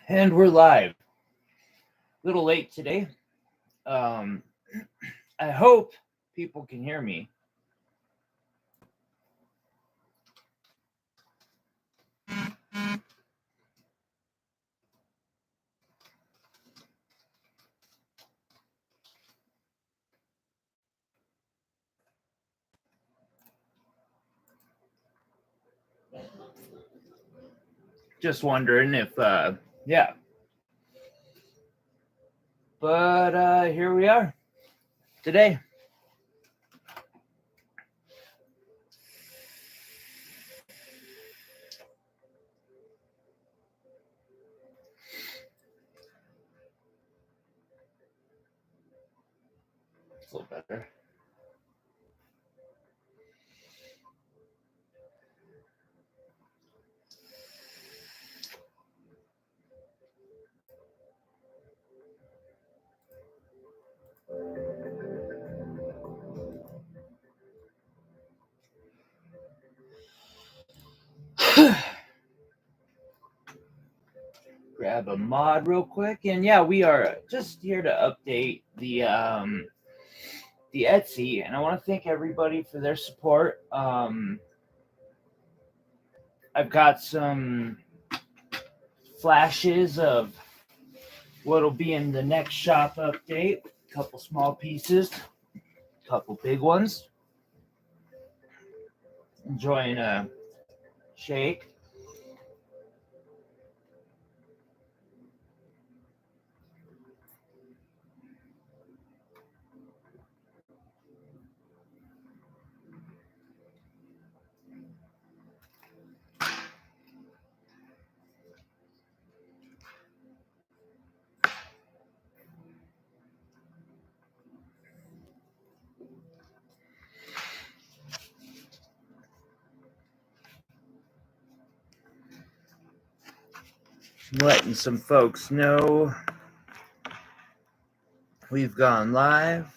And we're live. A little late today. Um, I hope people can hear me. Just wondering if, yeah. But here we are today. It's a little better. Grab a mod real quick, and yeah, we are just here to update the Etsy, and I want to thank everybody for their support. I've got some flashes of what'll be in the next shop update. A couple small pieces, a couple big ones. Enjoying a shake. Letting some folks know we've gone live.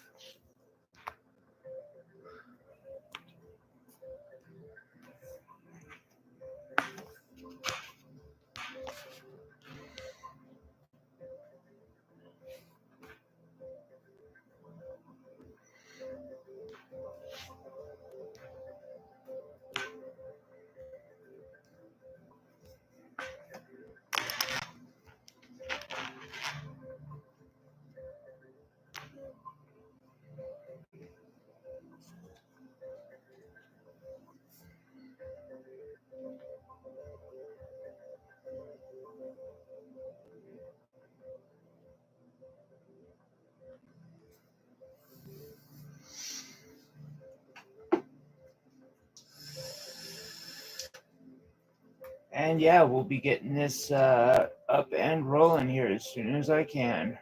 And yeah, we'll be getting this up and rolling here as soon as I can.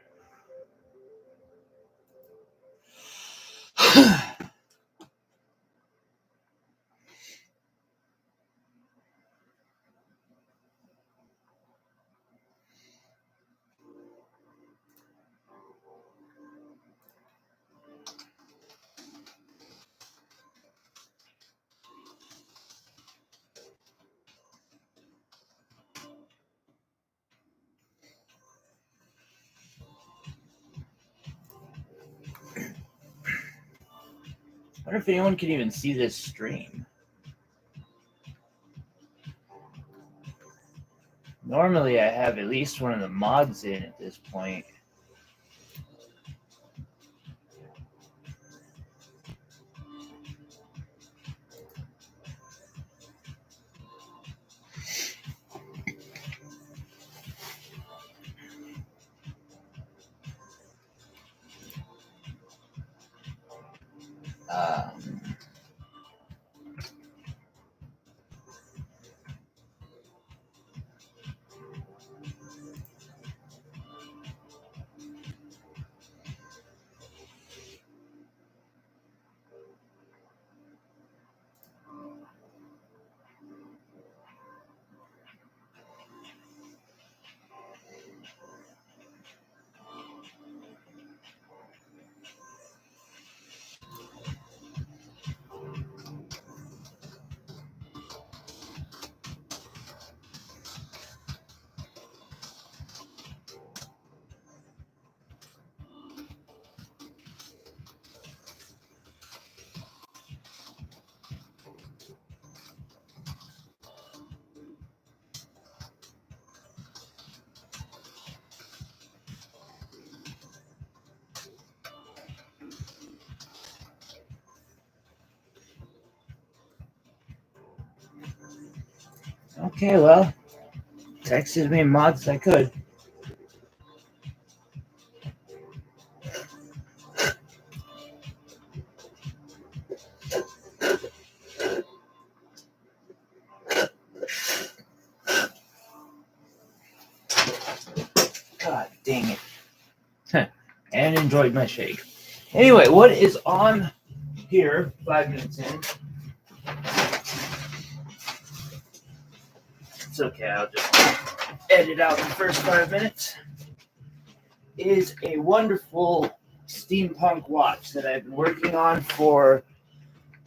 I wonder if anyone can even see this stream. Normally, I have at least one of the mods in at this point. Um, Okay, well, text as many mods as I could. God dang it. And enjoyed my shake. Anyway, what is on here, 5 minutes in? It's okay, I'll just edit out the first 5 minutes. Is a wonderful steampunk watch that I've been working on for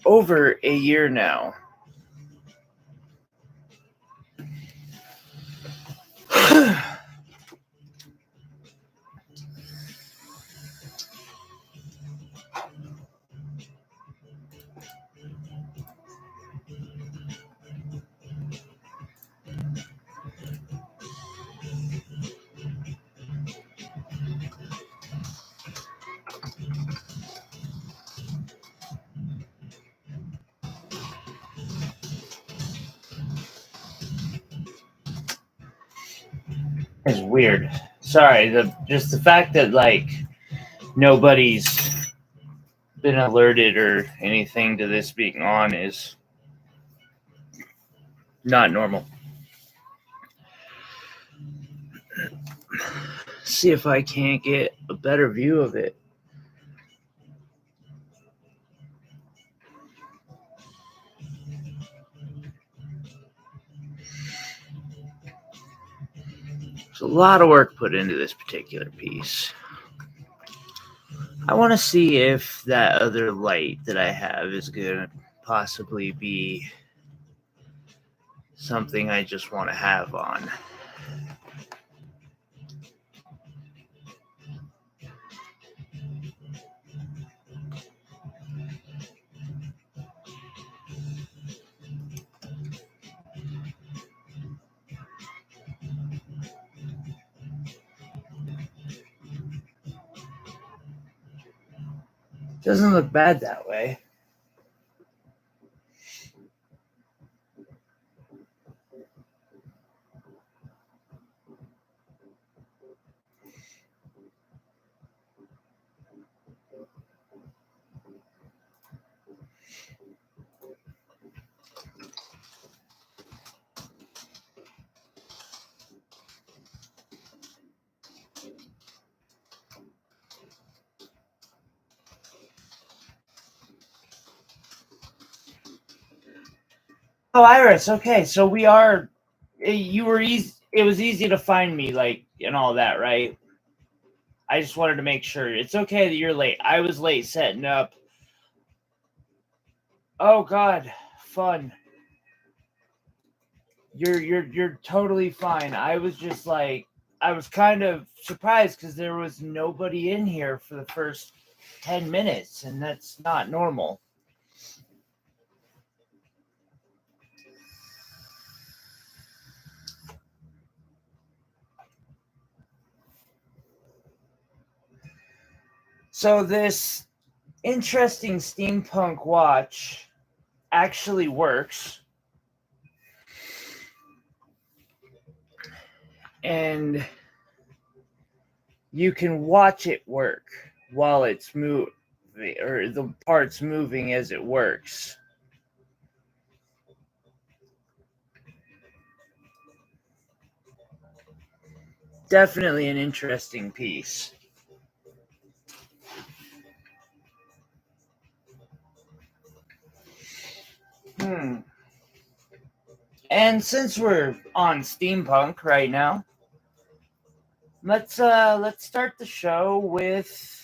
over a year now. It's weird. Sorry, just the fact that like nobody's been alerted or anything to this being on is not normal. See if I can't get a better view of it. There's a lot of work put into this particular piece. I want to see if that other light that I have is going to possibly be something I just want to have on. Doesn't look bad that way. Oh, Iris. Okay, so we are. You were easy. It was easy to find me, like, and all that, right? I just wanted to make sure. It's okay that you're late. I was late setting up. Oh God, fun. You're totally fine. I was just like, I was kind of surprised because there was nobody in here for the first 10 minutes, and that's not normal. So this interesting steampunk watch actually works. And you can watch it work while it's moving, or the parts moving as it works. Definitely an interesting piece. And since we're on steampunk right now, let's start the show with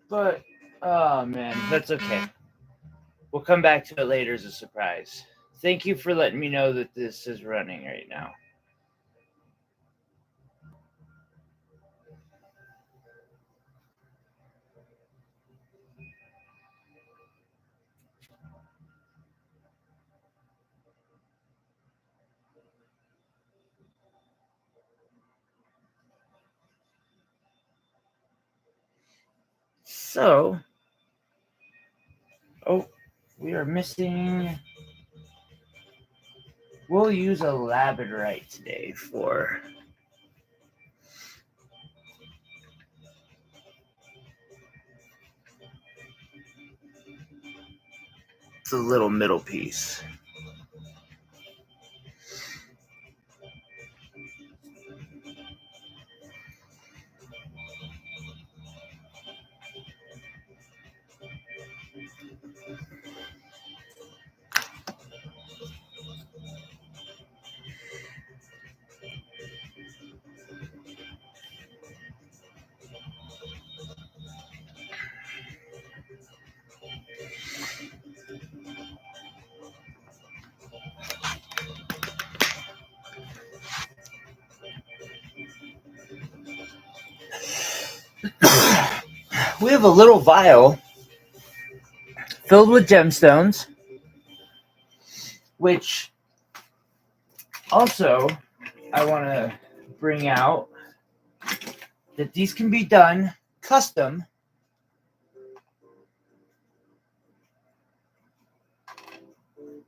But oh man, that's okay. We'll come back to it later as a surprise. Thank you for letting me know that this is running right now. So, we are missing. We'll use a labradorite today for. The little middle piece. We have a little vial filled with gemstones, which also I want to bring out that these can be done custom.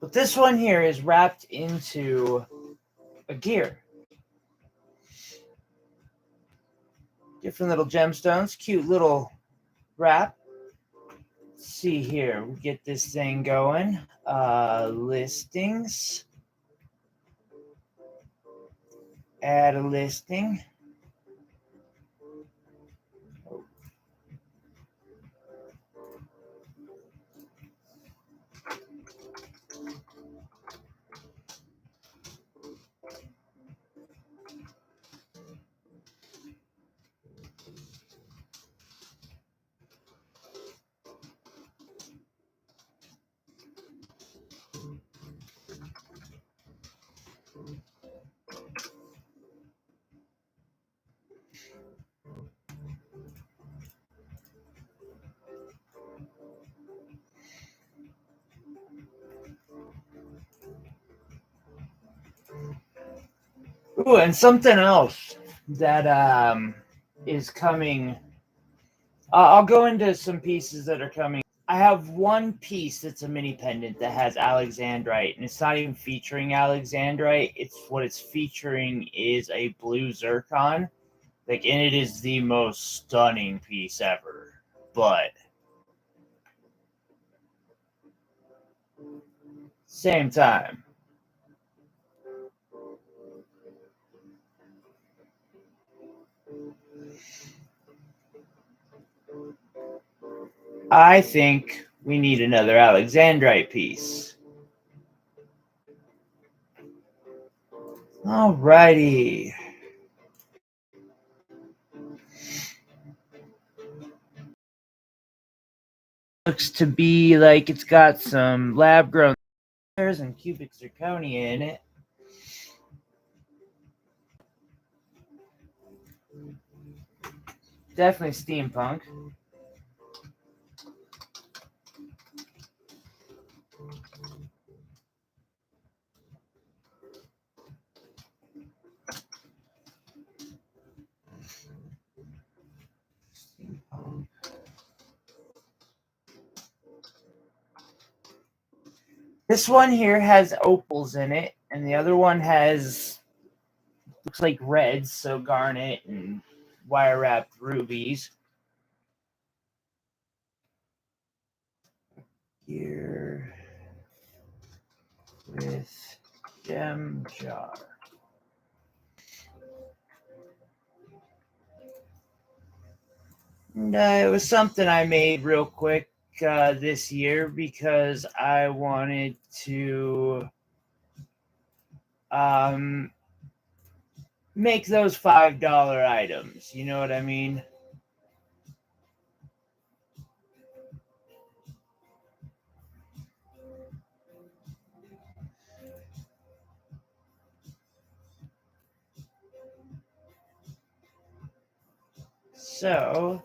But this one here is wrapped into a gear. Different little gemstones, cute little wrap. Let's see here, we get this thing going. Listings. Add a listing. Ooh, and something else that is coming. I'll go into some pieces that are coming. I have one piece that's a mini pendant that has alexandrite, and it's not even featuring alexandrite. It's what it's featuring is a blue zircon. Like, and it is the most stunning piece ever. But same time, I think we need another alexandrite piece. Alrighty. Looks to be like it's got some lab grown and cubic zirconia in it. Definitely steampunk. This one here has opals in it, and the other one has looks like reds, so garnet and wire wrapped rubies. Here with gem jar. And it was something I made real quick this year because I wanted to make those $5 items. You know what I mean? So,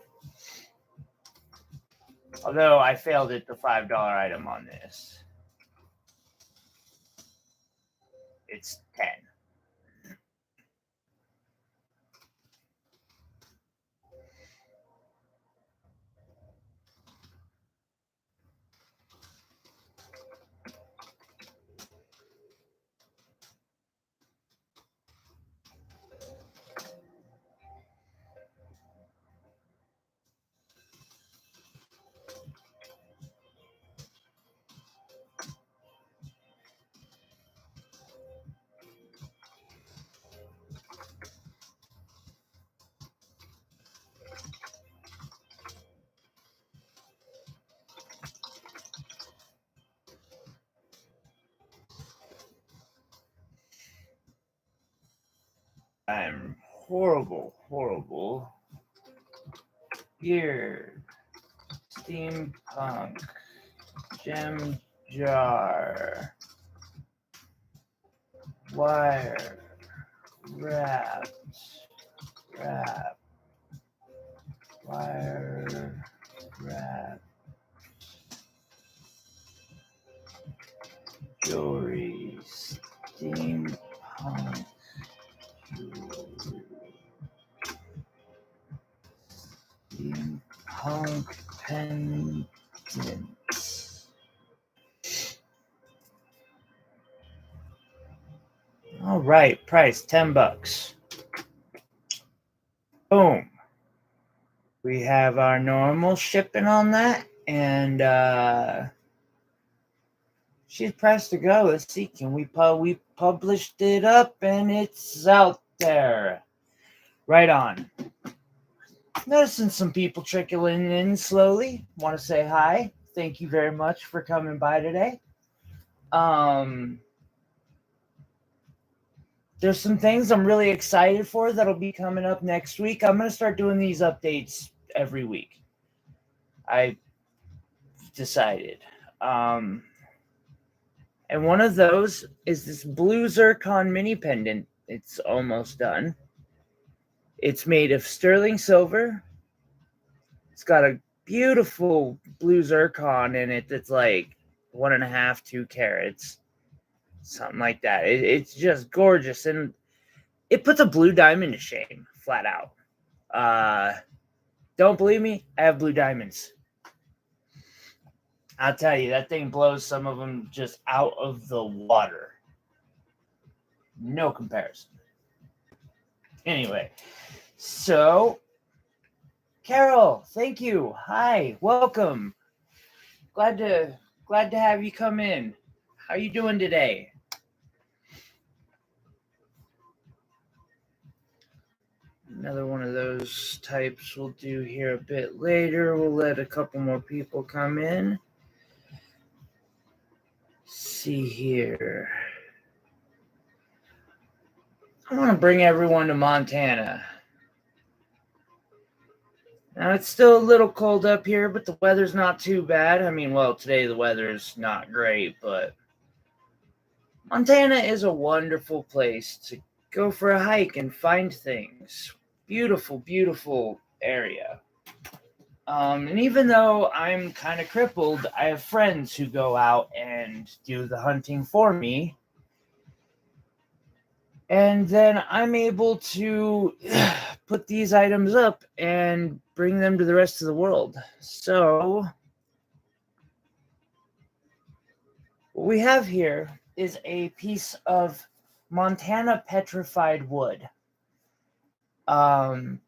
although I failed at the $5 item on this, it's 10. I'm horrible. Here, steampunk, gem jar, wire, wrap, wire, wrap, jewelry, steampunk, jewelry, steampunk pendants. All right, price $10. Boom. We have our normal shipping on that, and she's pressed to go. Let's see, can we published it up and it's out there. Right on. Noticing some people trickling in slowly. Want to say hi. Thank you very much for coming by today. There's some things I'm really excited for that'll be coming up next week. I'm going to start doing these updates every week. I decided. And one of those is this blue zircon mini pendant. It's almost done. It's made of sterling silver. It's got a beautiful blue zircon in it that's like 1.5, 2 carats. Something like that. It's just gorgeous. And it puts a blue diamond to shame, flat out. Don't believe me? I have blue diamonds. I'll tell you, that thing blows some of them just out of the water. No comparison. Anyway, so Carol, thank you. Hi, welcome. Glad to have you come in. How you doing today? Another one of those types we'll do here a bit later. We'll let a couple more people come in. See here. I want to bring everyone to Montana. Now, it's still a little cold up here, but the weather's not too bad. I mean, well, today the weather's not great, but Montana is a wonderful place to go for a hike and find things. Beautiful, beautiful area. And even though I'm kind of crippled, I have friends who go out and do the hunting for me. And then I'm able to put these items up and bring them to the rest of the world. So what we have here is a piece of Montana petrified wood. And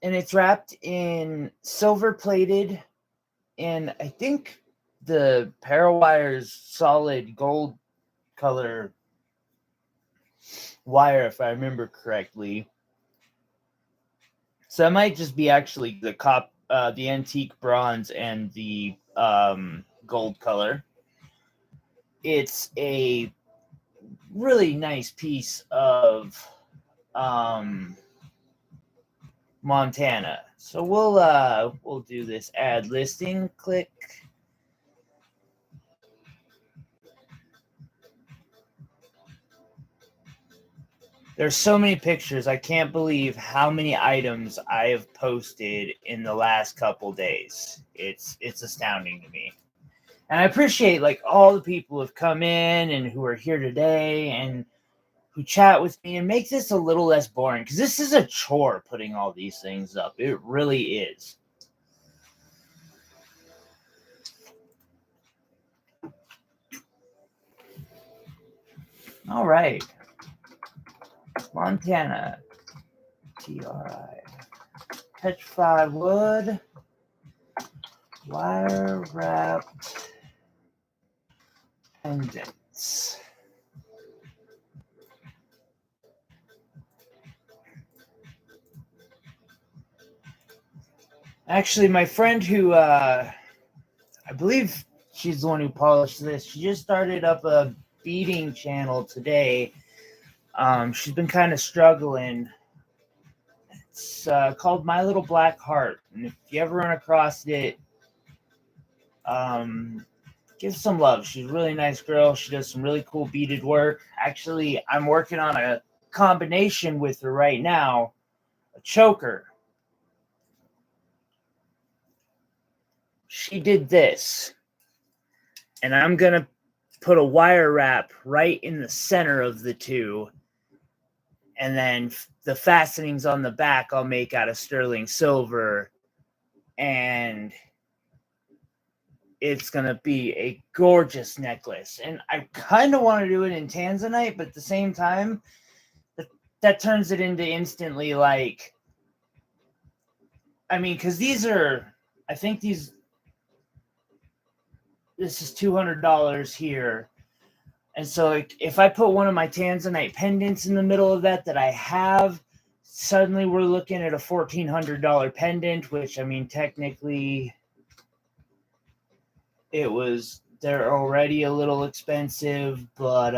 it's wrapped in silver plated, and I think the Parawire's solid gold color wire, if I remember correctly. So that might just be actually the antique bronze and the gold color. It's a really nice piece of Montana. So we'll do this add listing. Click. There's so many pictures. I can't believe how many items I have posted in the last couple days. It's astounding to me. And I appreciate like all the people who have come in and who are here today and who chat with me and make this a little less boring, because this is a chore putting all these things up. It really is. All right. Montana. TRI. Petrified wood. Wire wrapped pendants. Actually, my friend who, I believe she's the one who polished this, she just started up a beading channel today She's been kind of struggling. It's called My Little Black Heart, and if you ever run across it, give some love. She's a really nice girl. She does some really cool beaded work. Actually, I'm working on a combination with her right now, a choker. She did this, and I'm going to put a wire wrap right in the center of the two, and then the fastenings on the back I'll make out of sterling silver, and it's going to be a gorgeous necklace. And I kind of want to do it in tanzanite, but at the same time, that turns it into instantly like, I mean, because these are, I think this is $200 here. And so like, if I put one of my tanzanite pendants in the middle of that I have, suddenly we're looking at a $1,400 pendant, which, I mean, technically they're already a little expensive, but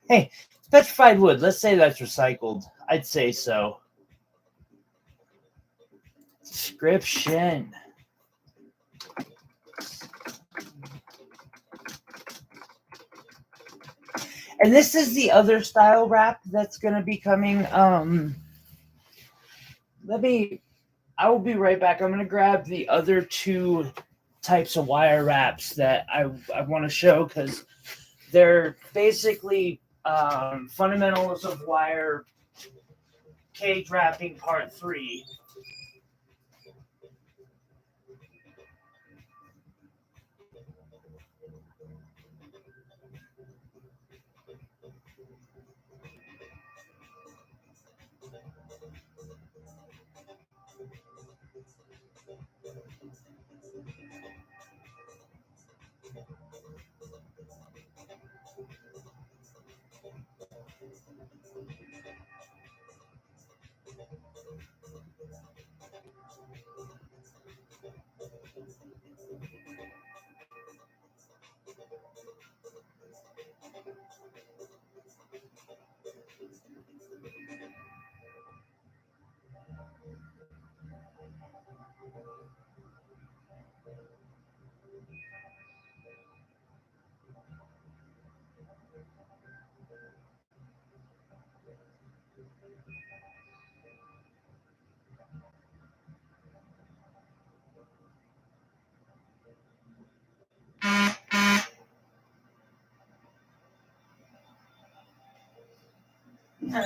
hey, it's petrified wood. Let's say that's recycled. I'd say so. Description. And this is the other style wrap that's going to be coming. I will be right back. I'm going to grab the other two types of wire wraps that I want to show, because they're basically fundamentals of wire cage wrapping part 3.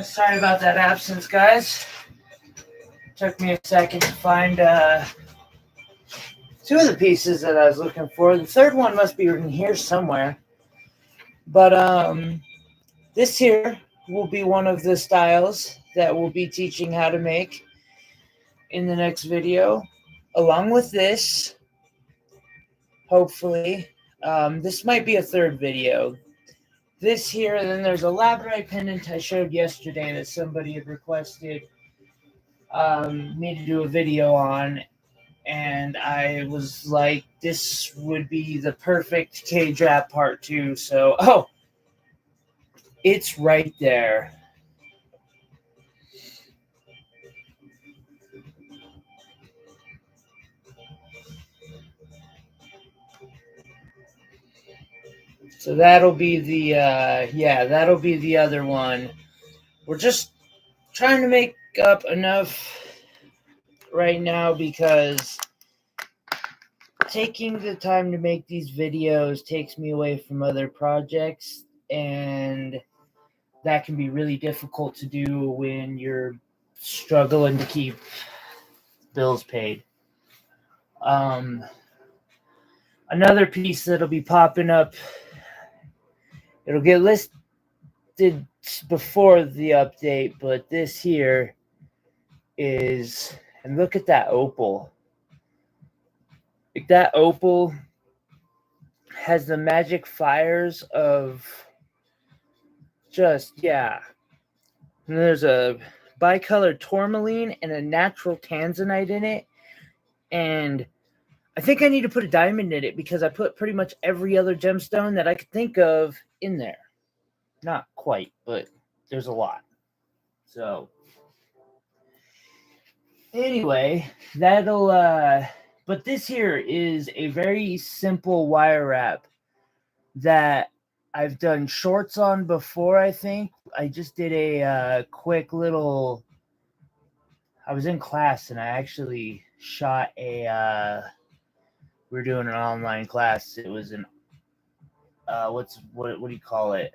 Sorry about that absence, guys. Took me a second to find 2 of the pieces that I was looking for. The third one must be in here somewhere. But this here will be one of the styles that we'll be teaching how to make in the next video. Along with this, hopefully, this might be a third video. This here, and then there's a labradorite pendant I showed yesterday that somebody had requested me to do a video on, and I was like, this would be the perfect cage wrap part 2. So, it's right there. So that'll be the that'll be the other one. We're just trying to make up enough right now, because taking the time to make these videos takes me away from other projects, and that can be really difficult to do when you're struggling to keep bills paid. Another piece that'll be popping up, it'll get listed before the update, but this here is, and look at that opal. Like, that opal has the magic fires of just, yeah. And there's a bicolored tourmaline and a natural tanzanite in it. And I think I need to put a diamond in it, because I put pretty much every other gemstone that I could think of in there. Not quite, but there's a lot. So anyway, but this here is a very simple wire wrap that I've done shorts on before. I think I just did a quick little. I was in class and I actually shot a. We were doing an online class. It was an what do you call it?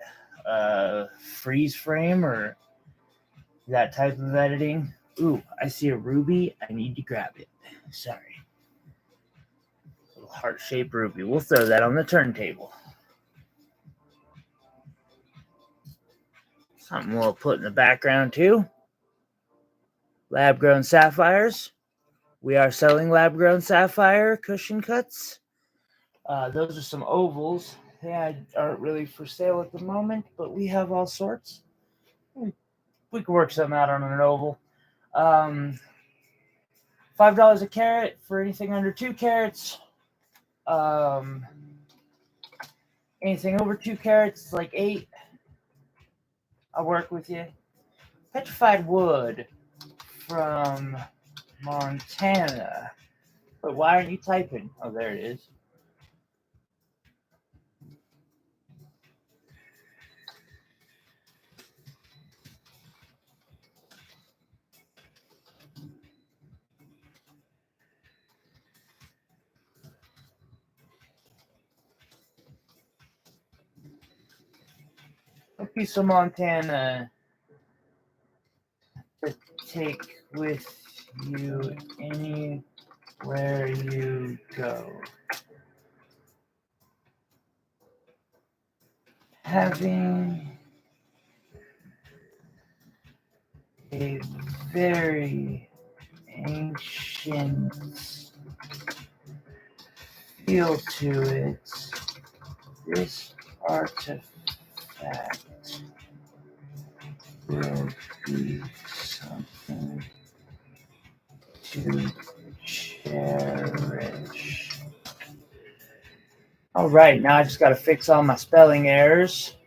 Freeze frame or that type of editing. Ooh, I see a ruby. I need to grab it. Sorry. Little heart-shaped ruby. We'll throw that on the turntable. Something we'll put in the background too. Lab-grown sapphires. We are selling lab-grown sapphire cushion cuts. Those are some ovals. They aren't really for sale at the moment, but we have all sorts. We can work something out on an oval. $5 a carat for anything under 2 carats. Anything over 2 carats is like 8. I'll work with you. Petrified wood from Montana. But why aren't you typing? Oh, there it is. A piece of Montana to take with you anywhere you go. Having a very ancient feel to it, this artifact will be something to cherish. All right, now I just got to fix all my spelling errors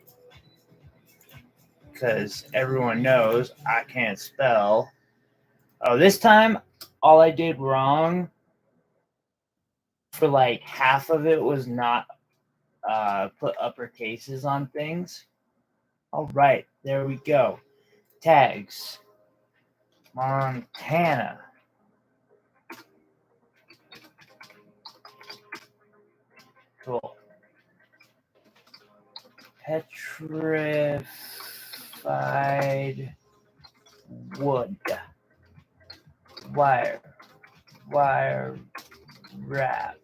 because everyone knows I can't spell. Oh, this time all I did wrong for like half of it was not put upper cases on things. All right, there we go. Tags. Montana. Cool. Petrified wood. Wire wrap.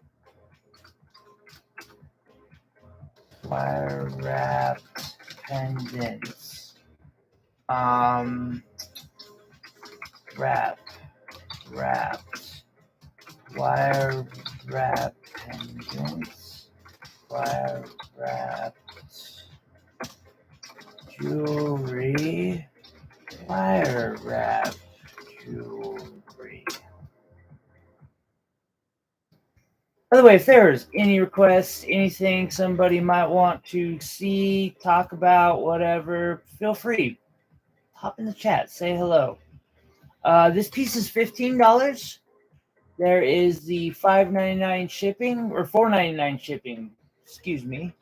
Wire wrapped pendants. Wrapped. Wire wrap pendants. Wire wrapped jewelry. Wire wrap jewelry. By the way, if there's any requests, anything somebody might want to see, talk about, whatever, feel free. Hop in the chat, say hello. This piece is $15. There is the $5.99 shipping, or $4.99 shipping, excuse me.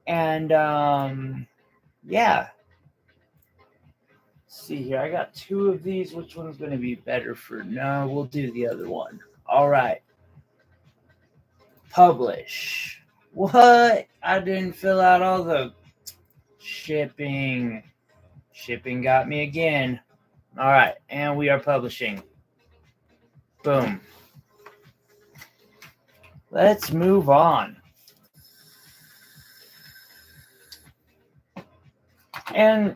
And yeah. Let's see here. I got 2 of these. Which one's going to be better for? No, we'll do the other one. All right. Publish. What? I didn't fill out all the shipping. Shipping got me again. All right. And we are publishing. Boom. Let's move on. And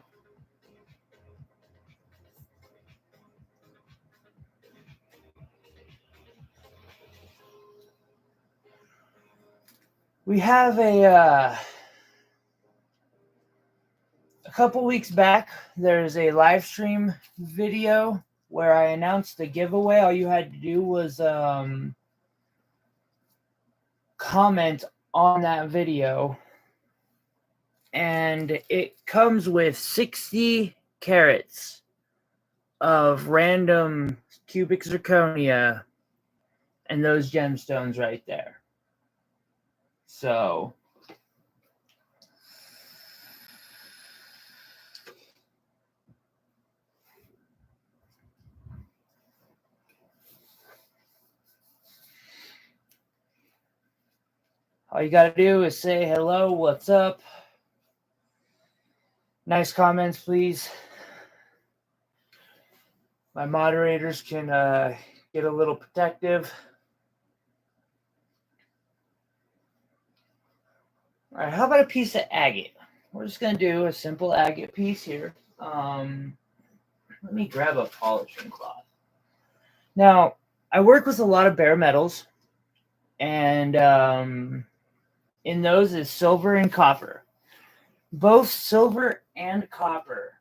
we have a couple weeks back, there's a live stream video where I announced the giveaway. All you had to do was comment on that video and it comes with 60 carats of random cubic zirconia and those gemstones right there. So all you got to do is say hello, what's up? Nice comments, please. My moderators can get a little protective. All right, how about a piece of agate? We're just going to do a simple agate piece here. Let me grab a polishing cloth. Now, I work with a lot of bare metals, and in those is silver and copper. Both silver and copper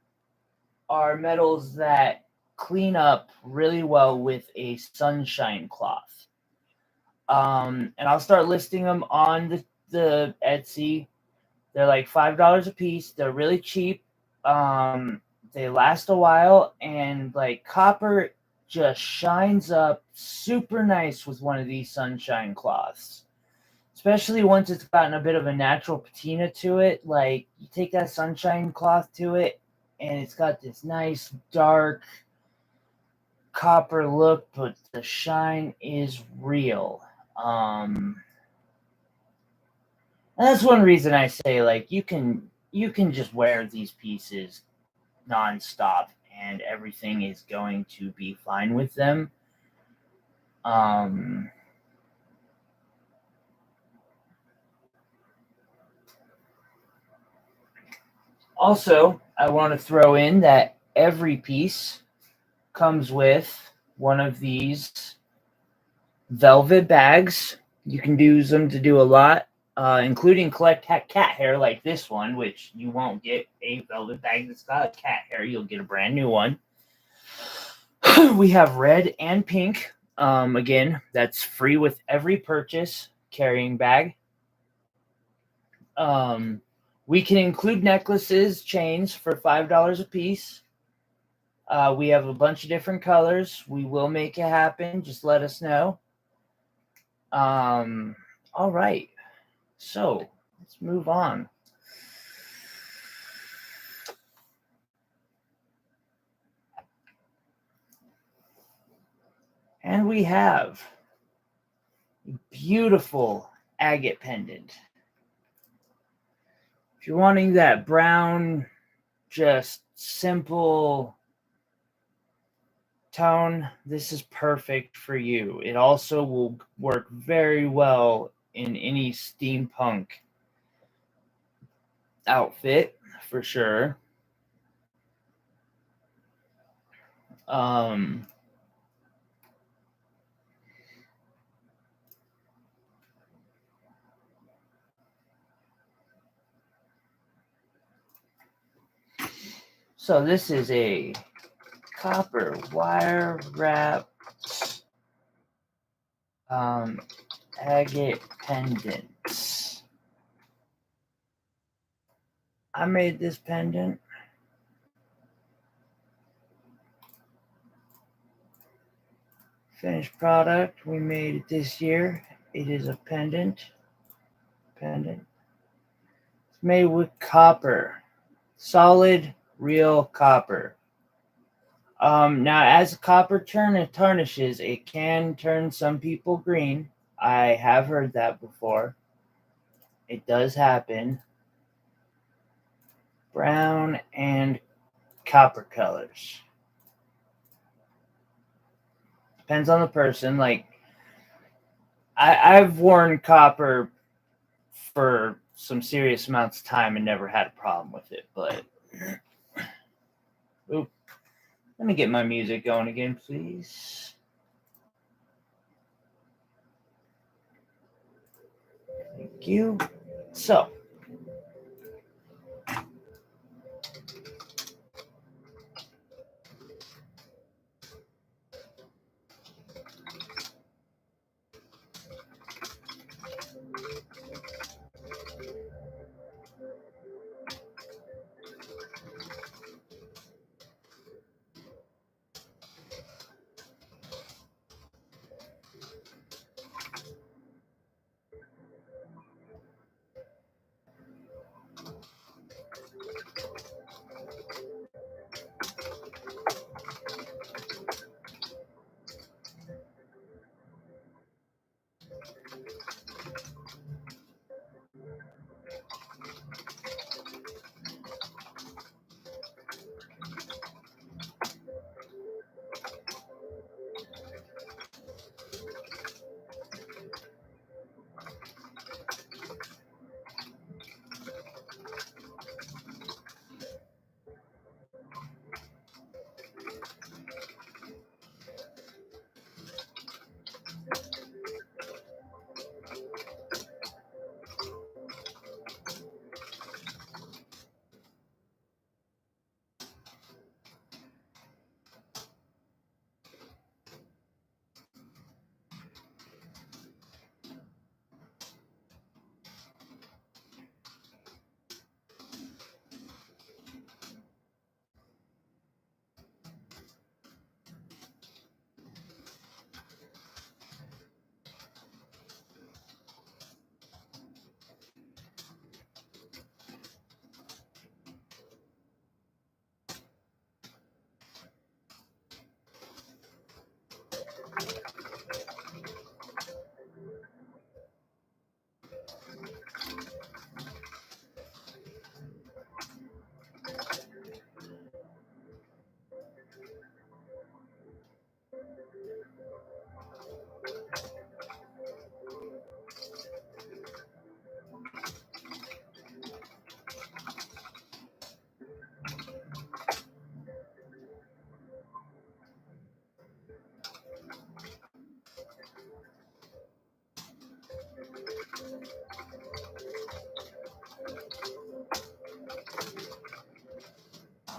are metals that clean up really well with a sunshine cloth. And I'll start listing them on the Etsy. They're like $5 a piece. They're really cheap. They last a while, and like copper just shines up super nice with one of these sunshine cloths. Especially once it's gotten a bit of a natural patina to it. Like you take that sunshine cloth to it, and it's got this nice dark copper look, but the shine is real. And that's one reason I say like you can just wear these pieces nonstop and everything is going to be fine with them. Also, I want to throw in that every piece comes with one of these velvet bags. You can use them to do a lot, including collect cat hair like this one, which you won't get a velvet bag that's got cat hair. You'll get a brand new one. We have red and pink. Again, that's free with every purchase carrying bag. We can include necklaces, chains for $5 a piece. We have a bunch of different colors. We will make it happen. Just let us know. All right. So let's move on. And we have a beautiful agate pendant. If you're wanting that brown, just simple tone, this is perfect for you. It also will work very well in any steampunk outfit for sure. So this is a copper wire wrapped agate pendant. I made this pendant. Finished product. We made it this year. It is a pendant. It's made with copper. Solid, real copper. Now, as copper tarnishes, it can turn some people green. I have heard that before. It does happen. Brown and copper colors. Depends on the person. Like, I've worn copper for some serious amounts of time and never had a problem with it, but oop. Let me get my music going again, please. Thank you. So,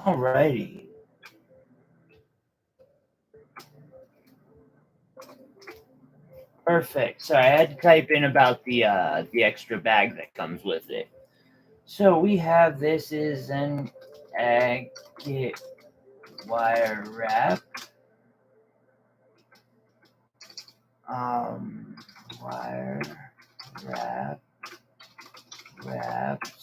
Alrighty. Perfect. Sorry, I had to type in about the extra bag that comes with it. So we have this is an agate wire wrap. Wire wrap wrapped.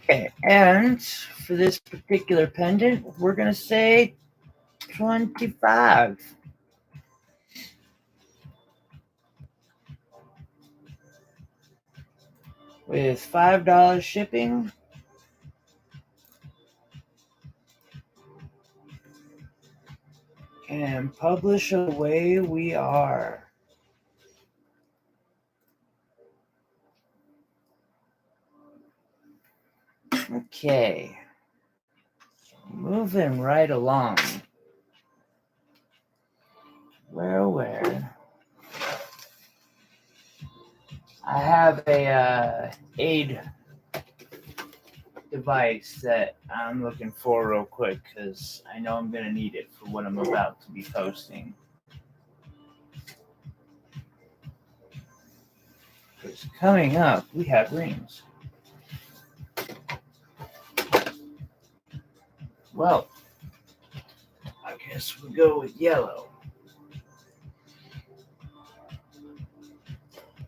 Okay, and for this particular pendant, we're gonna say 25. With $5 shipping. And publish away we are. Okay. Moving right along. Where? I have a aid device that I'm looking for real quick because I know I'm going to need it for what I'm about to be posting. Because coming up, we have rings. Well, I guess we'll go with yellow.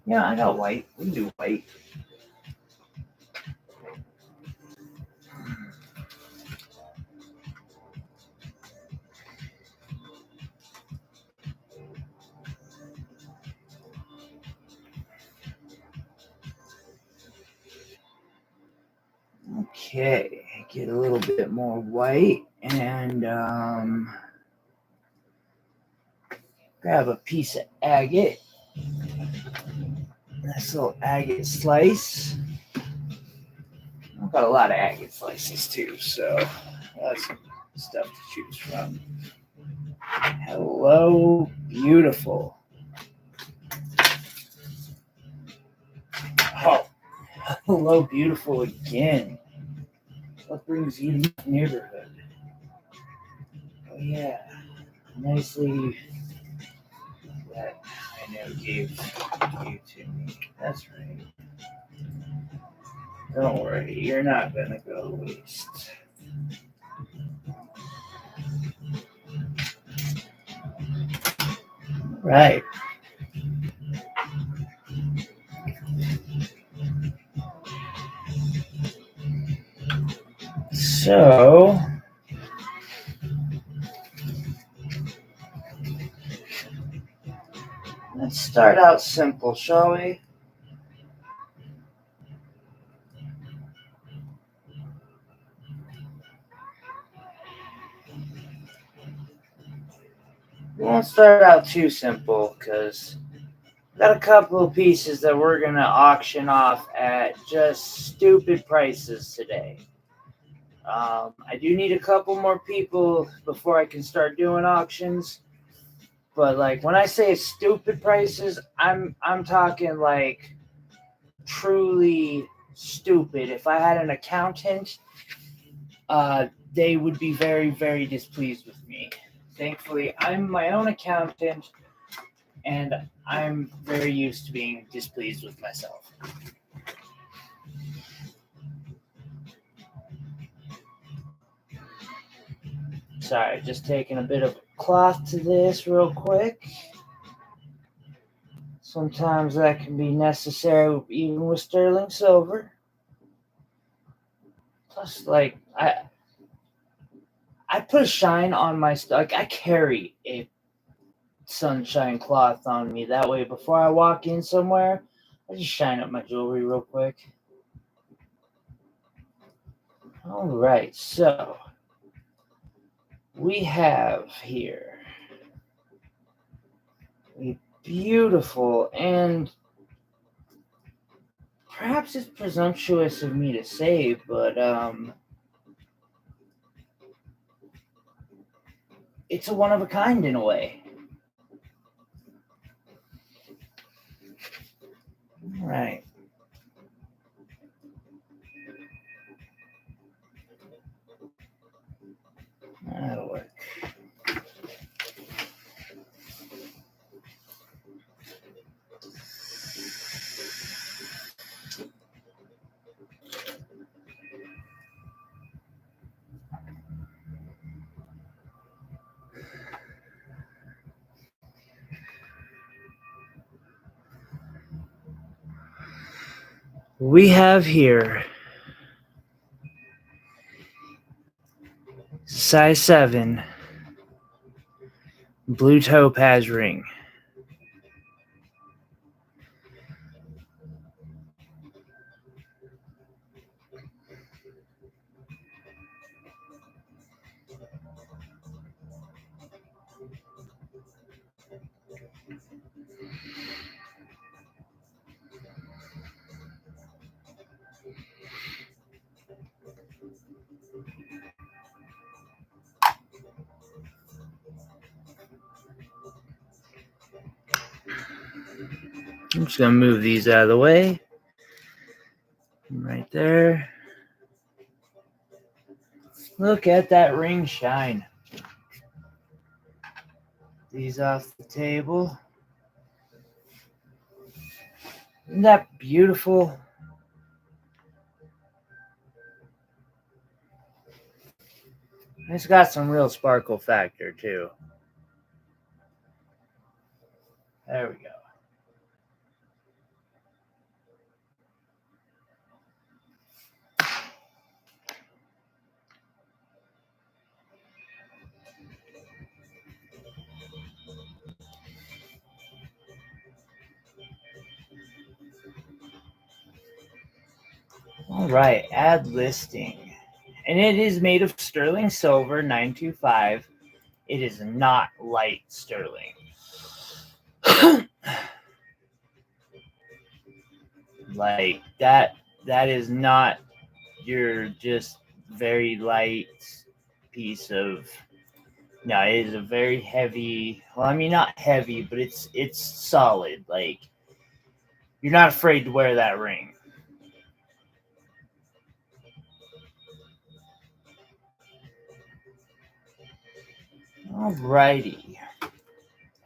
Yeah, I got white. We can do white. Okay, get a little bit more white and grab a piece of agate. Nice little agate slice. I've got a lot of agate slices too, so that's some stuff to choose from. Hello, beautiful. Oh, Hello, beautiful again. What brings you to the neighborhood? Oh yeah, nicely. That I know gave to me. That's right. Don't worry, you're not gonna go to waste. Right. So let's start out simple, shall we? We won't start out too simple because got a couple of pieces that we're gonna auction off at just stupid prices today. I do need a couple more people before I can start doing auctions. But like when I say stupid prices, I'm talking like truly stupid. If I had an accountant, they would be very, very displeased with me. Thankfully, I'm my own accountant, and I'm very used to being displeased with myself. Sorry, just taking a bit of cloth to this real quick. Sometimes that can be necessary even with sterling silver. Plus, like I put a shine on my like I carry a sunshine cloth on me. That way, before I walk in somewhere, I just shine up my jewelry real quick. All right, so we have here a beautiful and perhaps it's presumptuous of me to say, but it's a one of a kind in a way. All right. That'll work. We have here size 7 blue topaz ring. I'm just going to move these out of the way. Right there. Look at that ring shine. These off the table. Isn't that beautiful? It's got some real sparkle factor too. There we go. All right, add listing. And it is made of sterling silver 925. It is not light sterling. Like that is not your just very light piece of no, it is a very heavy, well, I mean not heavy, but it's solid. Like you're not afraid to wear that ring. Alrighty.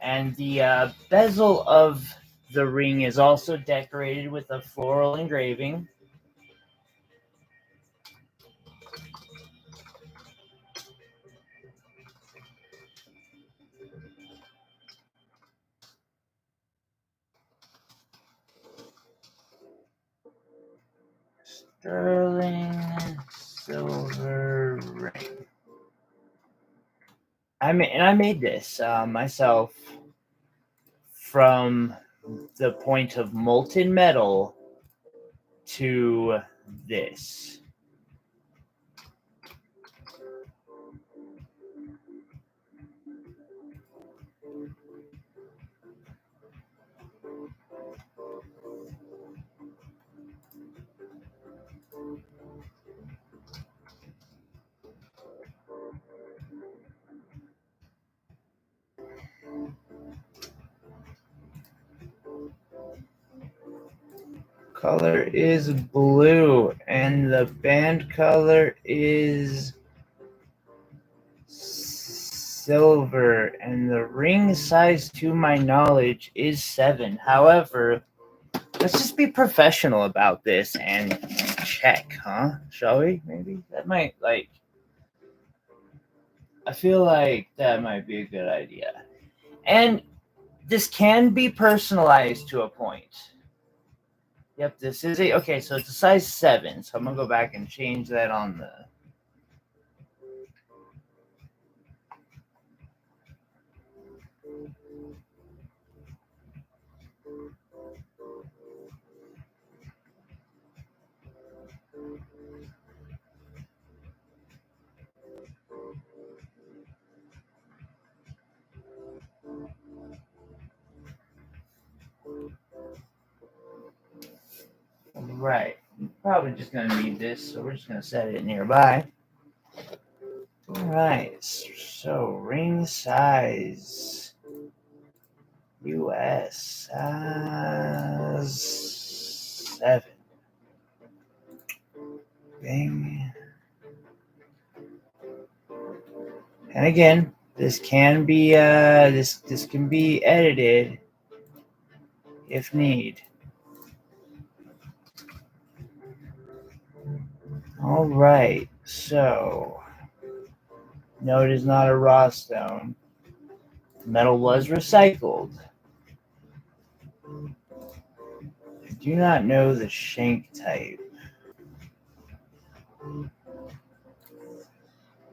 And the bezel of the ring is also decorated with a floral engraving. Sterling silver ring. I made this myself from the point of molten metal to this. Color is blue, and the band color is silver, and the ring size, to my knowledge, is 7. However, let's just be professional about this and check, huh? Shall we? Maybe that might I feel like that might be a good idea. And this can be personalized to a point. Yep, this is okay, so it's a size 7. So I'm gonna go back and change that on the. Right. Probably just gonna need this, so we're just gonna set it nearby. Alright, so ring size US size 7. Bing. And again, this can be this can be edited if need. All right, so no, it is not a raw stone. The metal was recycled. I do not know the shank type.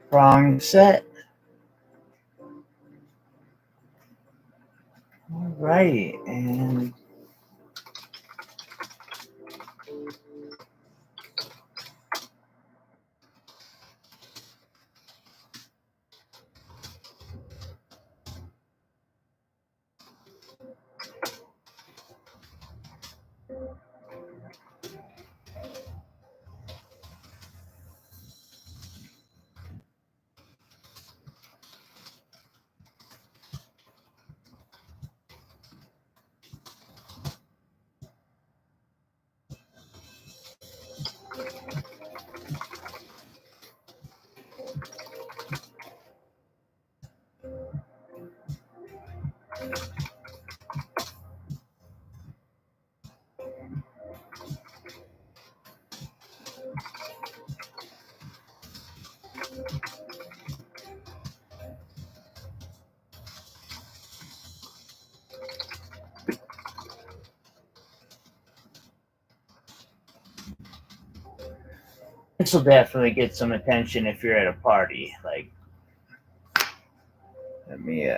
Prong set. All right, and this will definitely get some attention if you're at a party. Like, let me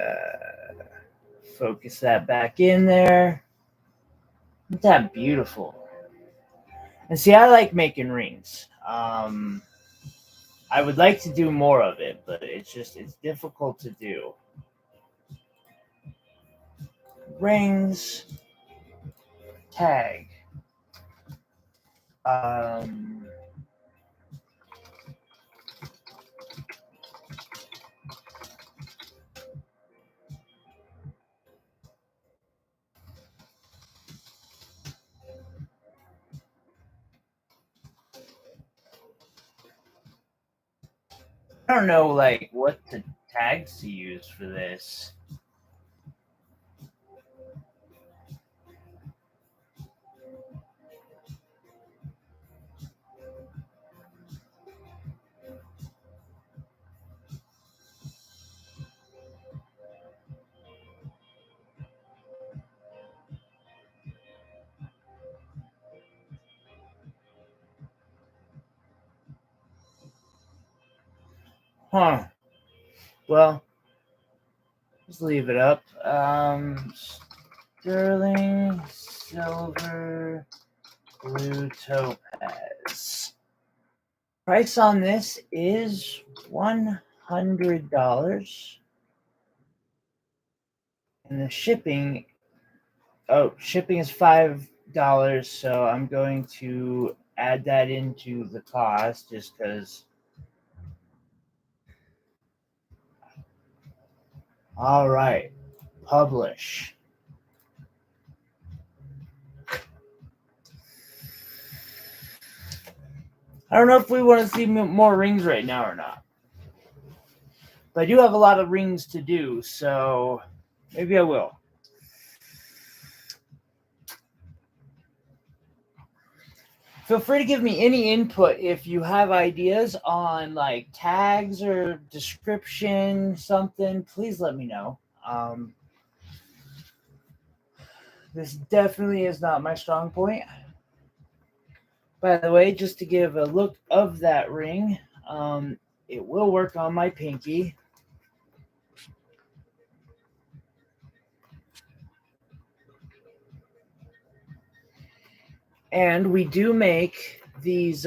focus that back in there. Isn't that beautiful? And see, I like making rings. I would like to do more of it, but it's difficult to do. Rings, tag. Um, I don't know like what to tags to use for this. Huh. Well, just leave it up. Sterling silver blue topaz. Price on this is $100. And the shipping is $5, so I'm going to add that into the cost just because. All right, publish. I don't know if we want to see more rings right now or not. But I do have a lot of rings to do, so maybe I will. Feel free to give me any input if you have ideas on like tags or description, something. Please let me know. This definitely is not my strong point. By the way, just to give a look of that ring, it will work on my pinky. And we do make these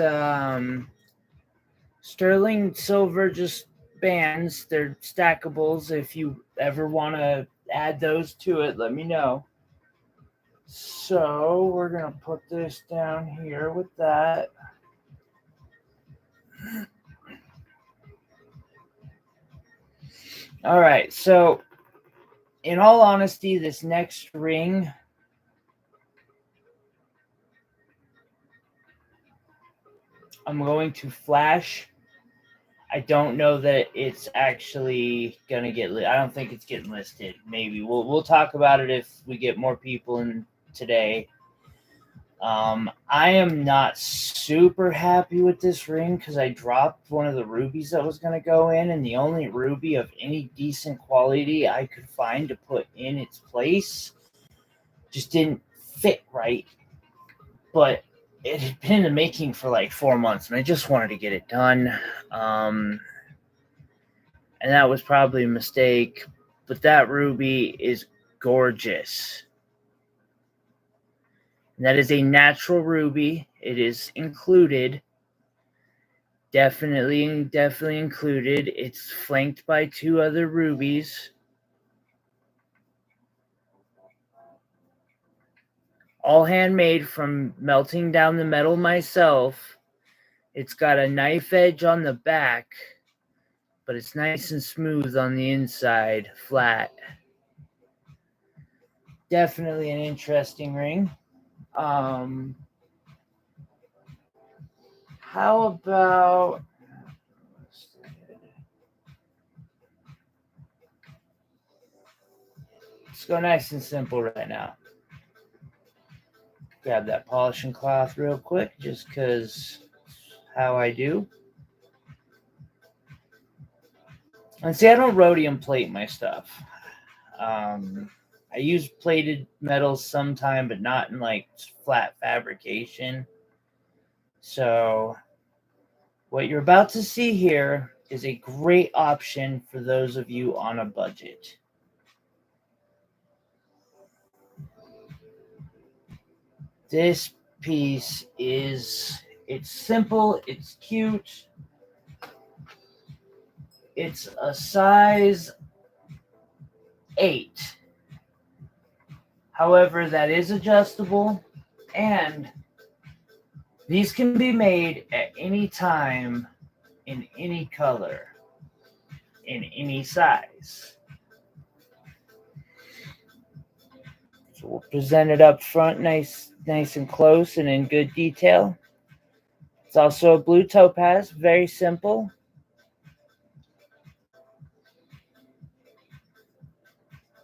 sterling silver just bands. They're stackables. If you ever want to add those to it, let me know. So we're going to put this down here with that. All right. So in all honesty, this next ring, I'm going to flash. I don't know that it's actually going to get I don't think it's getting listed. Maybe we'll talk about it if we get more people in today. I am not super happy with this ring because I dropped one of the rubies that was going to go in, and the only ruby of any decent quality I could find to put in its place just didn't fit right. But it had been in the making for like 4 months, and I just wanted to get it done. And that was probably a mistake. But that ruby is gorgeous. And that is a natural ruby. It is included. Definitely included. It's flanked by 2 other rubies. All handmade from melting down the metal myself. It's got a knife edge on the back, but it's nice and smooth on the inside, flat. Definitely an interesting ring. How about let's go nice and simple right now. Grab that polishing cloth real quick, just because how I do. And see, I don't rhodium plate my stuff. I use plated metals sometime, but not in like flat fabrication. So what you're about to see here is a great option for those of you on a budget. This piece it's simple, it's cute. It's a size 8. However, that is adjustable, and these can be made at any time, in any color, in any size. So we'll present it up front nice and close and in good detail. It's also a blue topaz, very simple.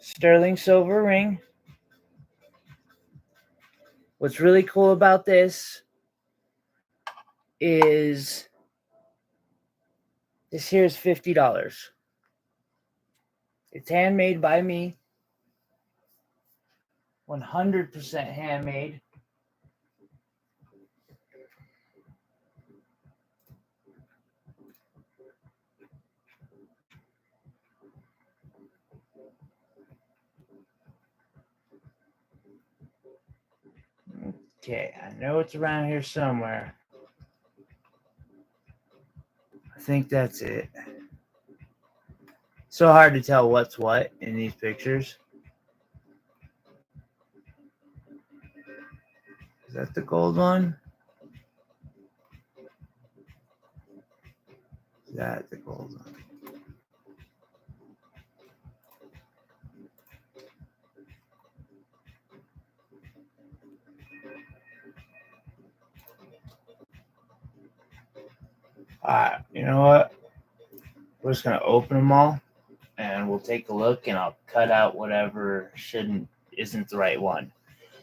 sterling silver ring. What's really cool about this is this here is $50. It's handmade by me. 100% handmade. Okay, I know it's around here somewhere. I think that's it. So hard to tell what's what in these pictures. Is that the gold one? Is that the gold one? Alright, you know what? We're just gonna open them all and we'll take a look and I'll cut out whatever isn't the right one.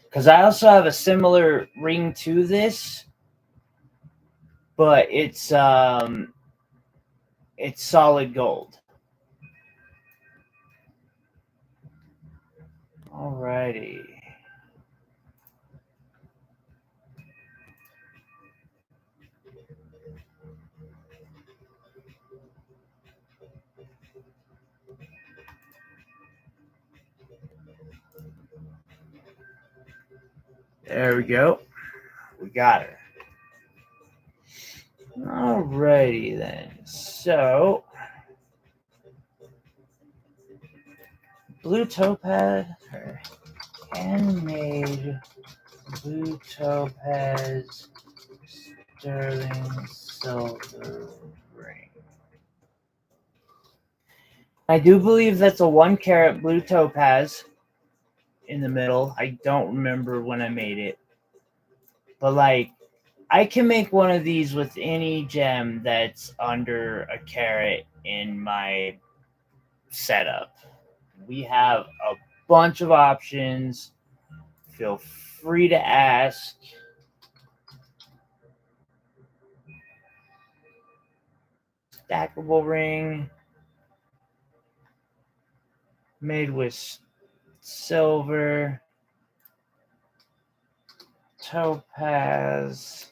Because I also have a similar ring to this, but it's solid gold. Alrighty. There we go. We got her. Alrighty then. So, blue topaz, or handmade blue topaz sterling silver ring. I do believe that's a 1 carat blue topaz in the middle. I don't remember when I made it. But like, I can make one of these with any gem that's under a carat in my setup. We have a bunch of options. Feel free to ask. Stackable ring made with silver, topaz.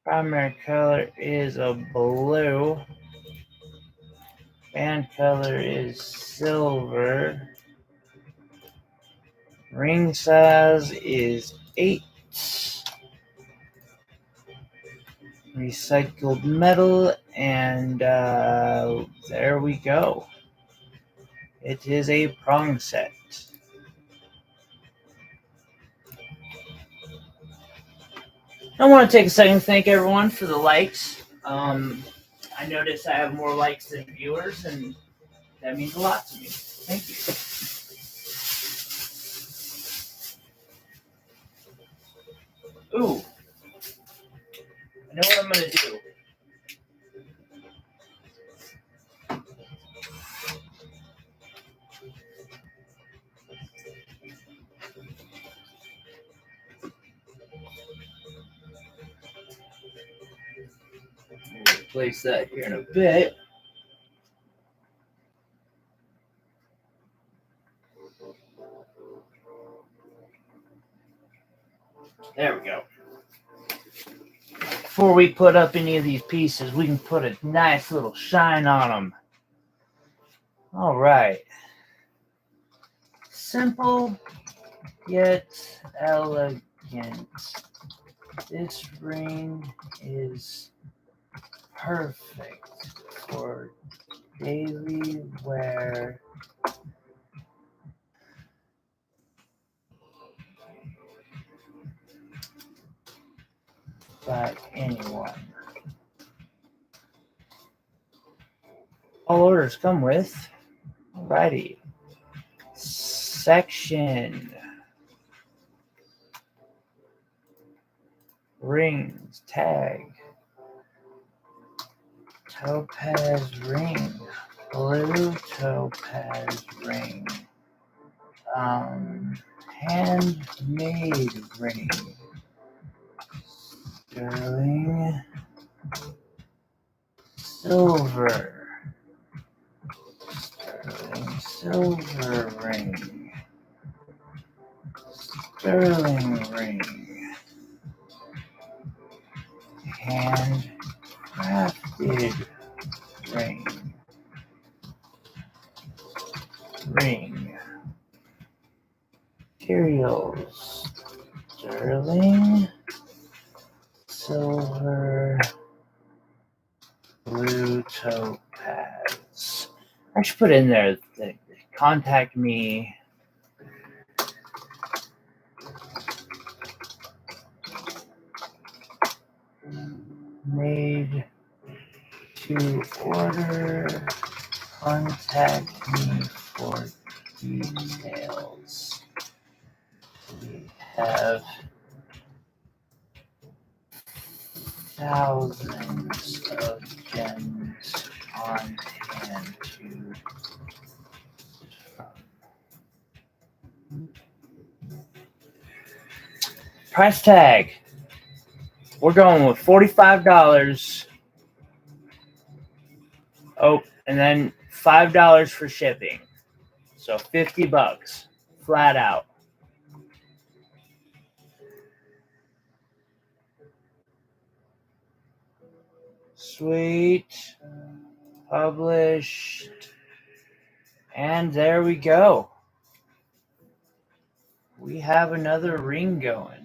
Primary color is a blue. Band color is silver. Ring size is 8. Recycled metal, and there we go. It is a prong set. I want to take a second to thank everyone for the likes. I noticed I have more likes than viewers, and that means a lot to me. Thank you. Ooh. I know what I'm going to do. We'll replace that here in a bit. There we go. Before we put up any of these pieces, we can put a nice little shine on them. All right. Simple yet elegant. This ring is perfect for daily wear. By anyone. All orders come with, alrighty, section, rings, tag, topaz ring, blue topaz ring. Handmade ring. Sterling silver. Sterling silver ring. Sterling ring. Handcrafted ring. Ring. Materials. Sterling silver blue topaz. I should put in there that contact me. Made to order. Contact me for details. We have thousands of gems on hand to price tag. We're going with $45. Oh, and then $5 for shipping. So $50 flat out. Sweet. Published. And there we go. We have another ring going.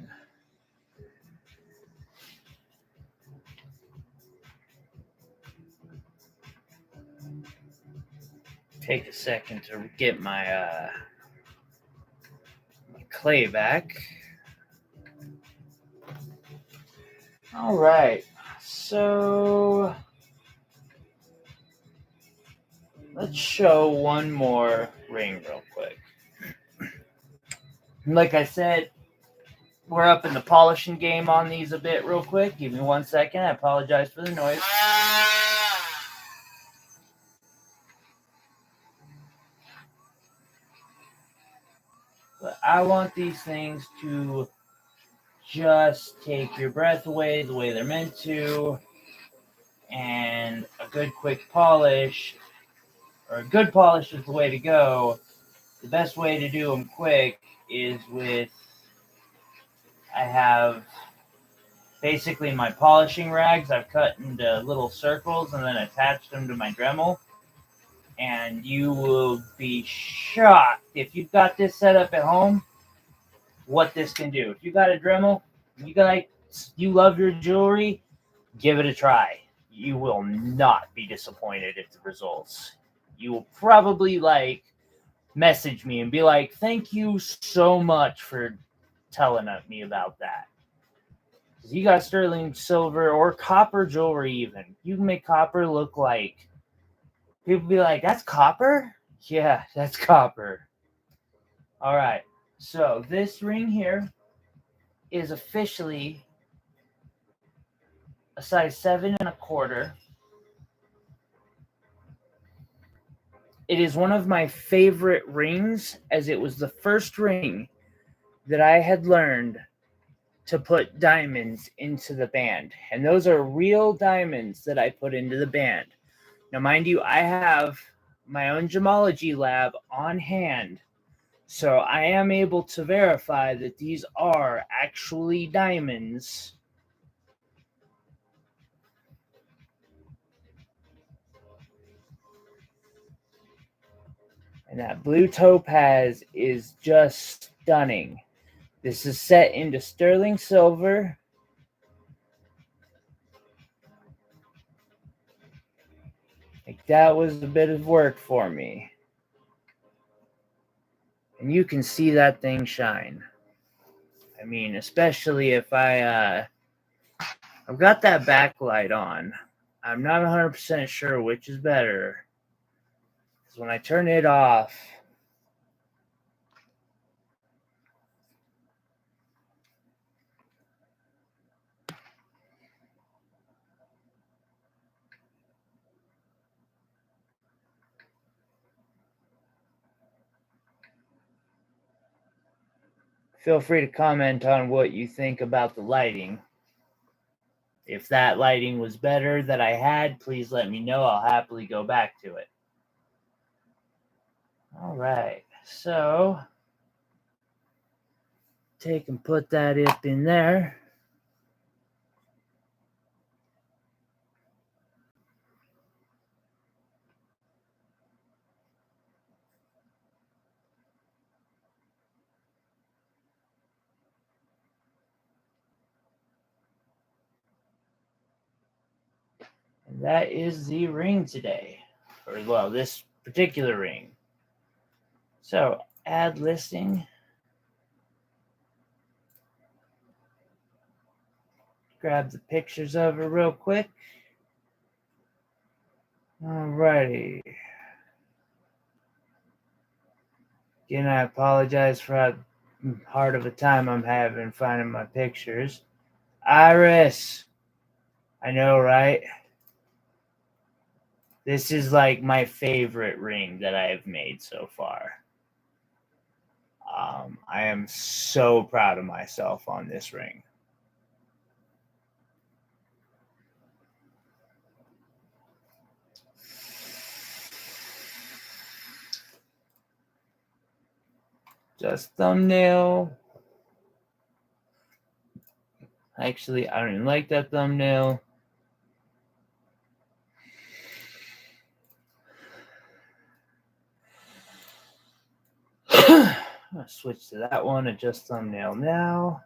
Take a second to get my clay back. All right. So let's show one more ring real quick. Like I said, we're up in the polishing game on these a bit real quick. Give me 1 second. I apologize for the noise. But I want these things to just take your breath away the way they're meant to. And a good quick polish, or a good polish is the way to go. The best way to do them quick is with, I have basically my polishing rags I've cut into little circles and then attached them to my Dremel. And you will be shocked if you've got this set up at home, what this can do. If you got a Dremel, you love your jewelry, give it a try. You will not be disappointed at the results. You will probably message me and be like, thank you so much for telling me about that. You got sterling silver or copper jewelry even. You can make copper look like, people be like, that's copper? Yeah, that's copper. All right. So this ring here is officially a size 7.25. It is one of my favorite rings, as it was the first ring that I had learned to put diamonds into the band. And those are real diamonds that I put into the band. Now, mind you, I have my own gemology lab on hand, so I am able to verify that these are actually diamonds. And that blue topaz is just stunning. This is set into sterling silver. Like, that was a bit of work for me. And you can see that thing shine. I mean, especially if I've got that backlight on. I'm not 100% sure which is better. Because when I turn it off, Feel free to comment on what you think about the lighting. If that lighting was better that I had, please let me know. I'll happily go back to it. All right, so take and put that up in there. And that is the ring today, or well, this particular ring. So add listing. Grab the pictures of her real quick. Alrighty. Again, I apologize for how hard of a time I'm having finding my pictures. Iris. I know, right? This is like my favorite ring that I have made so far. I am so proud of myself on this ring. Just thumbnail. Actually, I don't even like that thumbnail. I'll switch to that one. Adjust thumbnail now.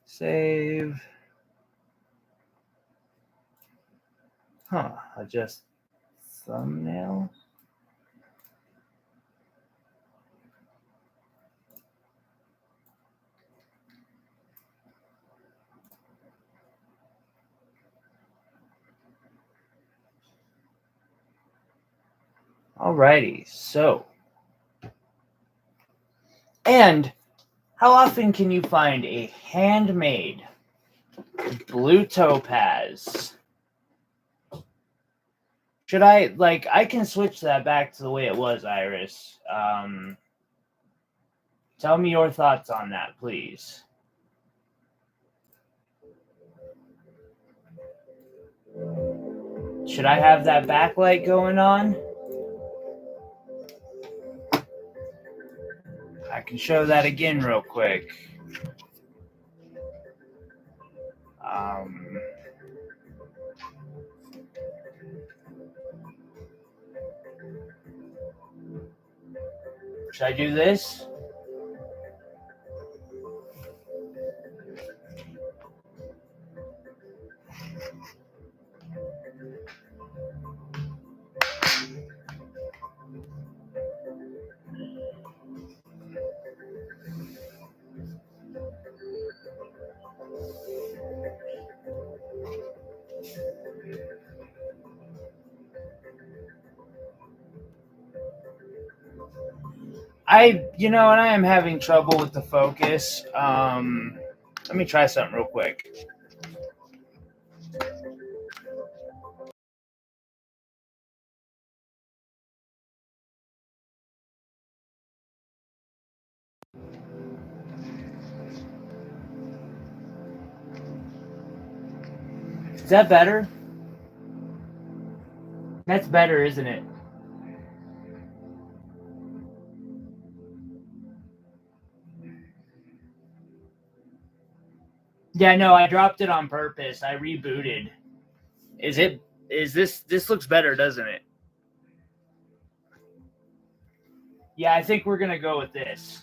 Save. Adjust thumbnail. Alrighty, so. And how often can you find a handmade blue topaz? Should I can switch that back to the way it was, Iris. Tell me your thoughts on that, please. Should I have that backlight going on? I can show that again real quick. Should I do this? And I am having trouble with the focus. Let me try something real quick. Is that better? That's better, isn't it? Yeah, no, I dropped it on purpose. I rebooted. This looks better, doesn't it? Yeah, I think we're going to go with this.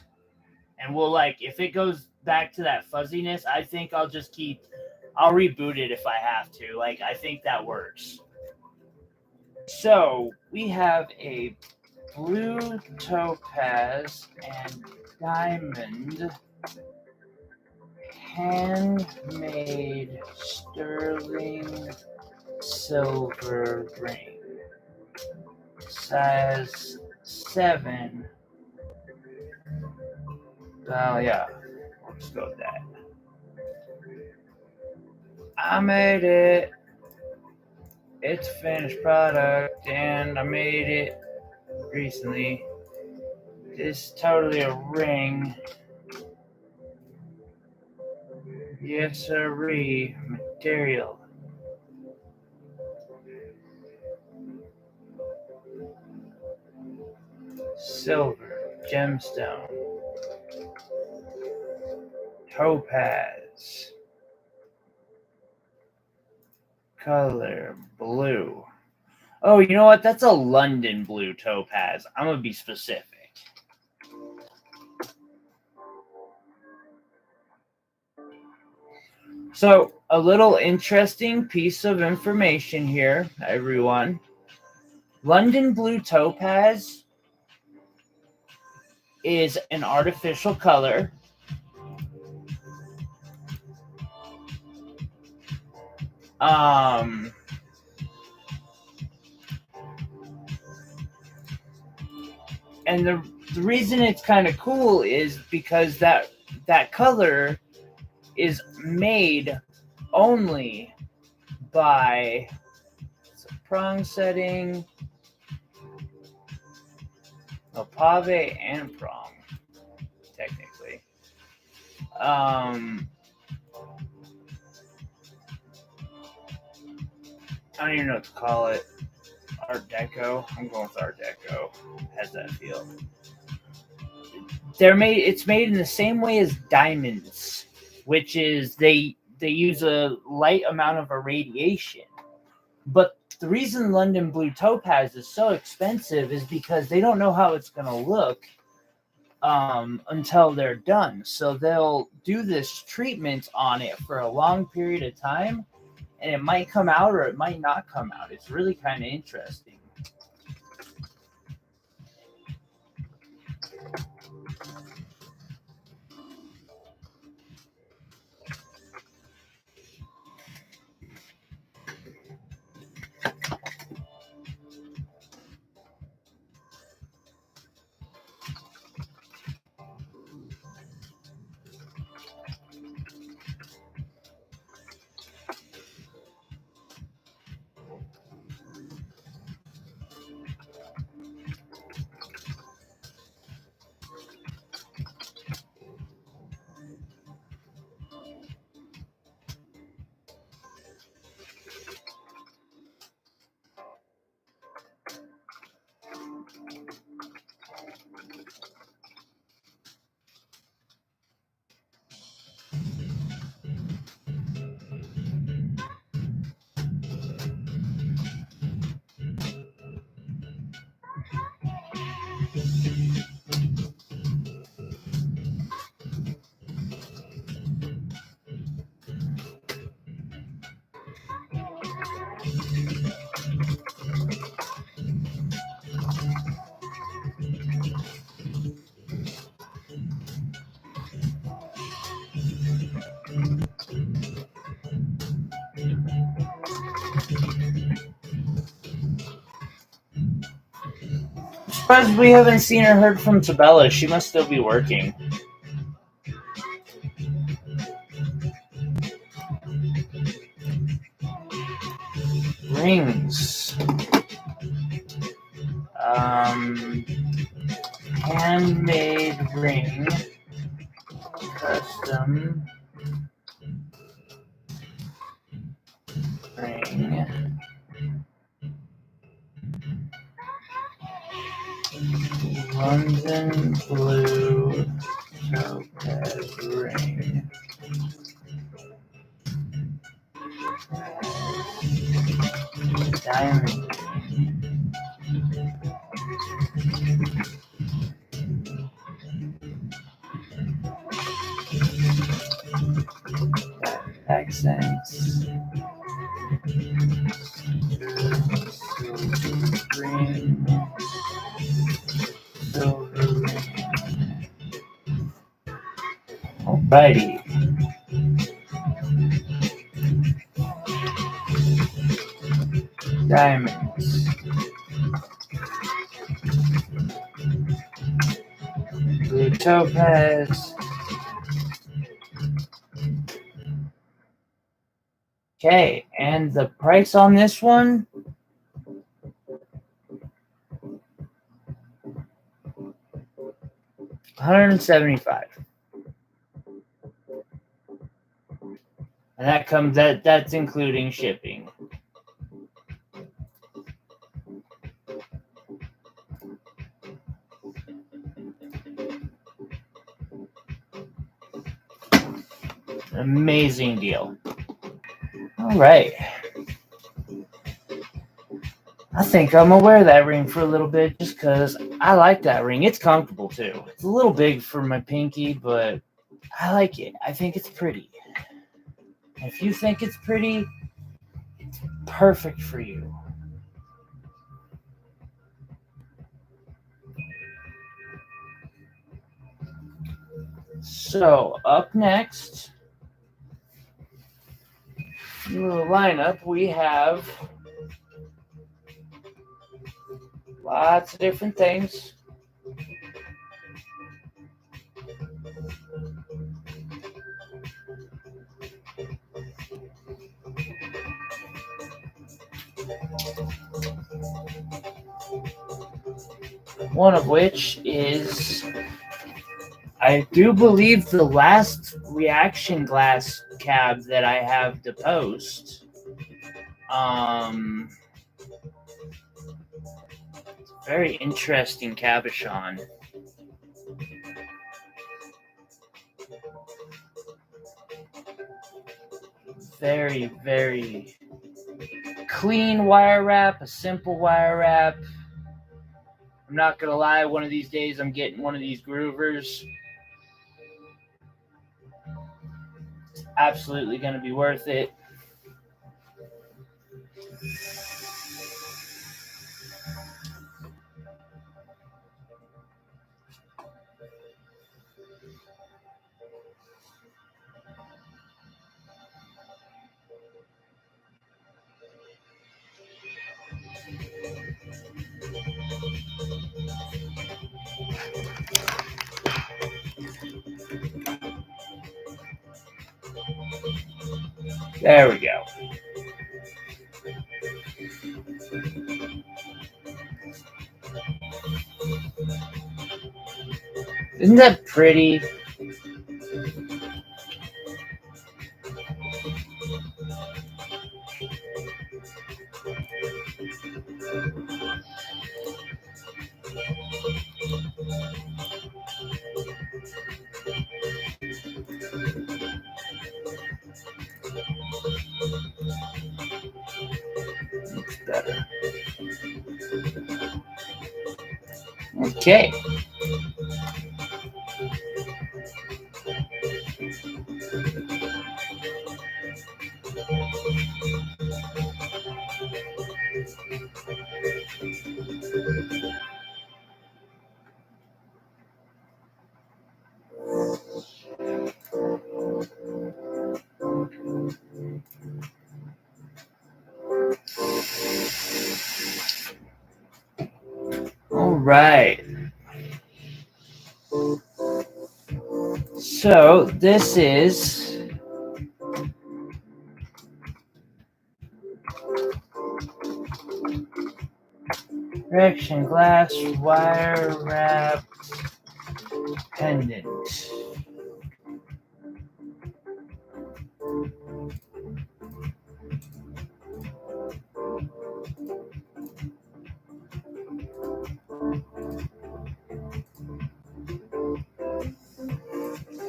And we'll if it goes back to that fuzziness, I think I'll reboot it if I have to. I think that works. So we have a blue topaz and diamond handmade sterling silver ring. Size 7. Yeah. Let's go with that. I made it. It's a finished product, and I made it recently. is totally a ring. Yes, sirree. Material. Silver. Gemstone. Topaz. Color. Blue. Oh, you know what? That's a London blue topaz. I'm going to be specific. So, a little interesting piece of information here, everyone. London blue topaz is an artificial color. And the reason it's kind of cool is because that color is made only by prong setting, pave and prong, technically. I don't even know what to call it. Art Deco. I'm going with Art Deco. Has that feel. It's made in the same way as diamonds, which is they use a light amount of irradiation. But the reason London blue topaz is so expensive is because they don't know how it's going to look until they're done. So they'll do this treatment on it for a long period of time, and it might come out or it might not come out. It's really kind of interesting. I'm surprised we haven't seen or heard from Tabella. She must still be working. Rings. Handmade ring. Custom ring. London blue topaz ring. Diamond. Accents. Green. Silver ring. Alrighty. Diamonds. Blue topaz. Okay, and the price on this one? $175. And that's including shipping. Amazing deal. All right. I think I'm gonna wear that ring for a little bit just because I like that ring. It's comfortable too. It's a little big for my pinky, but I like it. I think it's pretty. If you think it's pretty, it's perfect for you. So, up next, in the lineup, we have lots of different things. One of which is, I do believe, the last reaction glass cab that I have to post. Very interesting cabochon. Very, very clean wire wrap, a simple wire wrap. I'm not gonna lie, one of these days I'm getting one of these groovers. It's absolutely gonna be worth it. There we go. Isn't that pretty? Looks better. Okay. All right. So this is reaction glass wire wrapped pendant.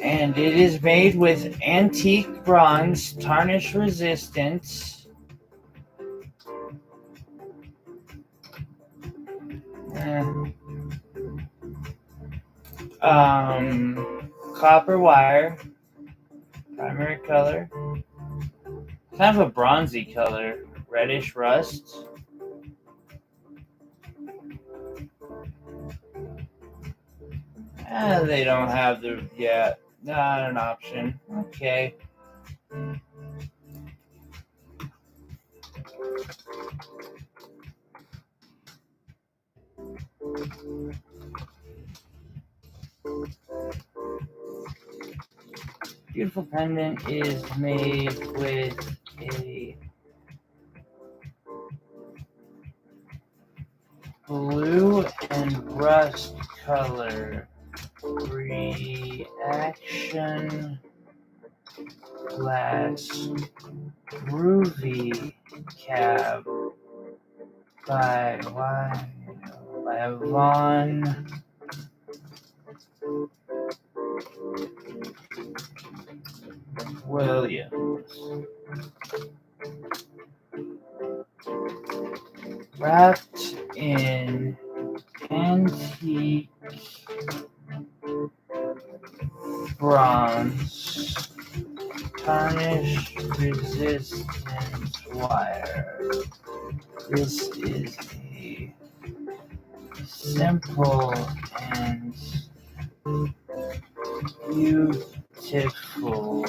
And it is made with antique bronze, tarnish resistance, copper wire, primary color, kind of a bronzy color, reddish rust. They don't have the, yeah, not an option. Okay. Beautiful pendant is made with a blue and rust color. Reaction Glass Groovy Cab by Vaughn Williams. Wrapped in antique bronze, tarnish resistant wire. This is a simple and beautiful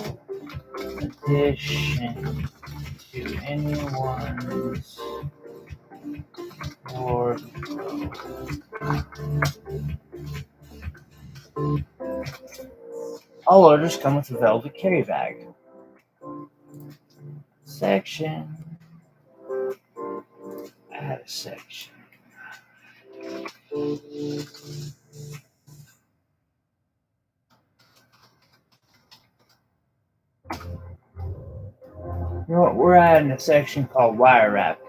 addition to anyone's wardrobe. All orders come with a velvet carry bag. Section. Add a section. You know what? We're adding a section called wire wrap.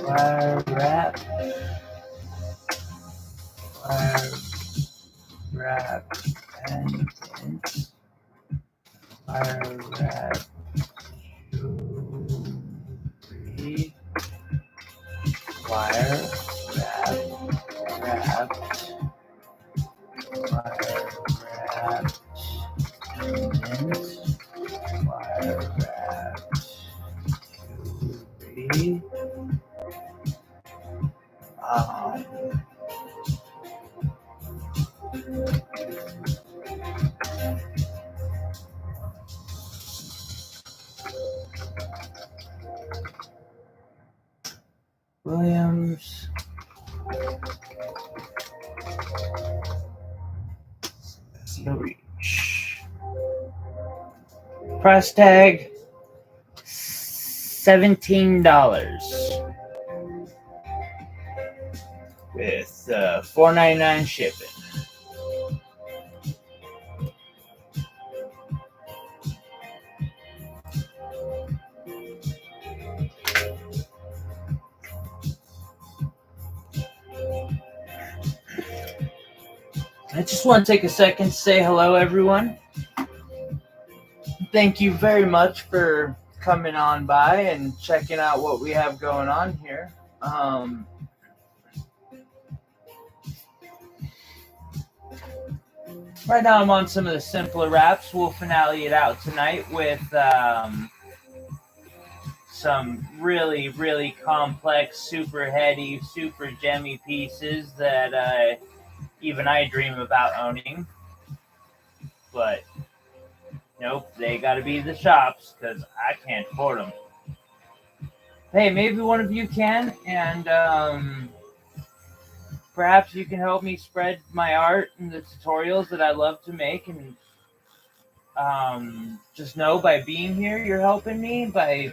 Wire wrap. Wire wrap pendant. Wire wrap jewelry. Wire wrap wrapped. Wire wrapped pendant. Wire wrapped jewelry. Williams. No reach. Price tag $17 with $4.99 shipping. I just want to take a second to say hello, everyone. Thank you very much for coming on by and checking out what we have going on here. Right now I'm on some of the simpler wraps. We'll finale it out tonight with some really, really complex, super heady, super gemmy pieces that even I dream about owning. But nope, they gotta be the shops because I can't afford them. Hey, maybe one of you can, and perhaps you can help me spread my art and the tutorials that I love to make. And just know by being here, you're helping me. By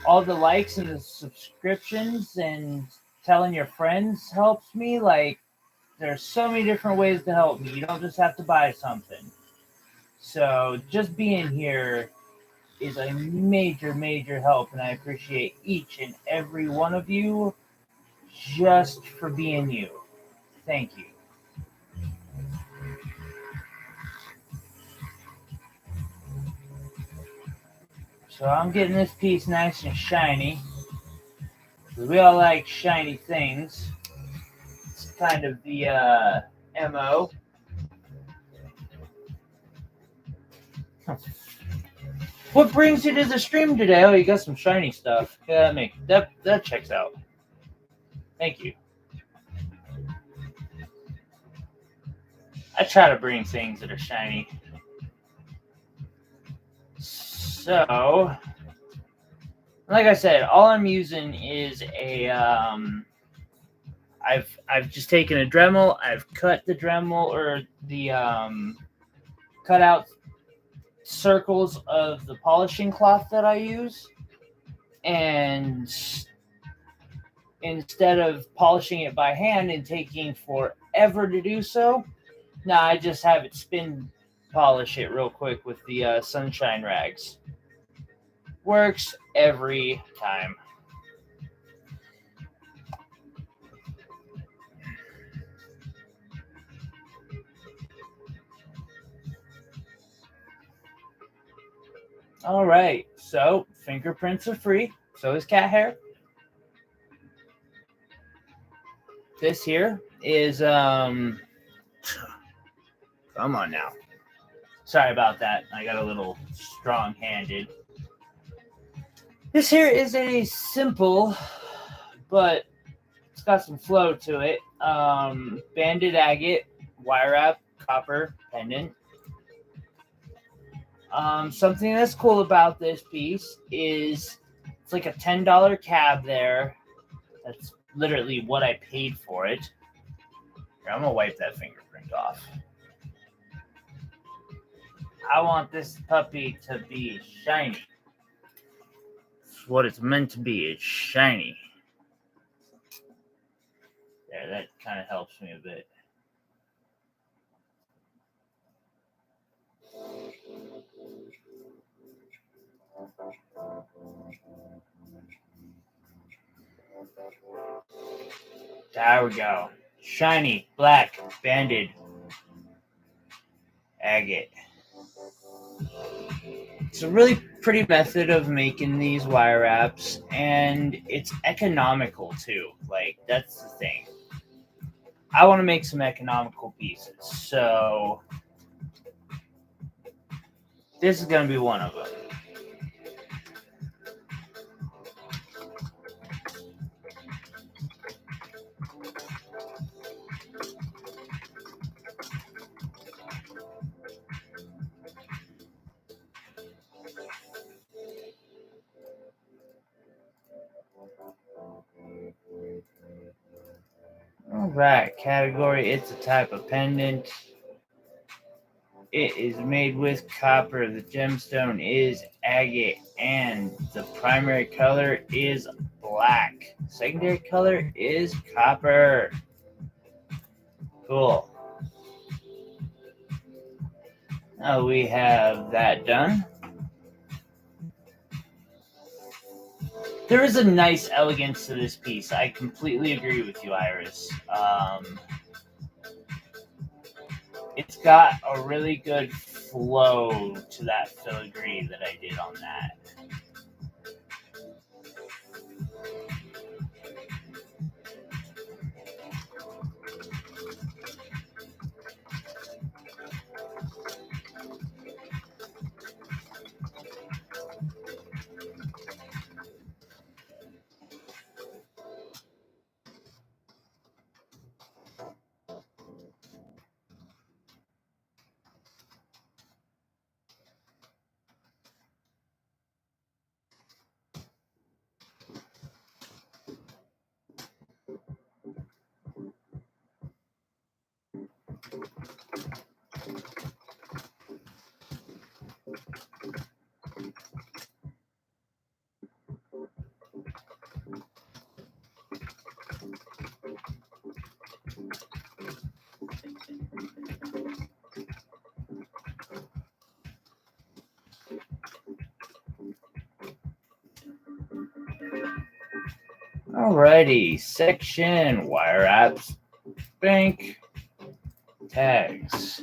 all the likes and the subscriptions and telling your friends helps me. Like, there's so many different ways to help me. You don't just have to buy something. So just being here is a major, major help, and I appreciate each and every one of you just for being you. Thank you. So I'm getting this piece nice and shiny. We all like shiny things. It's kind of the MO. What brings you to the stream today? Oh, you got some shiny stuff. Yeah, that checks out. Thank you. I try to bring things that are shiny. So, like I said, all I'm using is a I've just taken a Dremel. I've cut the Dremel or the cut out circles of the polishing cloth that I use, and instead of polishing it by hand and taking forever to do so, now I just have it spin polish it real quick with the sunshine rags. Works every time. All right, so fingerprints are free. So is cat hair. This here is come on now. Sorry about that. I got a little strong-handed. This here is a simple, but it's got some flow to it. Banded agate, wire wrap, copper pendant. Something that's cool about this piece is it's like a $10 cab there. That's literally what I paid for it. Here, I'm gonna wipe that fingerprint off. I want this puppy to be shiny. It's what it's meant to be. It's shiny. There, that kind of helps me a bit. There we go. Shiny, black, banded agate. It's a really pretty method of making these wire wraps, and it's economical too. Like, that's the thing. I want to make some economical pieces, so this is going to be one of them. Alright, category, it's a type of pendant. It is made with copper. The gemstone is agate, and the primary color is black. Secondary color is copper. Cool. Now we have that done. There is a nice elegance to this piece. I completely agree with you, Iris. It's got a really good flow to that filigree that I did on that. Alrighty, section, wire wraps, bank, tags,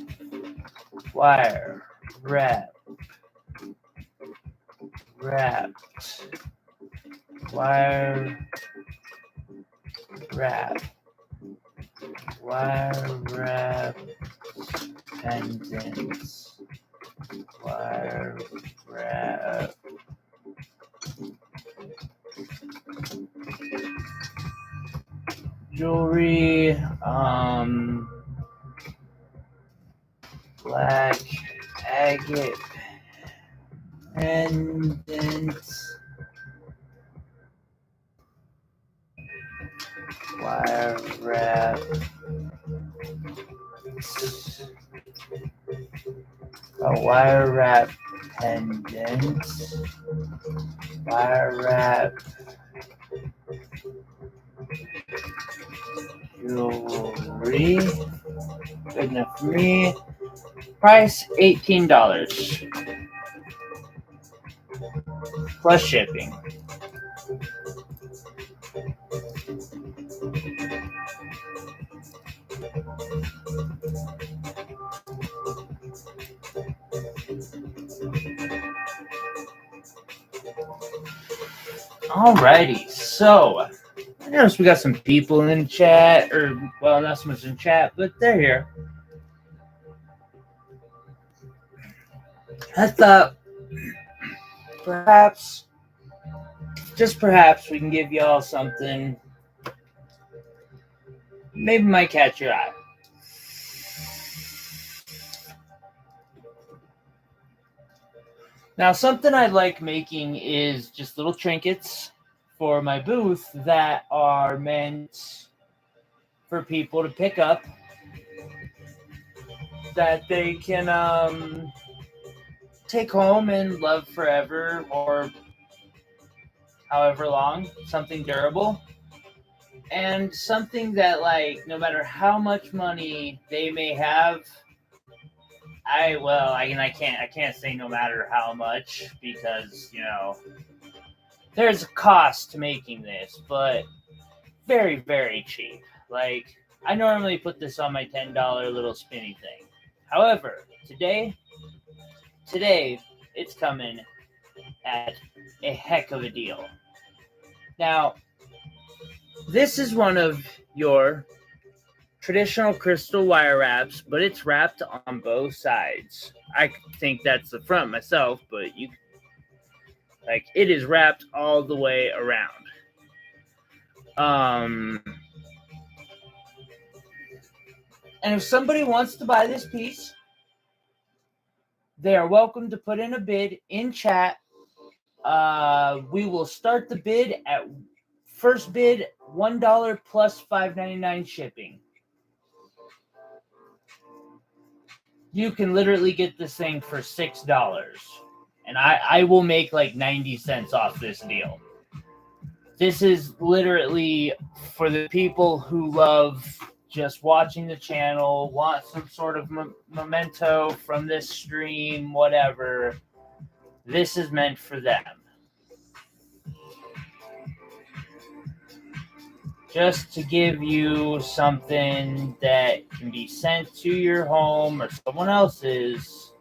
wire, wrap, wrapped, wire, wrap, wire, wrap, pendants, wire, wrap, jewelry, black agate pendants, wire wrap, a wire wrap pendant, wire wrap, jewelry. Good enough for me. Price $18 plus shipping. Alrighty, so I noticed we got some people in chat, or well, not so much in chat, but they're here. I thought perhaps, just perhaps, we can give y'all something maybe might catch your eye. Now, something I like making is just little trinkets for my booth that are meant for people to pick up that they can take home and love forever or however long. Something durable and something that, like, no matter how much money they may have, I can't say no matter how much, because there's a cost to making this, but very, very cheap. Like, I normally put this on my $10 little spinny thing. However, today it's coming at a heck of a deal. Now, this is one of your traditional crystal wire wraps, but it's wrapped on both sides. I think that's the front myself, but it is wrapped all the way around. And if somebody wants to buy this piece, they are welcome to put in a bid in chat. We will start the bid at first bid $1 plus $5.99 shipping. You can literally get this thing for $6, and I will make like 90 cents off this deal. This is literally for the people who love just watching the channel, want some sort of memento from this stream, whatever. This is meant for them. Just to give you something that can be sent to your home or someone else's.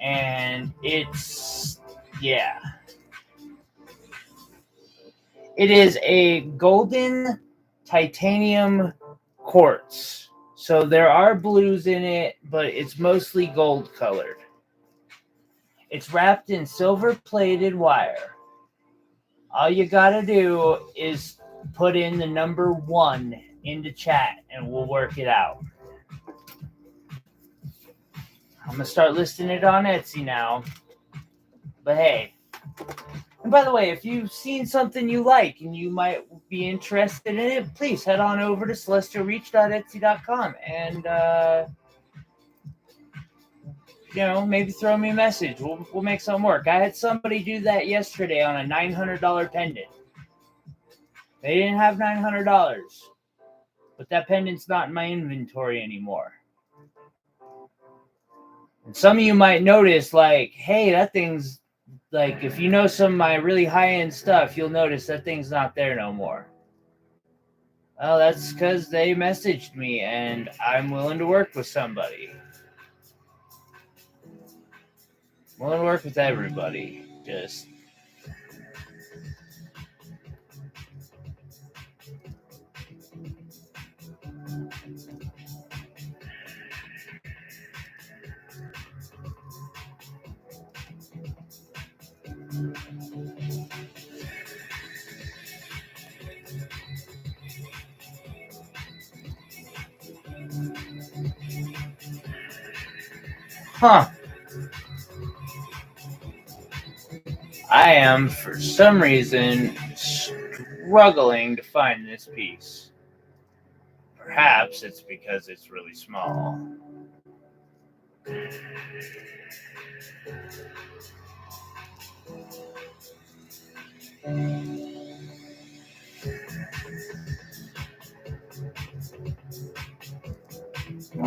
And it's, yeah. It is a golden titanium quartz. So there are blues in it, but it's mostly gold colored. It's wrapped in silver plated wire. All you gotta do is put in the number 1 into chat and we'll work it out. I'm gonna start listing it on Etsy now. But hey, and by the way, if you've seen something you like and you might be interested in it, please head on over to celestialreach.etsy.com and maybe throw me a message. We'll make something work. I had somebody do that yesterday on a $900 pendant. They didn't have $900, but that pendant's not in my inventory anymore. And some of you might notice, like, hey, that thing's, like, if you know some of my really high-end stuff, you'll notice that thing's not there no more. Well, that's because they messaged me, and I'm willing to work with somebody. I'm willing to work with everybody. Just... Huh. I am, for some reason, struggling to find this piece. Perhaps it's because it's really small.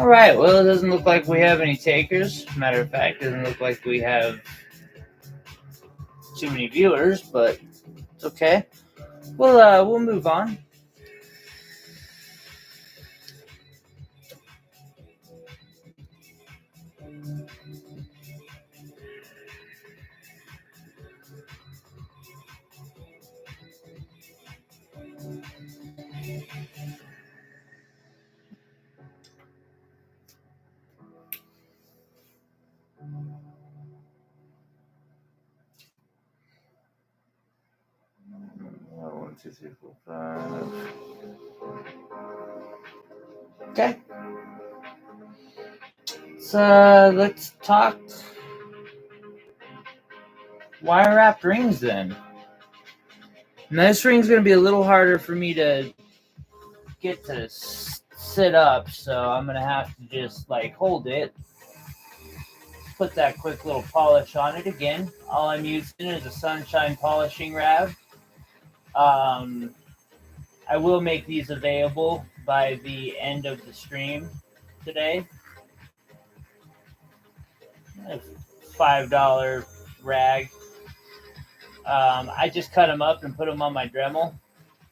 All right, well, it doesn't look like we have any takers. Matter of fact, it doesn't look like we have too many viewers, but it's okay. We'll move on. One, two, three, four, five. Okay. Let's talk wire wrapped rings then. Now, this ring's going to be a little harder for me to get to sit up, so I'm going to have to just hold it, put that quick little polish on it again. All I'm using is a Sunshine Polishing Rag. I will make these available by the end of the stream today. $5 rag. I just cut them up and put them on my Dremel,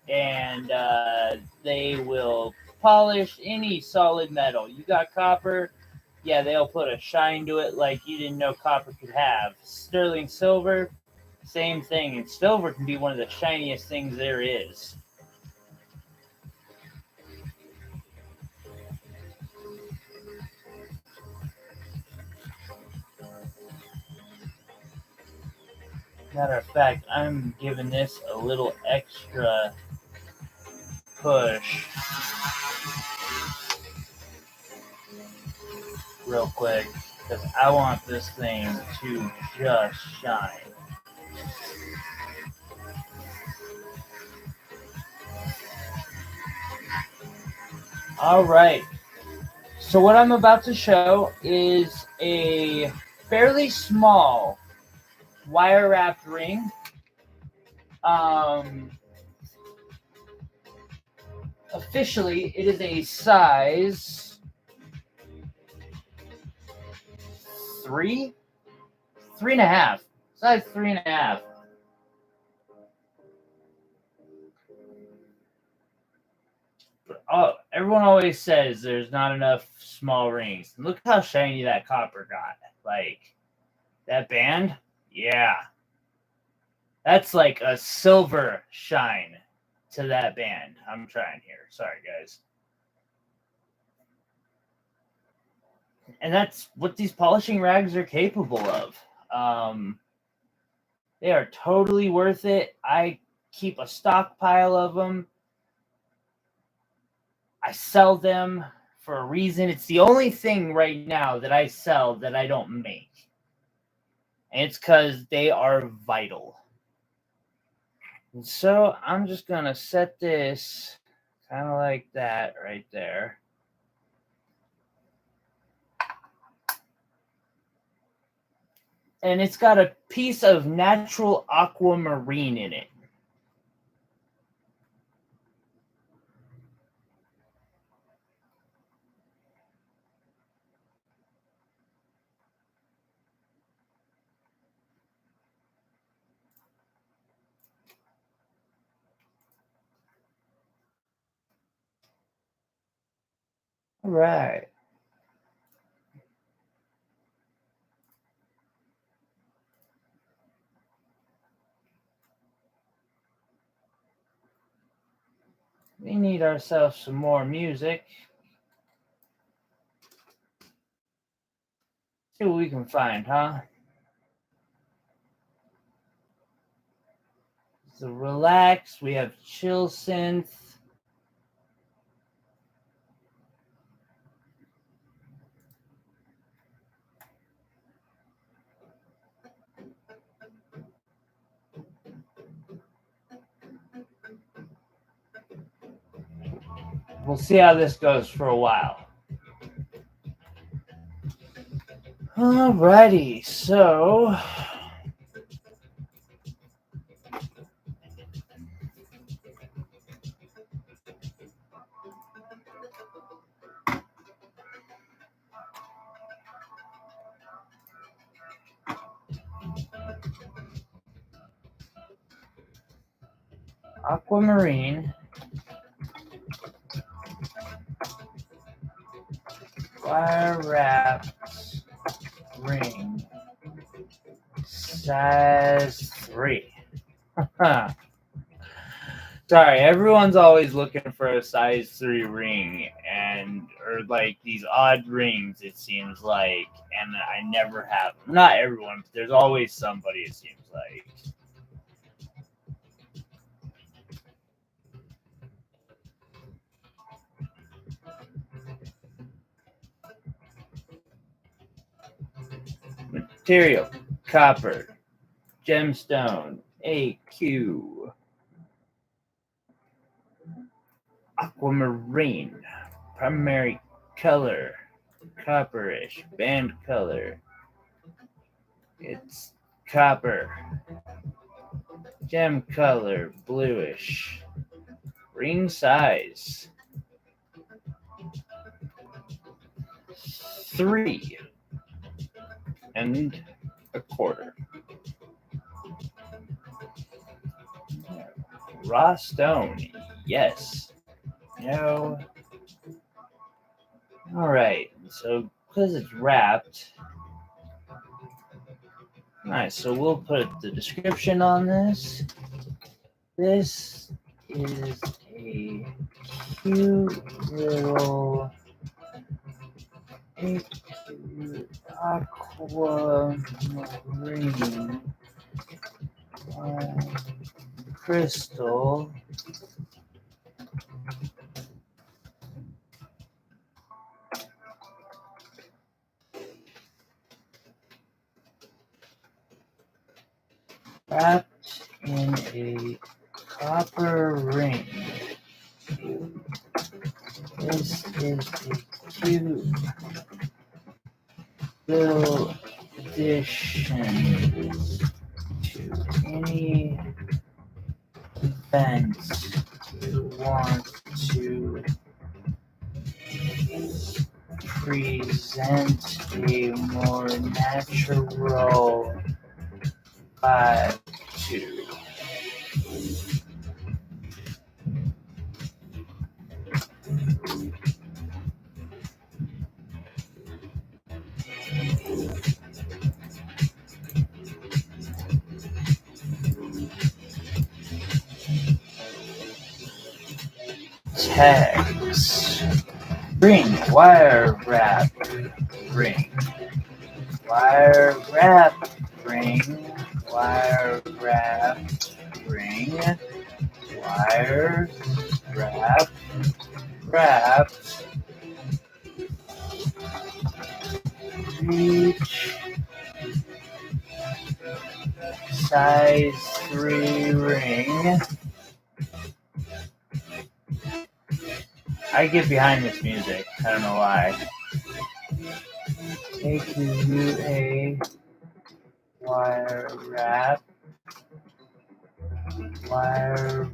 and they will polish any solid metal. You got copper, yeah, they'll put a shine to it like you didn't know copper could have. Sterling silver, same thing. And silver can be one of the shiniest things there is. Matter of fact, I'm giving this a little extra push real quick because I want this thing to just shine. All right. So what I'm about to show is a fairly small wire wrapped ring. Officially, it is a size 3.5. Size 3.5. Oh, everyone always says there's not enough small rings. Look how shiny that copper got. That band, yeah. That's like a silver shine to that band. I'm trying here. Sorry, guys. And that's what these polishing rags are capable of. They are totally worth it. I keep a stockpile of them. I sell them for a reason. It's the only thing right now that I sell that I don't make. And it's because they are vital. And so I'm just going to set this kind of like that right there. And it's got a piece of natural aquamarine in it. All right. We need ourselves some more music. See what we can find, huh? So relax. We have chill synth. We'll see how this goes for a while. Alrighty, so aquamarine, wire wrapped ring, size 3. Sorry, everyone's always looking for a size 3 ring or like these odd rings, it seems like, and I never have them. Not everyone, but there's always somebody, it seems like. Material, copper, gemstone, AQ, aquamarine, primary color, copperish, band color, it's copper, gem color, bluish, ring size, 3 1/4. Raw stone, yes. No. All right. So because it's wrapped. Alright, so we'll put the description on this. This is a cute little aquamarine crystal wrapped in a copper ring. This is a cute little addition to any event you want to present a more natural vibe to. Tags. Ring, wire wrap, ring. Wire wrap, ring. Wire wrap, ring. Wire wrap, reach, size 3 ring. I get behind this music. I don't know why. AQUA wire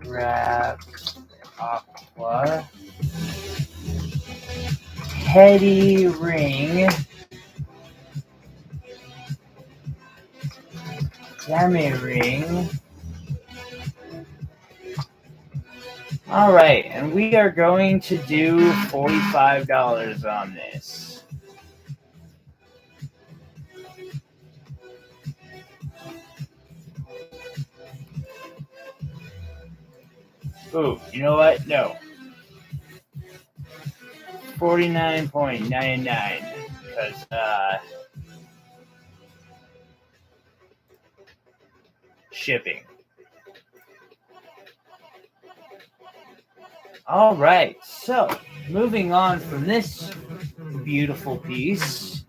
wrap aqua heady ring dummy ring. All right, and we are going to do $45 on this. Ooh, you know what? No. 49.99 because shipping. All right, so moving on from this beautiful piece.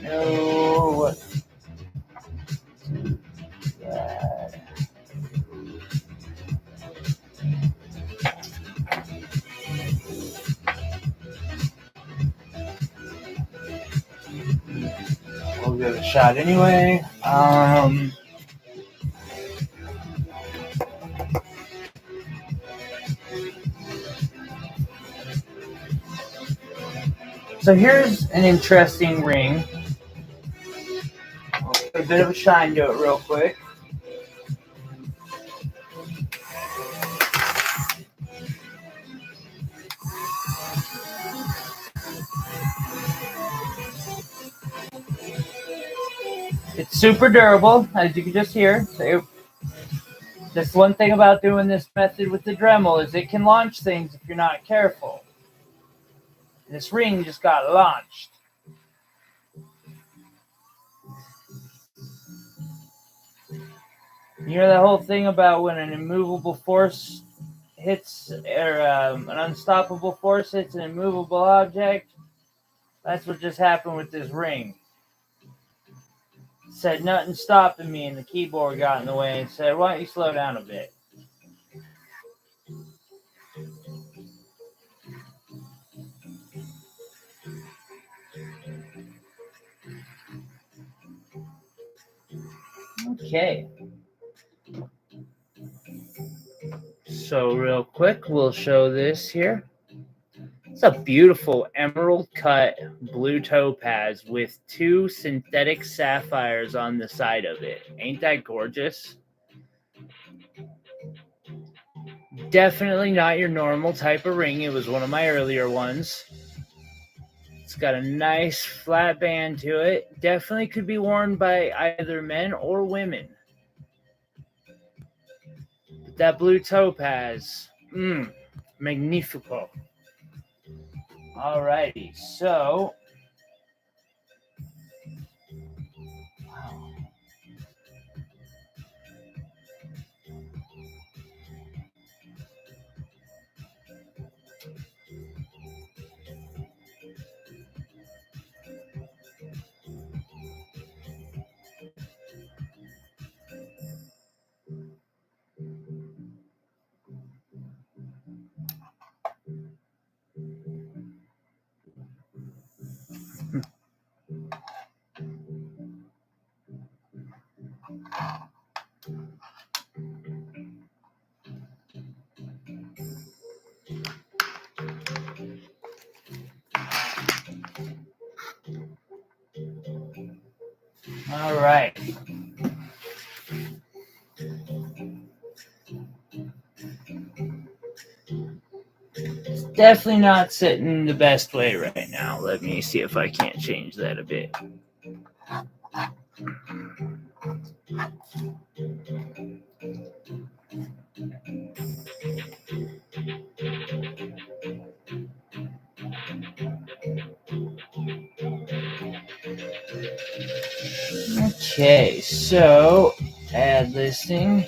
No. we'll give it a shot anyway. So here's an interesting ring. I'll put a bit of a shine to it real quick. It's super durable, as you can just hear. So just one thing about doing this method with the Dremel is it can launch things if you're not careful. This ring just got launched. You know that whole thing about when an immovable force hits, or an unstoppable force hits an immovable object? That's what just happened with this ring. It said nothing stopping me, and the keyboard got in the way and said, why don't you slow down a bit? Okay. So real quick, we'll show this here. It's a beautiful emerald cut blue topaz with 2 synthetic sapphires on the side of it. Ain't that gorgeous? Definitely not your normal type of ring. It was one of my earlier ones. It's got a nice flat band to it. Definitely could be worn by either men or women. But that blue topaz, magnifico. Alrighty, so all right. It's definitely not sitting the best way right now. Let me see if I can't change that a bit. Okay, so add listing.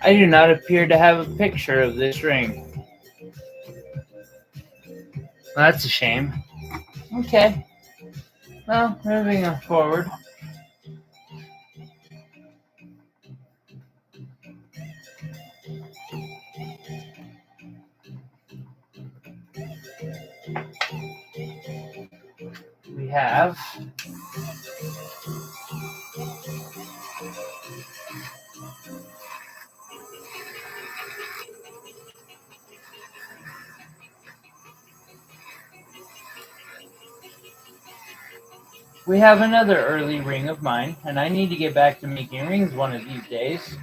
I do not appear to have a picture of this ring. Well, that's a shame. Okay. Well, moving on forward. We have another early ring of mine, and I need to get back to making rings one of these days.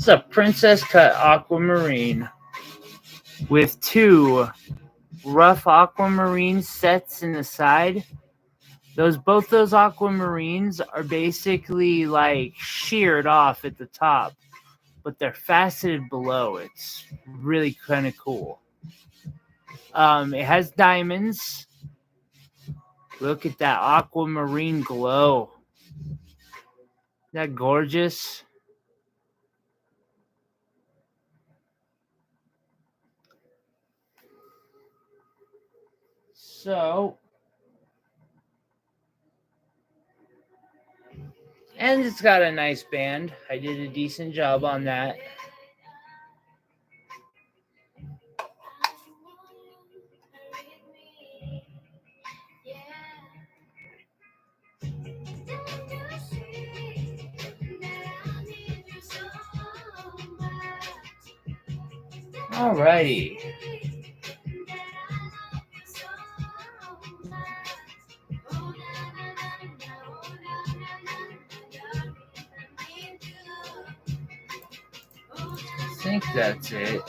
a princess cut aquamarine with two rough aquamarine sets in the side. Both those aquamarines are basically like sheared off at the top, but they're faceted below. It's really kind of cool. It has diamonds. Look at that aquamarine glow. Isn't that gorgeous? So, and it's got a nice band. I did a decent job on that. Alrighty. I think that's it.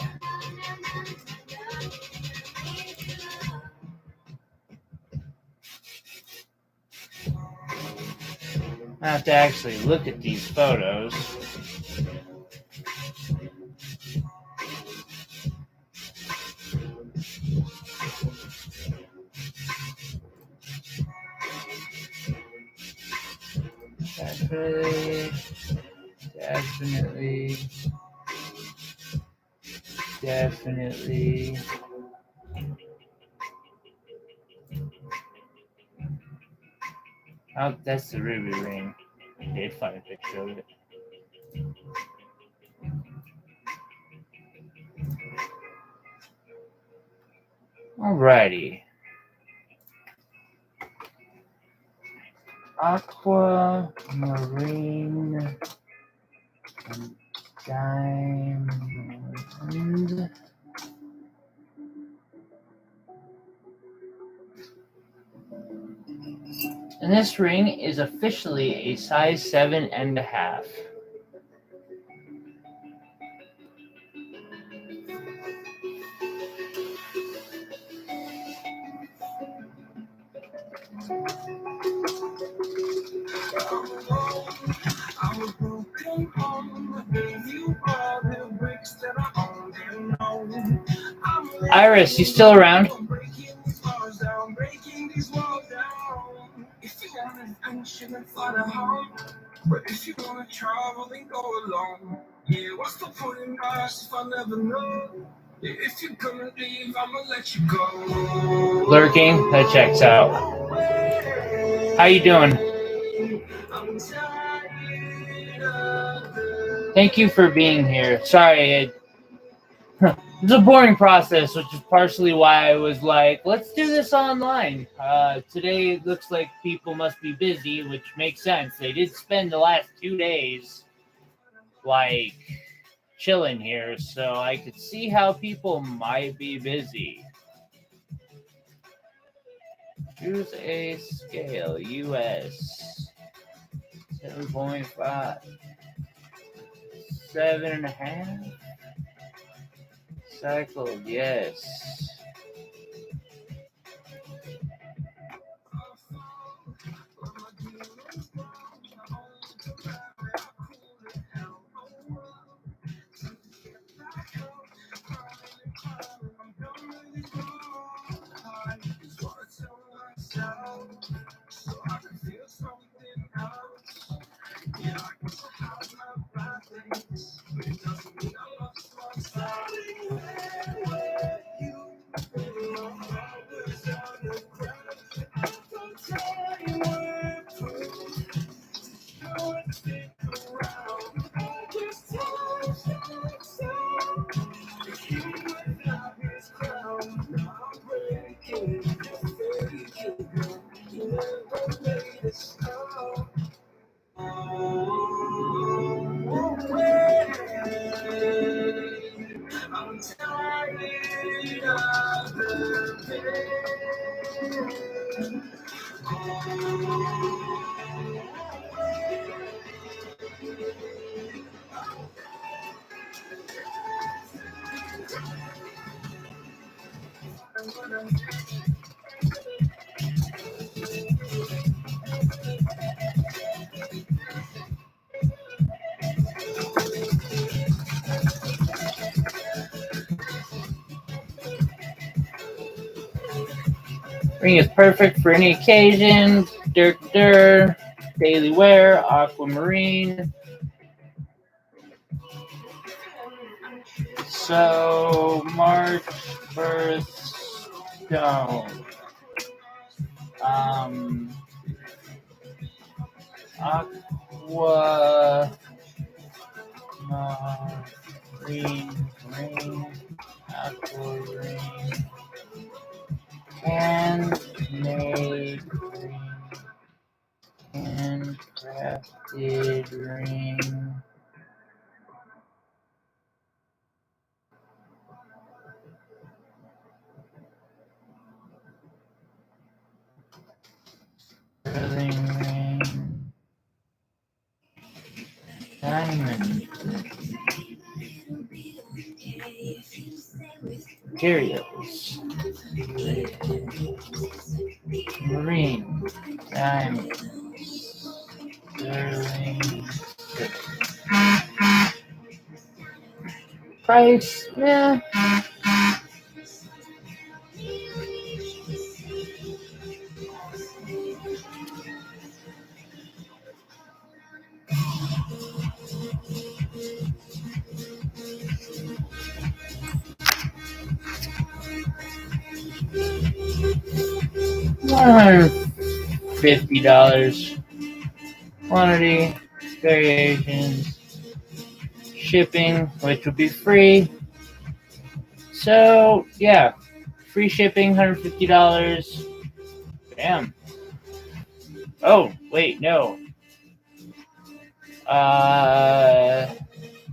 I have to actually look at these photos. Definitely. Oh, that's the ruby ring. I did find a picture of it. Alrighty. Aquamarine diamond. And this ring is officially a size 7.5. Iris, you still around? But if you wanna travel, then go alone. Yeah, what's the point in us if I never know? Yeah, if you're gonna leave, I'ma let you go. Lurking, that checks out. How you doing? Thank you for being here. Sorry, it's a boring process, which is partially why I was like, let's do this online. Today it looks like people must be busy, which makes sense. They did spend the last 2 days like chilling here, so I could see how people might be busy. Choose a scale, US 7.5, 7.5. Cycled, yes. Ring is perfect for any occasion. Daily wear, aquamarine. So, March birthstone. Aqua marine, aquamarine, handmade ring, handcrafted ring. Sterling ring. Diamond. Materials. Marine. Diamond. Sterling. Price, yeah. $150. Quantity, variations, shipping, which would be free. So yeah, free shipping, $150. Damn. Oh wait, no.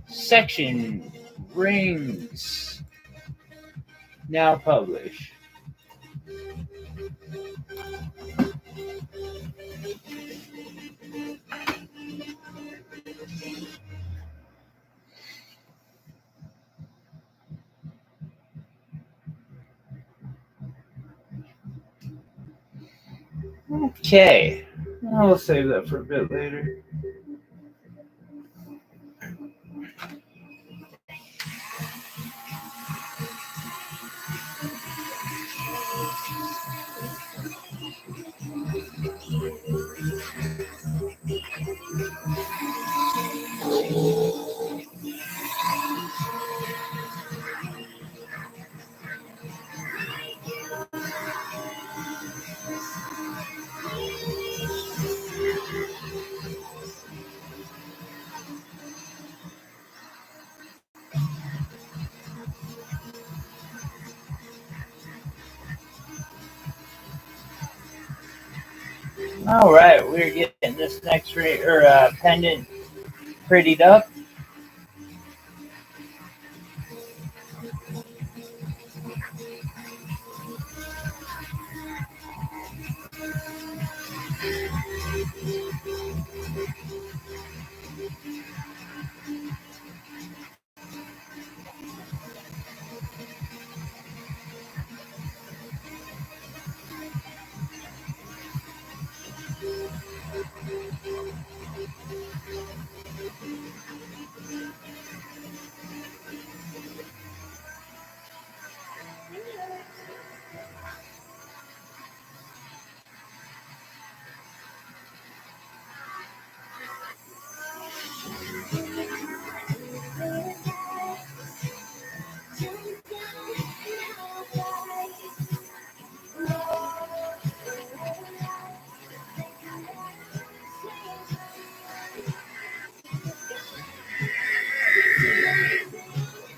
Section rings now published. Okay, I'll save that for a bit later. All right, we're getting this next pendant prettied up.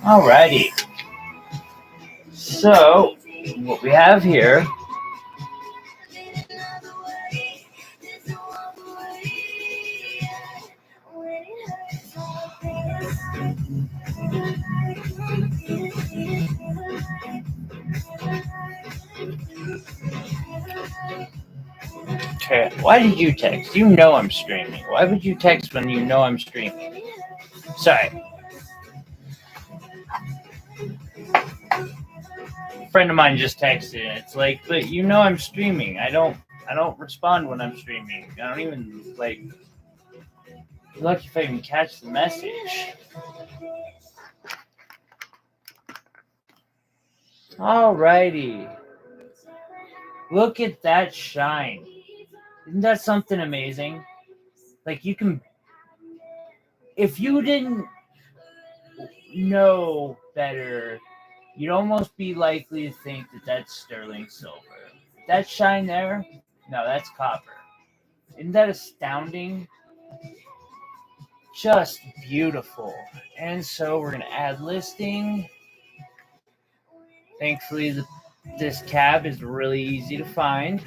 Alrighty. So, what we have here Okay, why did you text? You know I'm streaming. Why would you text when you know I'm streaming? Sorry. friend of mine just texted, and it's like, but you know I'm streaming. I don't respond when I'm streaming. I don't even like. You're lucky if I can catch the message. Alrighty. Look at that shine. Isn't that something amazing? Like you can, if you didn't know better, you'd almost be likely to think that that's sterling silver. That shine there, no, that's copper. Isn't that astounding? Just beautiful. And so we're going to add listing. Thankfully, this cab is really easy to find.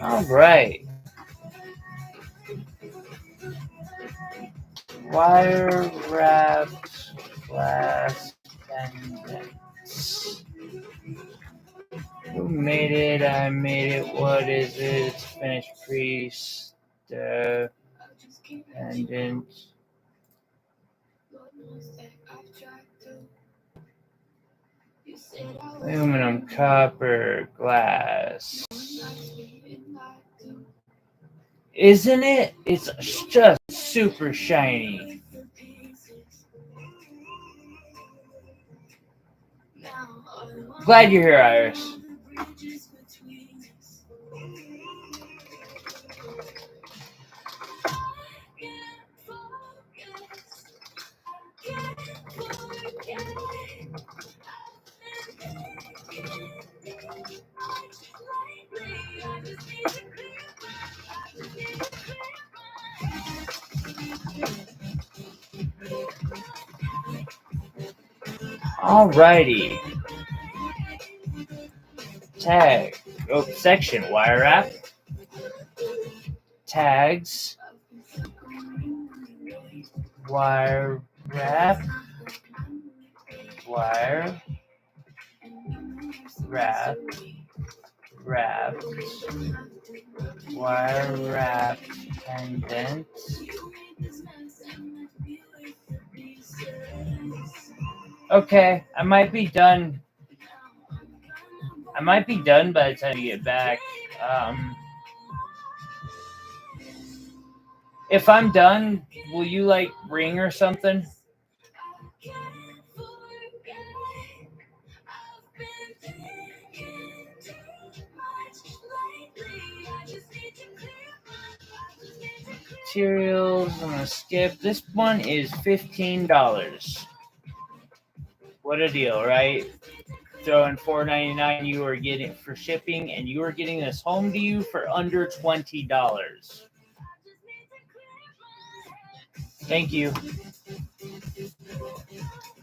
All right. Wire wrapped glass pendants. Who made it? I made it. What is it? It's finished piece. The pendant. Aluminum, copper, glass. Isn't it? It's just super shiny. Glad you're here, Iris. Alrighty. Tag. Oh, section. Wire wrap. Tags. Wire wrap. Wire wrap. Wrapped. Wire wrap. Pendant. Okay, I might be done. I might be done by the time you get back. If I'm done, will you like ring or something? Materials, I'm gonna skip. This one is $15. What a deal, right? Throwing $4.99 you are getting for shipping, and you are getting this home to you for under $20. Thank you.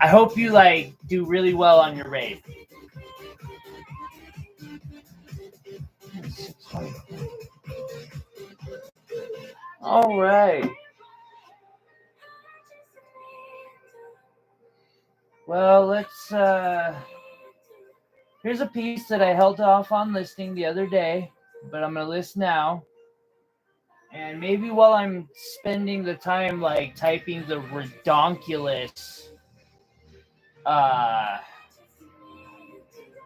I hope you like do really well on your raid. All right. Well, let's here's a piece that I held off on listing the other day, but I'm gonna list now. And maybe while I'm spending the time like typing the redonkulous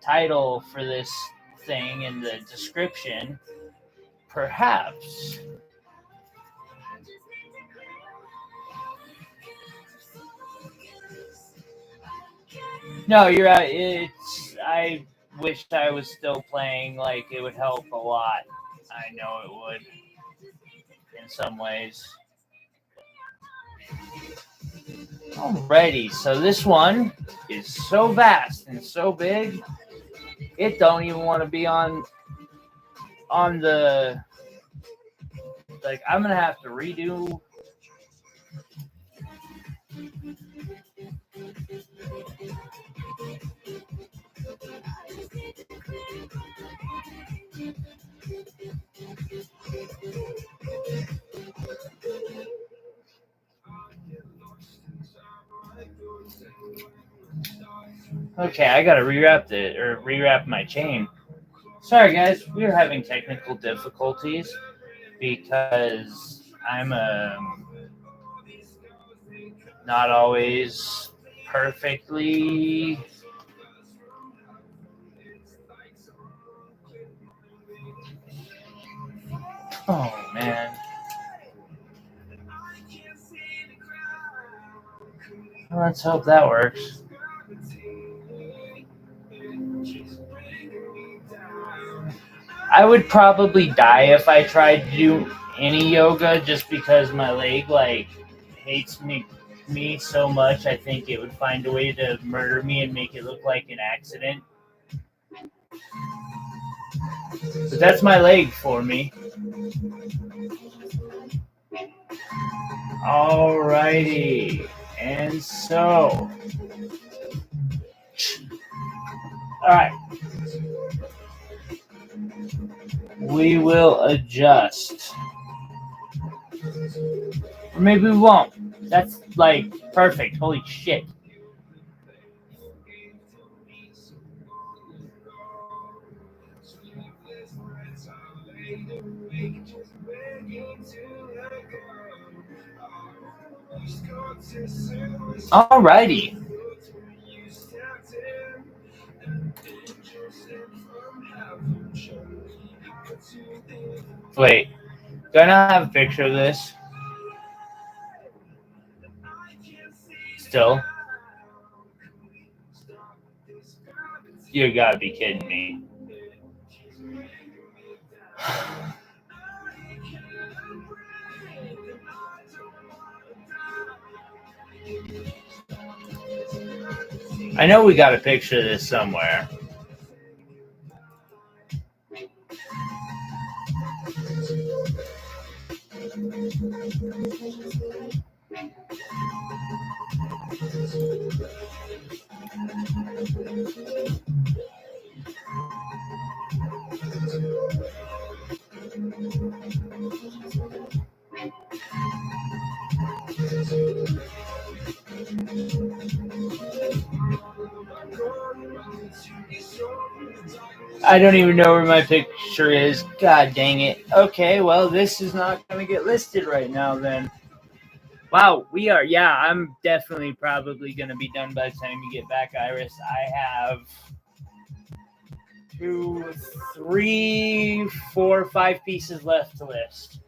title for this thing in the description, perhaps no, you're right. I wish I was still playing. Like it would help a lot. I know it would in some ways. Alrighty, so this one is so vast and so big, it don't even want to be on the, like, I'm gonna have to redo. Okay, I gotta rewrap my chain. Sorry, guys, we're having technical difficulties because I'm not always perfectly. Oh man. Well, let's hope that works. I would probably die if I tried to do any yoga just because my leg hates me so much. I think it would find a way to murder me and make it look like an accident. But that's my leg for me. Alrighty. And so. Alright. We will adjust. Or maybe we won't. That's perfect. Holy shit. Alrighty. Wait. Do I not have a picture of this? Still? You gotta be kidding me. I know we got a picture of this somewhere. I don't even know where my picture is. God dang it. Okay, well, this is not going to get listed right now then. Wow, we are. Yeah, I'm definitely probably going to be done by the time you get back, Iris. I have 2, 3, 4, 5 pieces left to list.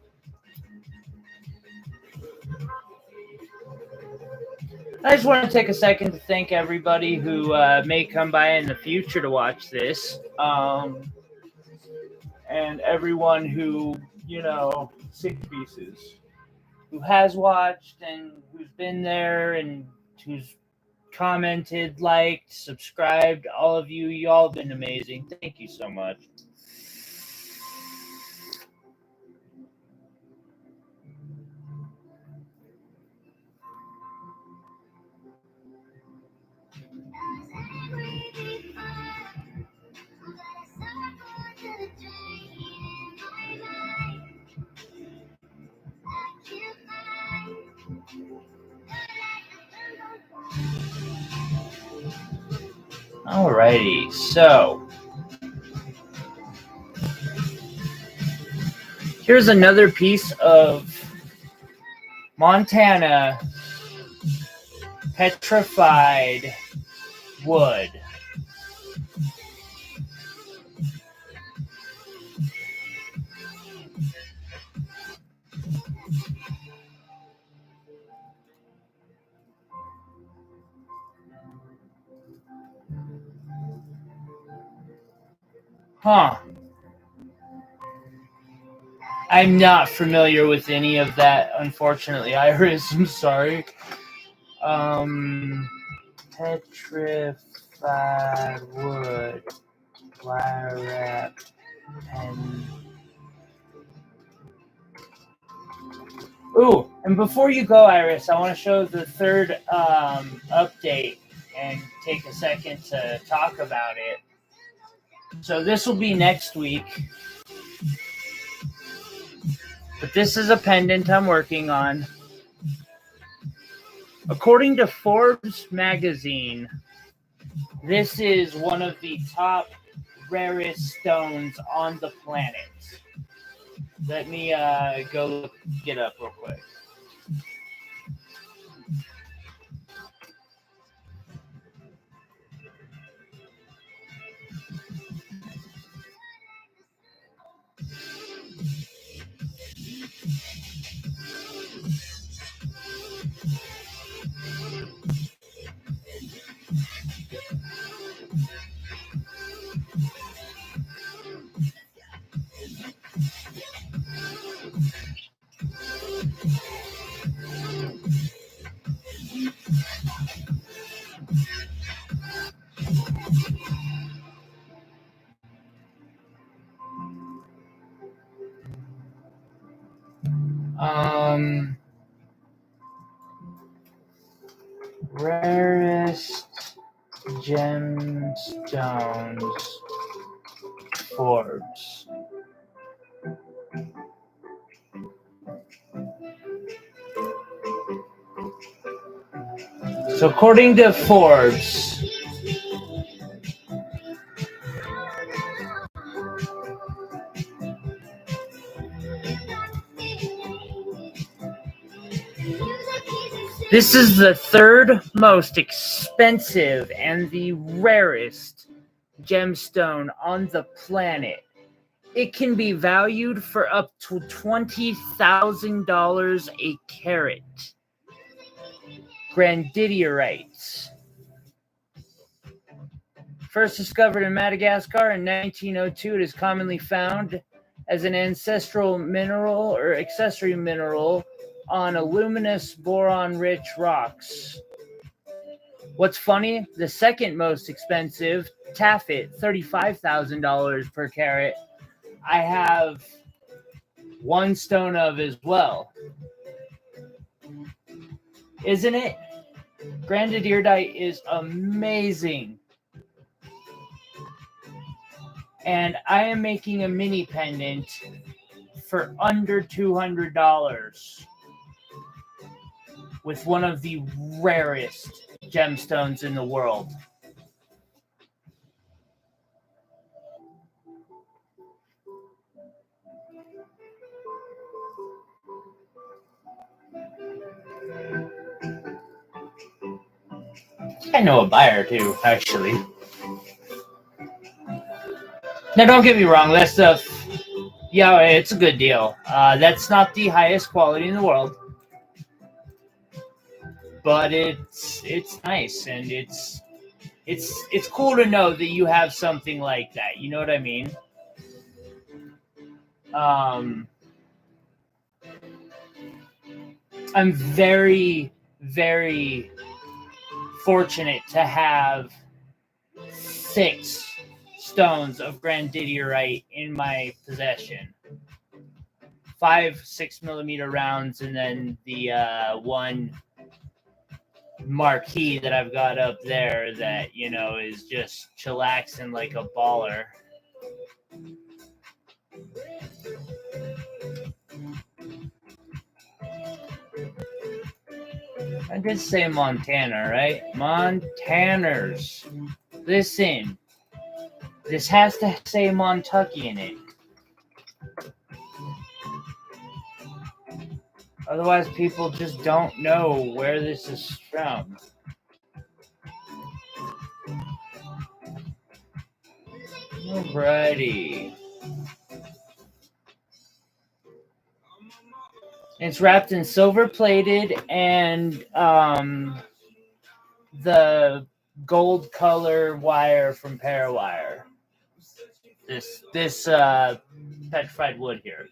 I just want to take a second to thank everybody who may come by in the future to watch this. And everyone who, 6 pieces, who has watched and who's been there and who's commented, liked, subscribed. All of you, y'all have been amazing. Thank you so much. Alrighty, so here's another piece of Montana petrified wood. Huh. I'm not familiar with any of that, unfortunately, Iris. I'm sorry. Petrified wood, wire wrap, pen. Ooh, and before you go, Iris, I want to show the third update and take a second to talk about it. So this will be next week. But this is a pendant I'm working on. According to Forbes magazine, this is one of the top rarest stones on the planet. Let me go look it up real quick. Rarest gemstones, Forbes. So according to Forbes, this is the third most expensive and the rarest gemstone on the planet. It can be valued for up to $20,000 a carat. Grandidierite. First discovered in Madagascar in 1902, it is commonly found as an ancestral mineral or accessory mineral on aluminous boron-rich rocks. What's funny, the second most expensive, taffet, $35,000 per carat, I have one stone of as well. Isn't it? Grandidierite is amazing. And I am making a mini pendant for under $200 with one of the rarest gemstones in the world. I know a buyer too, actually. Now, don't get me wrong, that stuff, yeah, it's a good deal. That's not the highest quality in the world, but it's nice, and it's cool to know that you have something like that. You know what I mean? I'm very, very fortunate to have 6 stones of grandidierite in my possession. 5 6mm rounds, and then the one marquee that I've got up there that, you know, is just chillaxing like a baller. I did say Montana, right? Montaners. Listen, this has to say Montucky in it. Otherwise, people just don't know where this is from. Alrighty. It's wrapped in silver plated and the gold color wire from Parawire. This petrified wood here.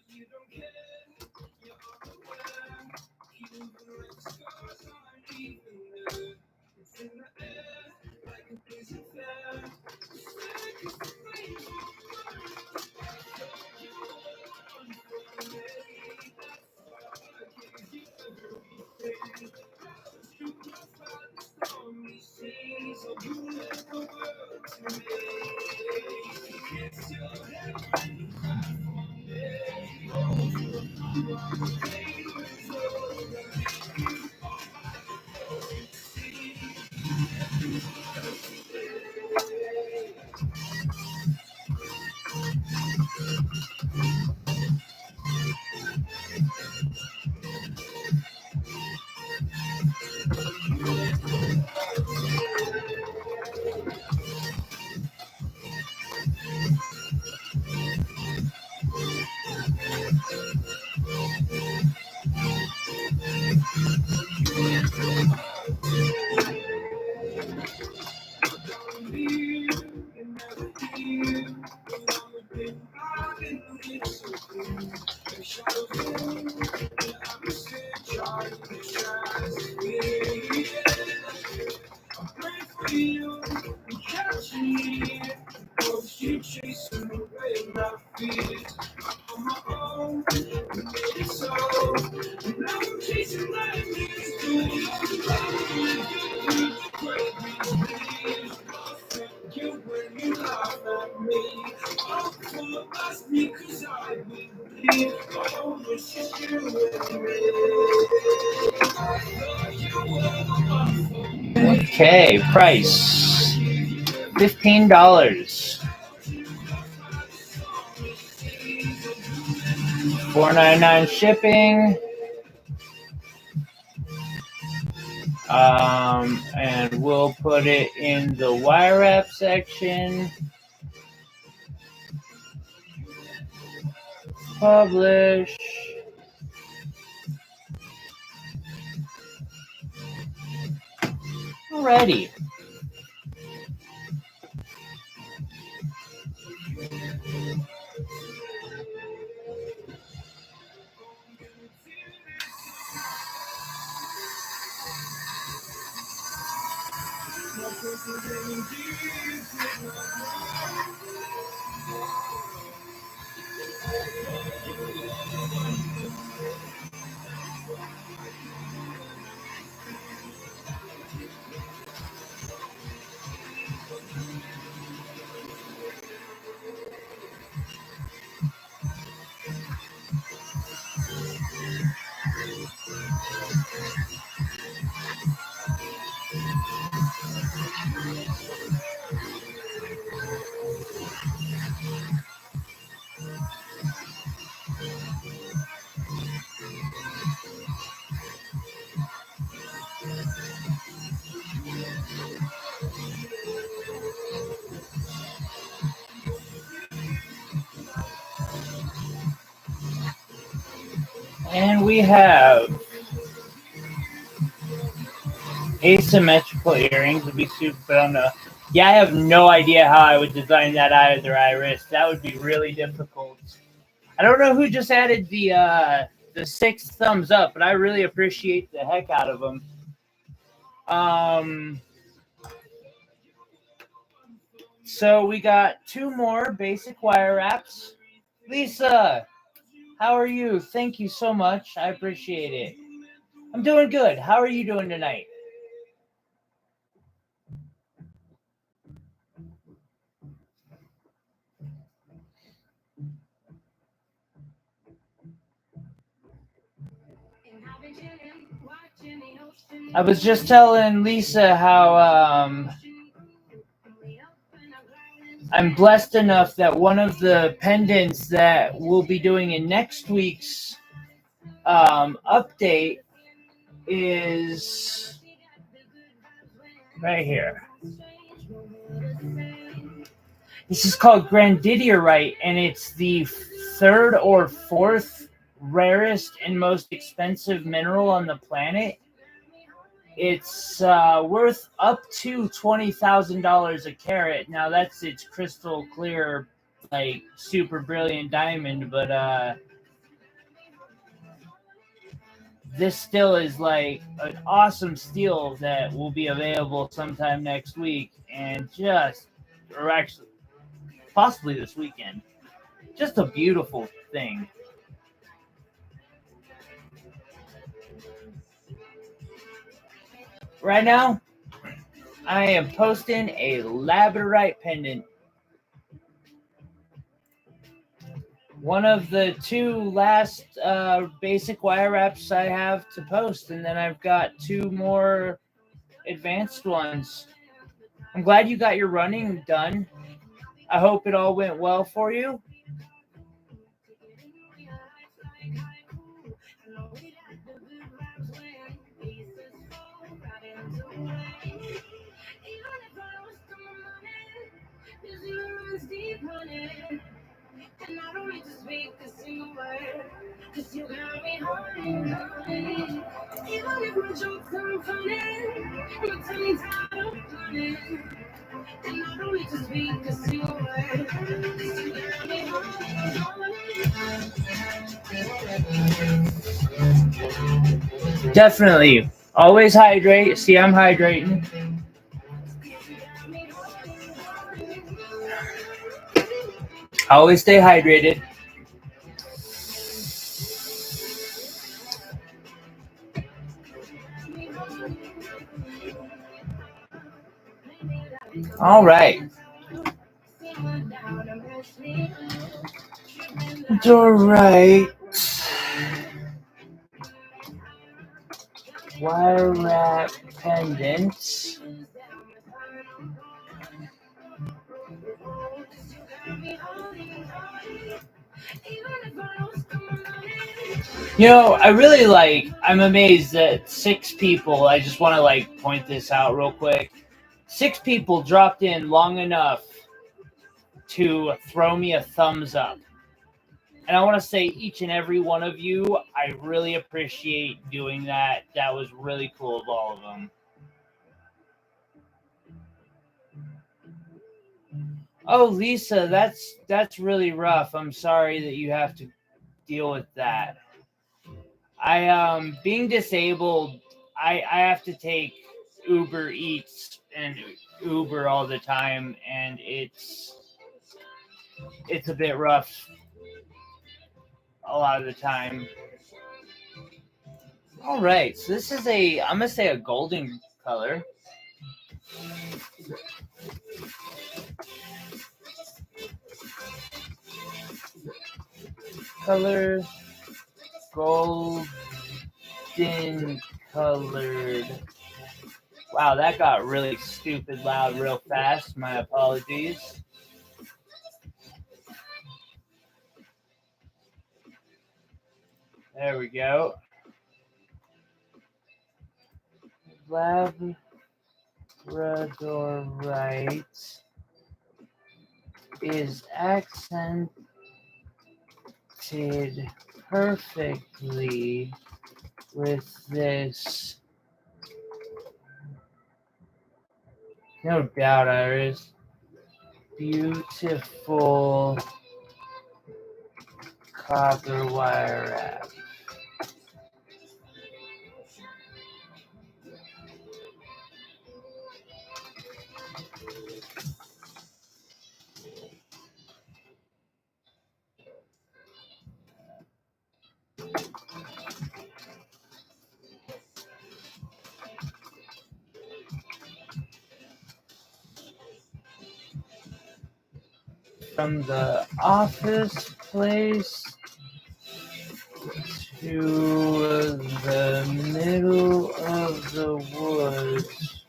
Okay, price $15. $4.99 shipping. And we'll put it in the wire wrap section. Publish. Alrighty. And we have asymmetrical earrings would be super fun. Yeah, I have no idea how I would design that either, Iris. That would be really difficult. I don't know who just added the 6 thumbs up, but I really appreciate the heck out of them. So we got 2 more basic wire wraps. Lisa, how are you? Thank you so much. I appreciate it. I'm doing good. How are you doing tonight? I was just telling Lisa how I'm blessed enough that one of the pendants that we'll be doing in next week's update is right here. This is called Grandidierite, and it's the 3rd or 4th rarest and most expensive mineral on the planet. It's worth up to $20,000 a carat. Now that's its crystal clear, like super brilliant diamond, but this still is like an awesome steel that will be available sometime next week, and or actually possibly this weekend. Just a beautiful thing. Right now, I am posting a labradorite pendant. One of the 2 last basic wire wraps I have to post, and then I've got 2 more advanced ones. I'm glad you got your running done. I hope it all went well for you. And I don't need to speak a single word, 'cause you got me holding. Even if my jokes aren't funny, my tongue's out of running. And I don't need to speak a single word, 'cause you got me holding. Definitely. Always hydrate. See, I'm hydrating. Always stay hydrated. All right. It's alright. Wire wrap pendants. I'm amazed that 6 people, I just want to point this out real quick. 6 people dropped in long enough to throw me a thumbs up. And I want to say each and every one of you, I really appreciate doing that. That was really cool of all of them. Oh, Lisa, that's really rough. I'm sorry that you have to deal with that. Being disabled, I have to take Uber Eats and Uber all the time, and it's a bit rough a lot of the time. All right, so this is I'm gonna say a golden color. Color golden colored. Wow, that got really stupid loud real fast. My apologies. There we go. Labradorite is accented perfectly with this. No doubt, Iris. Beautiful copper wire wrap. From the office place to the middle of the woods.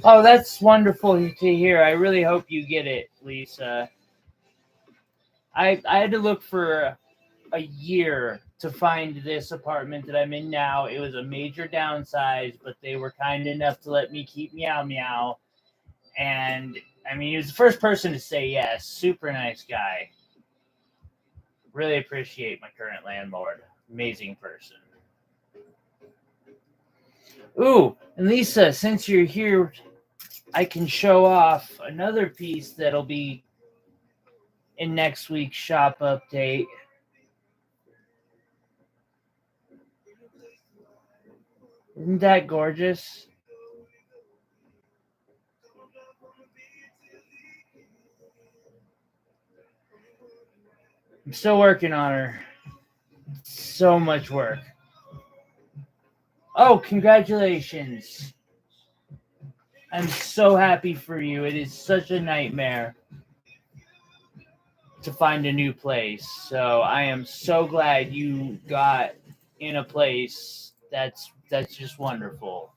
Oh, that's wonderful to hear. I really hope you get it, Lisa. I had to look for a year to find this apartment that I'm in now. It was a major downsize, but they were kind enough to let me keep Meow Meow. And I mean, he was the first person to say yes. Super nice guy. Really appreciate my current landlord. Amazing person. Ooh, and Lisa, since you're here, I can show off another piece that'll be in next week's shop update. Isn't that gorgeous? I'm still working on her. So much work. Oh, congratulations. I'm so happy for you. It is such a nightmare to find a new place. So I am so glad you got in a place that's just wonderful.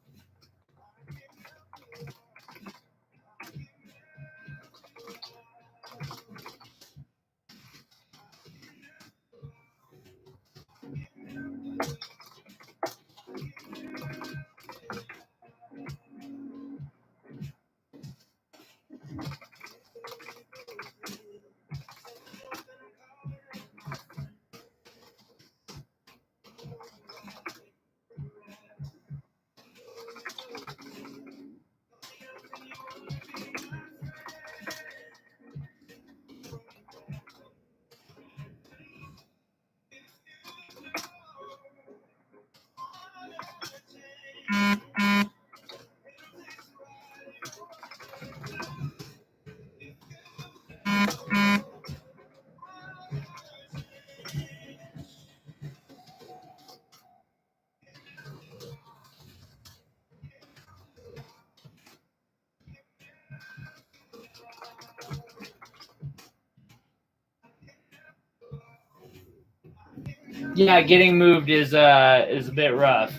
Yeah, getting moved is a bit rough.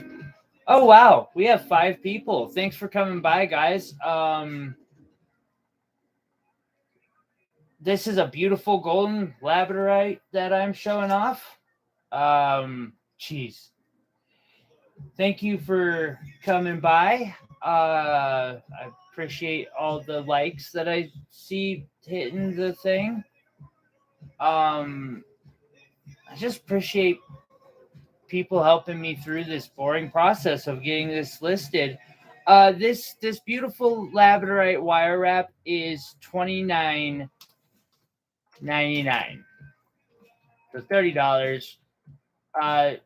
Oh wow, we have 5 people. Thanks for coming by, guys. This is a beautiful golden labradorite that I'm showing off. Jeez. Thank you for coming by. I appreciate all the likes that I see hitting the thing. I just appreciate people helping me through this boring process of getting this listed. This beautiful labradorite wire wrap is $29.99 for $30.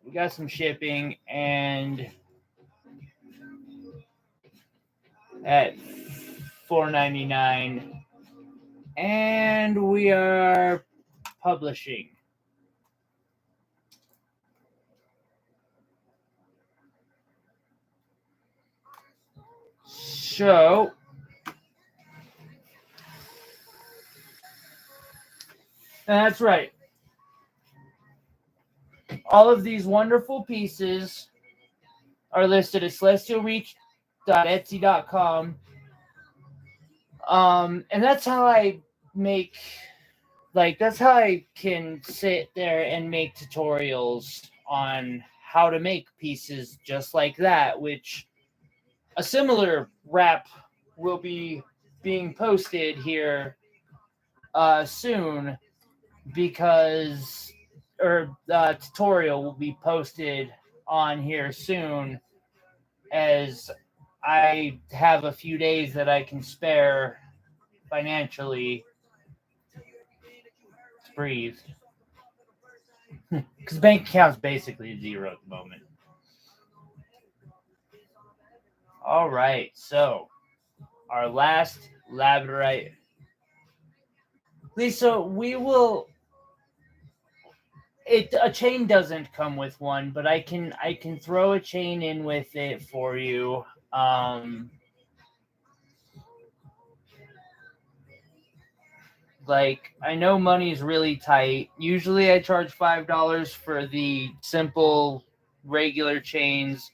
We got some shipping and at $4.99, and we are publishing. So that's right. All of these wonderful pieces are listed at celestialreach.etsy.com. And that's how I make, that's how I can sit there and make tutorials on how to make pieces just like that, which a similar wrap will be being posted here soon, because tutorial will be posted on here soon, as I have a few days that I can spare financially to breathe. Because bank account's basically zero at the moment. All right, so our last labradorite. Lisa, we will. A chain doesn't come with one, but I can throw a chain in with it for you. I know money's really tight. Usually I charge $5 for the simple regular chains.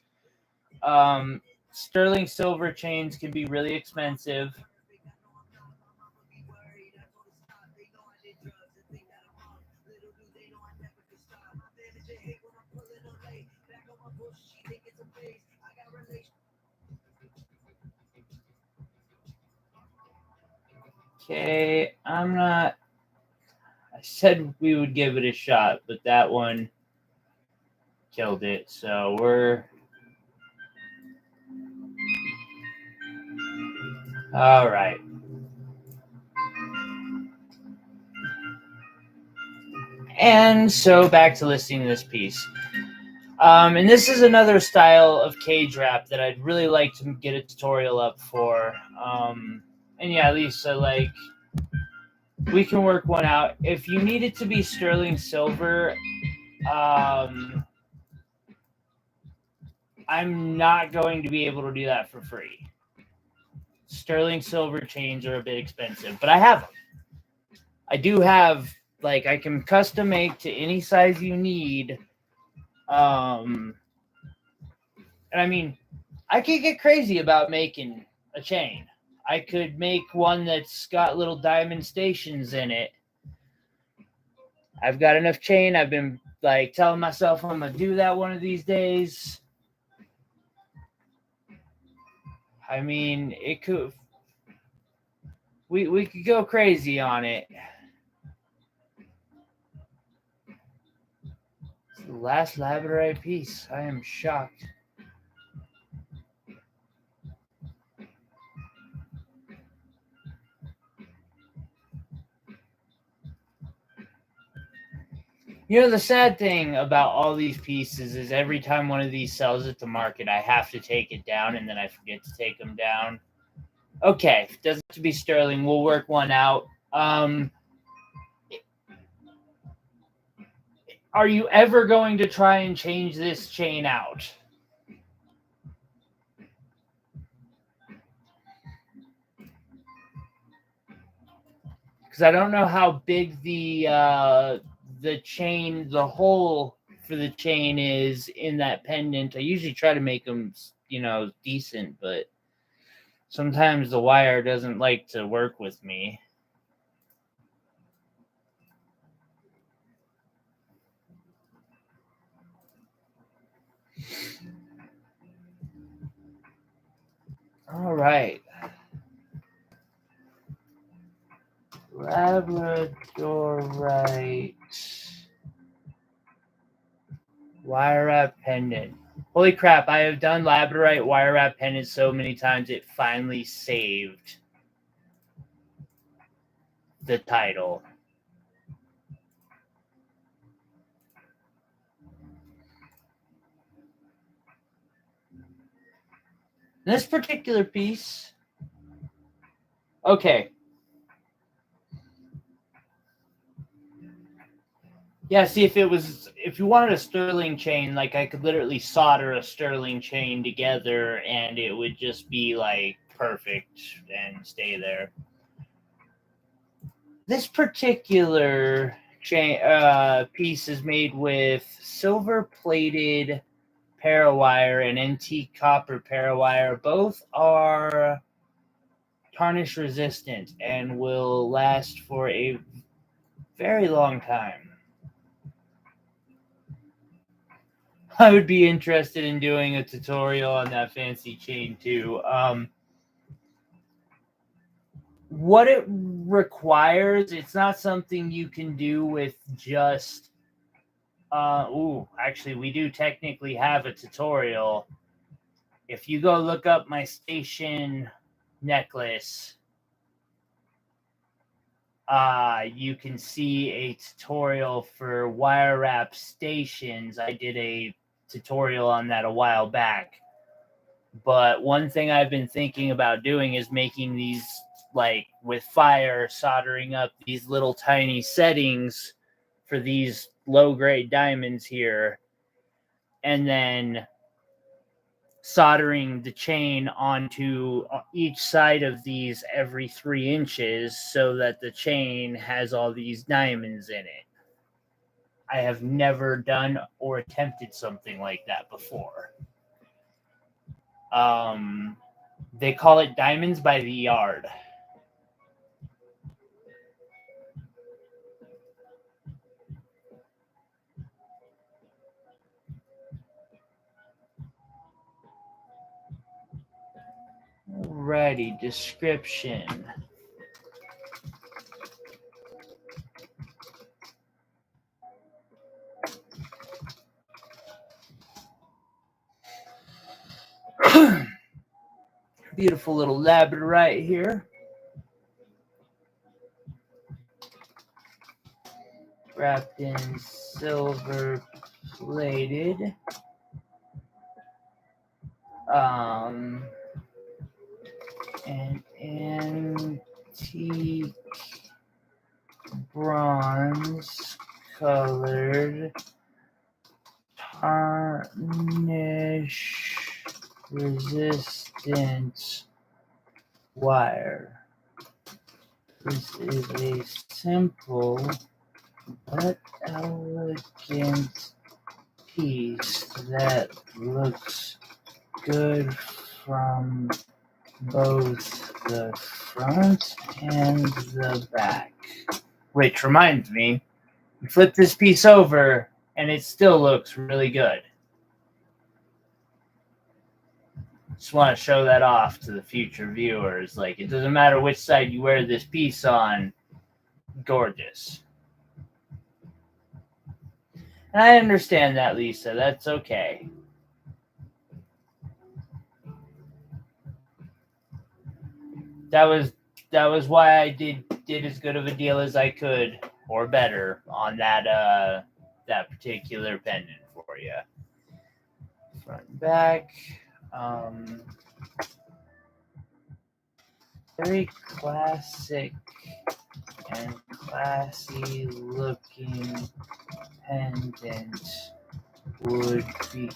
Sterling silver chains can be really expensive. Okay, I said we would give it a shot, but that one killed it. So we're all right. And so back to listing this piece. And this is another style of cage wrap that I'd really like to get a tutorial up for. And yeah, Lisa, we can work one out. If you need it to be sterling silver, I'm not going to be able to do that for free. Sterling silver chains are a bit expensive, but I have them. I do have, I can custom make to any size you need. And I mean, I could get crazy about making a chain. I could make one that's got little diamond stations in it. I've got enough chain. I've been telling myself I'm gonna do that one of these days. I mean, it could. We could go crazy on it. It's the last labradorite piece. I am shocked. You know, the sad thing about all these pieces is every time one of these sells at the market, I have to take it down, and then I forget to take them down. Okay, doesn't have to be sterling. We'll work one out. Are you ever going to try and change this chain out? Because I don't know how big the chain, the hole for the chain is in that pendant. I usually try to make them, decent, but sometimes the wire doesn't like to work with me. All right. Labradorite wire wrap pendant. Holy crap, I have done Labradorite wire wrap pendants so many times it finally saved the title. This particular piece, okay. Yeah, see, if you wanted a sterling chain, like I could literally solder a sterling chain together and it would just be like perfect and stay there. This particular chain piece is made with silver-plated parawire and antique copper parawire. Both are tarnish resistant and will last for a very long time. I would be interested in doing a tutorial on that fancy chain too. What it requires, it's not something you can do with just actually we do technically have a tutorial. If you go look up my station necklace, you can see a tutorial for wire wrap stations. I did a tutorial on that a while back. But one thing I've been thinking about doing is making these, like, with fire, soldering up these little tiny settings for these low-grade diamonds here, and then soldering the chain onto each side of these every 3 inches so that the chain has all these diamonds in it. I have never done or attempted something like that before. They call it diamonds by the yard. Alrighty, description. Beautiful little labradorite here. Wrapped in silver plated. And antique bronze colored tarnish resistant wire. This is a simple but elegant piece that looks good from both the front and the back. Which reminds me, you flip this piece over and it still looks really good. Just want to show that off to the future viewers. Like, it doesn't matter which side you wear this piece on, gorgeous. And I understand that, Lisa. That's okay. That was why I did as good of a deal as I could, or better, on that particular pendant for you. Front and back. Very classic and classy looking pendant. Would be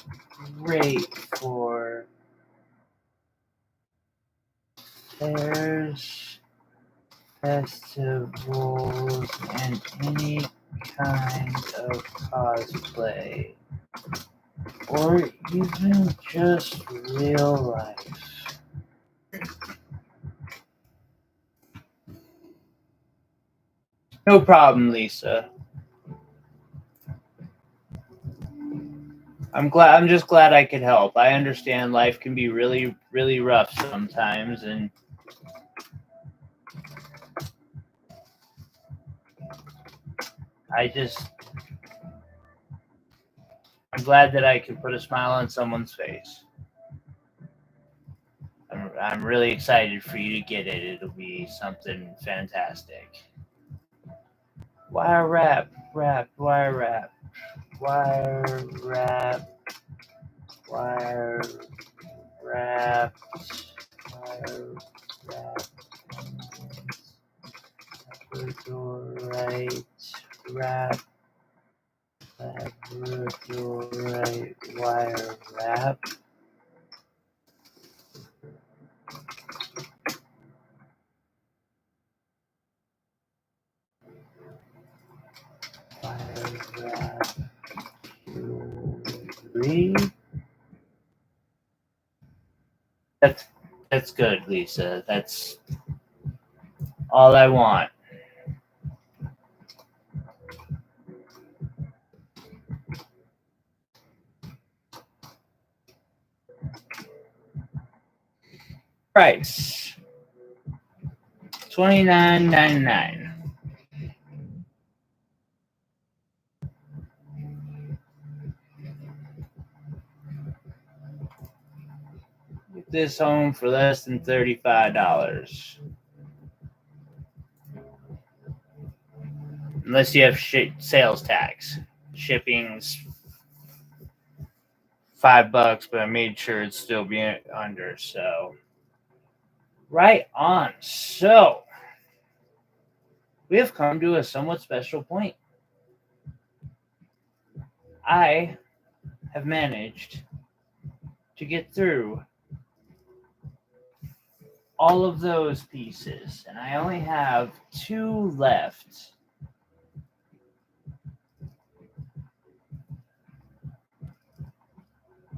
great for fairs, festivals, and any kind of cosplay. or even just real life. No problem, Lisa. I'm just glad I could help. I understand life can be really, really rough sometimes, and I'm glad that I could put a smile on someone's face. I'm really excited for you to get it. It'll be something fantastic. Wire wrap, wire wrap, wire wrap, wire wrap, wire wrap. Labrador right wrap, Labrador right wire wrap. Wire wrap. 3. That's good, Lisa. That's all I want. Price $29.99. Get this home for less than $35. Unless you have sales tax. Shipping's $5, but I made sure it'd still be under. So, right on. So, we have come to a somewhat special point. I have managed to get through all of those pieces, and I only have 2 left.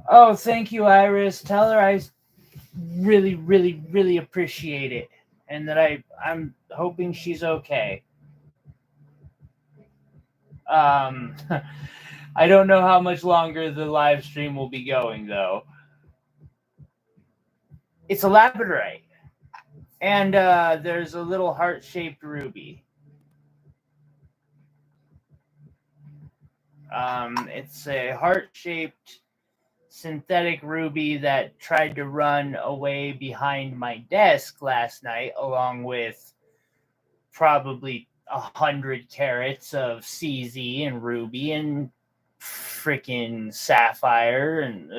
Oh, thank you, Iris. Tell her I really, really, really appreciate it, and that I'm hoping she's okay. I don't know how much longer the live stream will be going, though. It's a labradorite, and there's a little heart-shaped ruby. It's a heart-shaped synthetic ruby that tried to run away behind my desk last night, along with probably 100 carats of CZ and ruby and freaking sapphire, and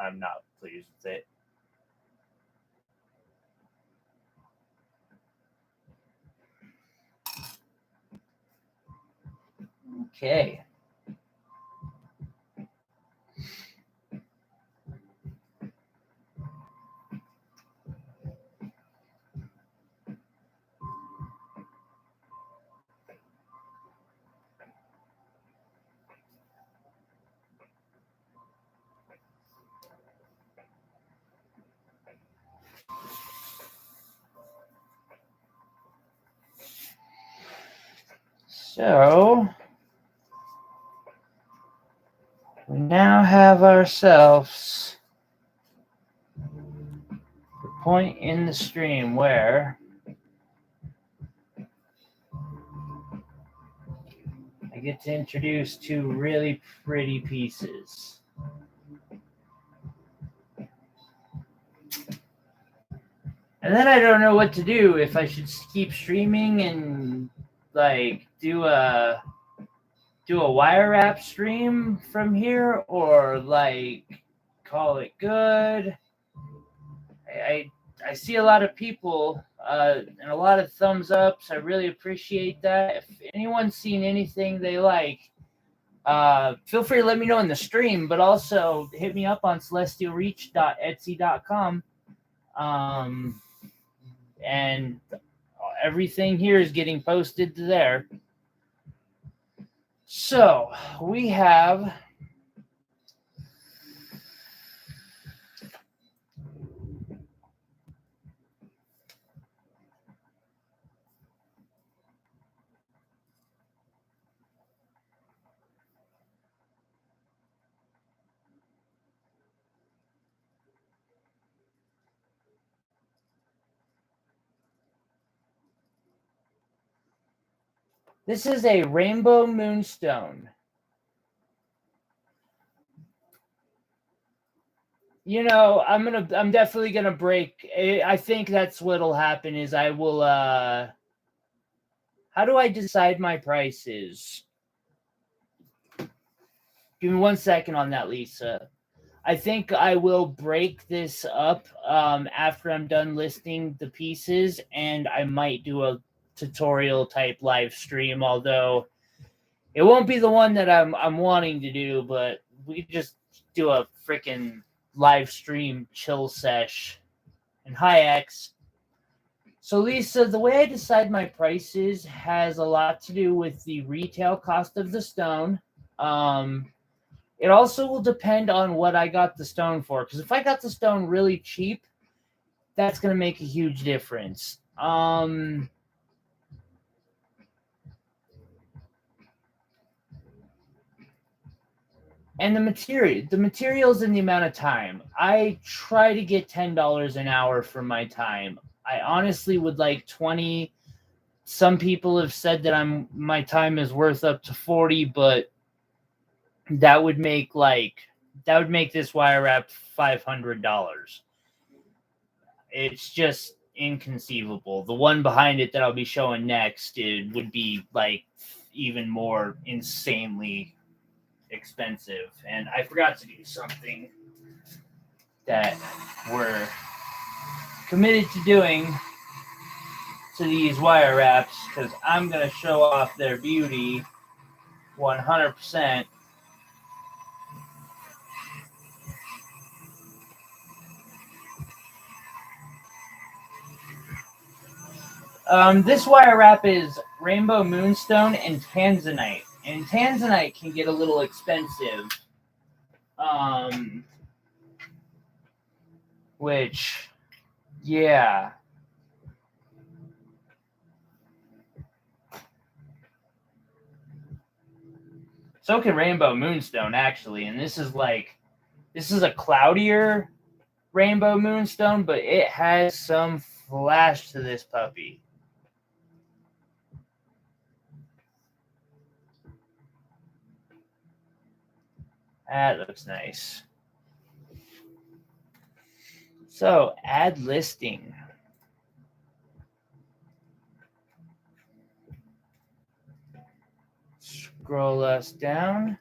I'm not pleased with it. Okay. So we now have ourselves the point in the stream where I get to introduce 2 really pretty pieces. And then I don't know what to do, if I should keep streaming and like do a wire wrap stream from here, or like call it good. I see a lot of people and a lot of thumbs ups. I really appreciate that. If anyone's seen anything they like, feel free to let me know in the stream, but also hit me up on celestialreach.etsy.com. And everything here is getting posted to there. So we have This is a rainbow moonstone. I'm definitely gonna break. I think that's what'll happen is I will. How do I decide my prices? Give me 1 second on that, Lisa. I think I will break this up after I'm done listing the pieces, and I might do a tutorial type live stream. Although it won't be the one that I'm wanting to do, but we could just do a freaking live stream chill sesh. And hi, X. So, Lisa, the way I decide my prices has a lot to do with the retail cost of the stone. It also will depend on what I got the stone for. Because if I got the stone really cheap, that's going to make a huge difference. And the materials and the amount of time. I try to get $10 an hour for my time. I honestly would like 20. Some people have said that my time is worth up to 40, but that would make this wire wrap $500. It's just inconceivable. The one behind it that I'll be showing next, it would be like even more insanely expensive. And I forgot to do something that we're committed to doing to these wire wraps, because I'm going to show off their beauty 100%. This wire wrap is Rainbow Moonstone and Tanzanite. And Tanzanite can get a little expensive. Which, yeah. So can Rainbow Moonstone, actually. And this is a cloudier Rainbow Moonstone, but it has some flash to this puppy. That looks nice. So, add listing. Scroll us down.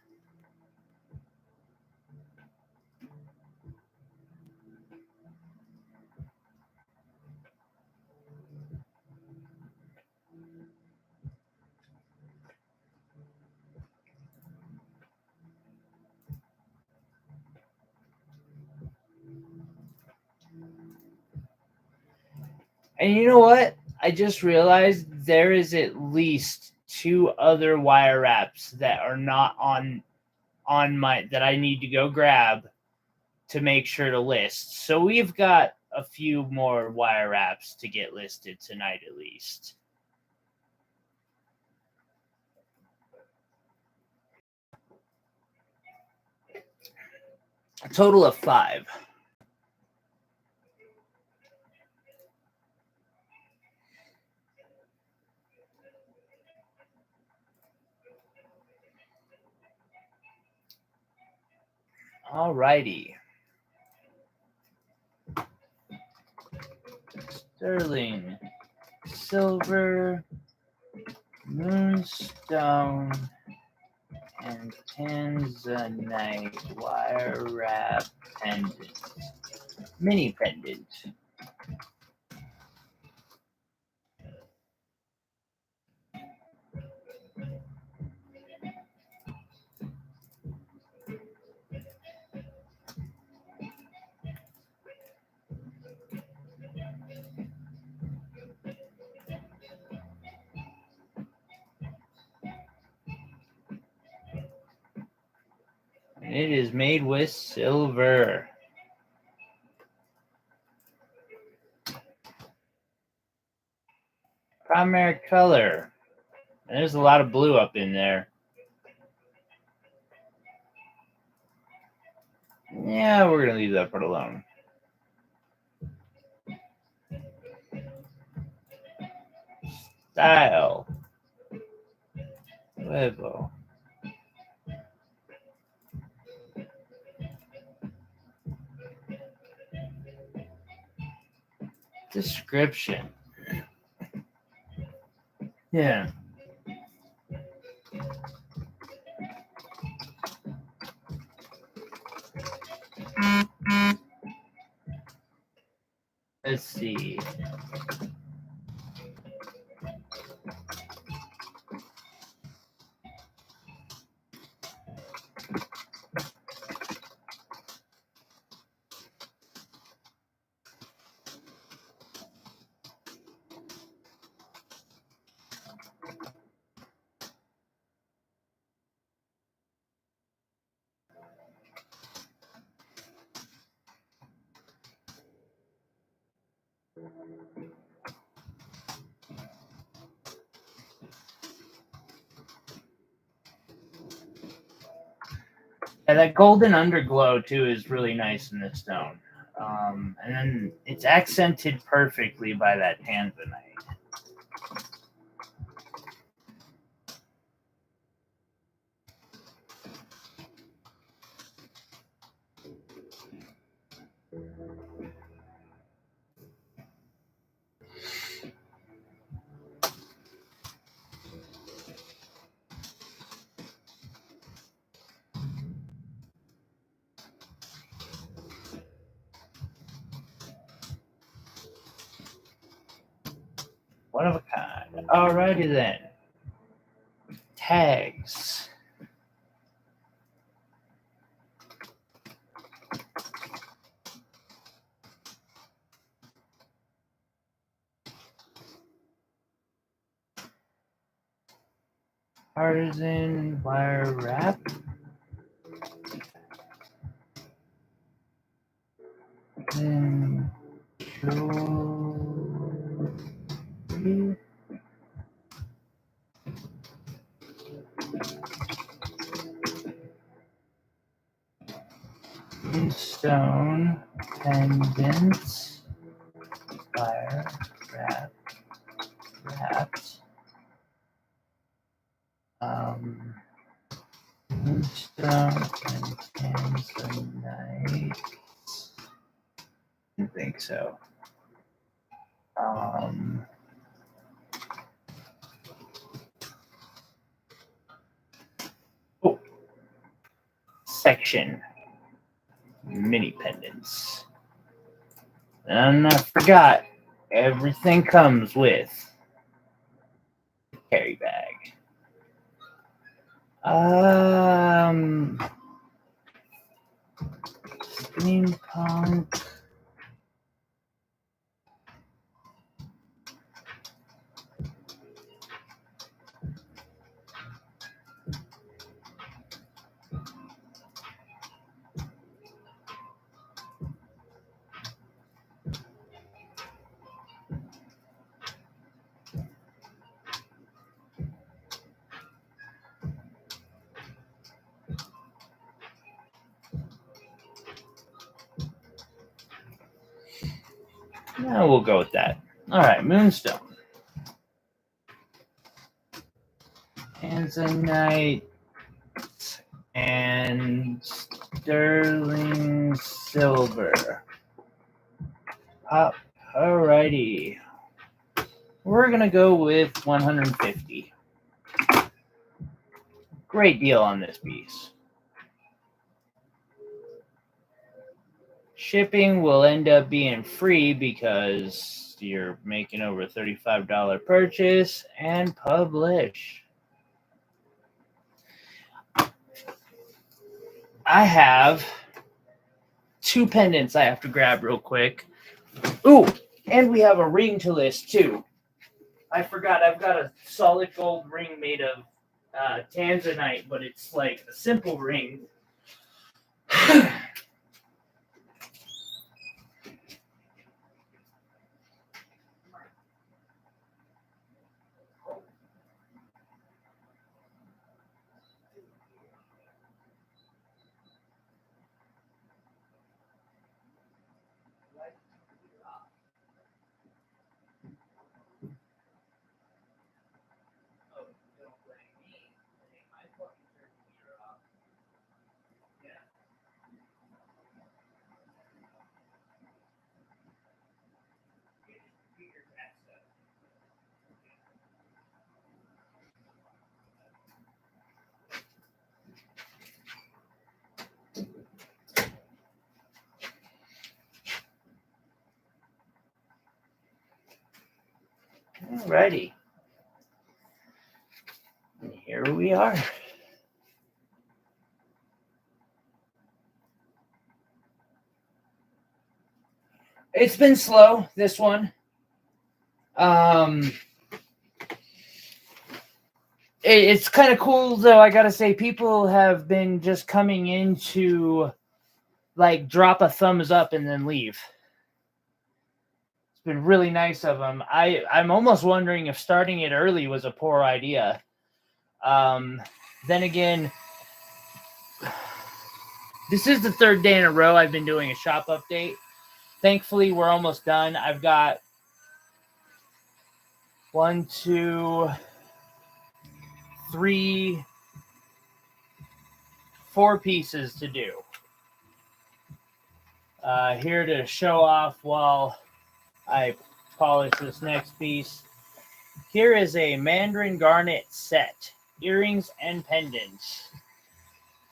And you know what? I just realized there is at least 2 other wire wraps that are not on my that I need to go grab to make sure to list. So we've got a few more wire wraps to get listed tonight at least. A total of 5. Alrighty. Sterling, silver, moonstone, and Tanzanite wire wrap pendant. Mini pendant. And it is made with silver. Primary color. And there's a lot of blue up in there. Yeah, we're going to leave that part alone. Style. huevo. Description. Yeah. Let's see. Yeah, that golden underglow too is really nice in this stone. And then it's accented perfectly by that tanzanite. One of a kind. Alrighty then. Tags. Artisan wire wrap. Then jewelry. Stone pendants. Wire wrapped. Moonstone and tanzanite. I think so. Section mini pendants. And I forgot, everything comes with a carry bag. Steampunk. Yeah, we'll go with that. All right, Moonstone. Tanzanite and sterling silver. Alrighty. We're going to go with 150. Great deal on this piece. Shipping will end up being free because you're making over a $35 purchase, and publish. I have 2 pendants I have to grab real quick. Ooh, and we have a ring to list too. I forgot, I've got a solid gold ring made of tanzanite, but it's like a simple ring. Alrighty. And here we are. It's been slow, this one. It's kind of cool, though, I gotta say. People have been just coming in to, like, drop a thumbs up and then leave. It's been really nice of them. I'm almost wondering if starting it early was a poor idea. Then again, this is the third day in a row I've been doing a shop update. Thankfully, we're almost done. I've got 1, 2, 3, 4 pieces to do. Here to show off while I polish this next piece. Here is a Mandarin Garnet set, earrings and pendants.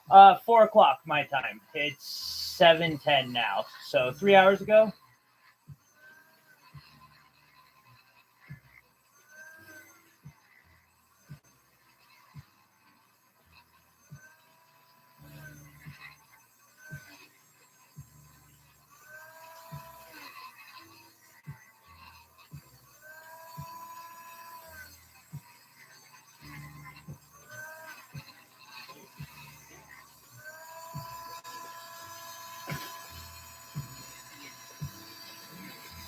4 o'clock my time. It's 7:10 now, so 3 hours ago.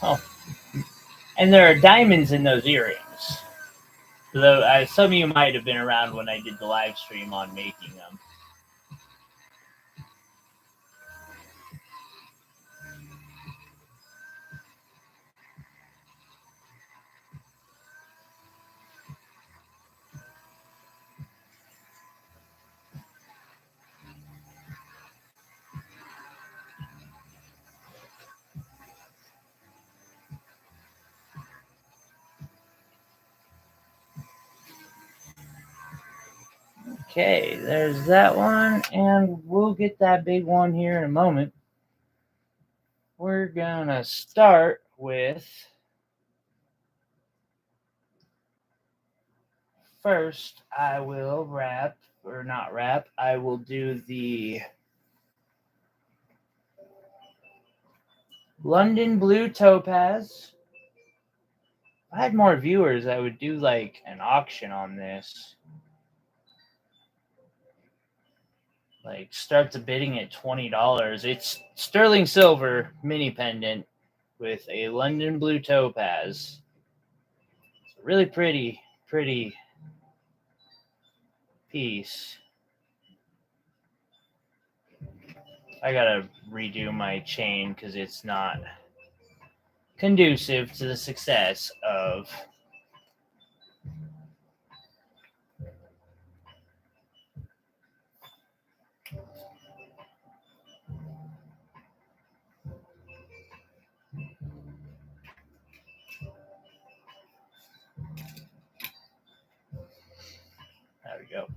Oh, and there are diamonds in those earrings. Though some of you might have been around when I did the live stream on making them. Okay, there's that one, and we'll get that big one here in a moment. We're gonna start with, first I will wrap, or not wrap, I will do the London Blue Topaz. If I had more viewers, I would do like an auction on this. Like, start the bidding at $20. It's sterling silver mini pendant with a London Blue Topaz. It's a really pretty piece. I gotta redo my chain because it's not conducive to the success of there we go.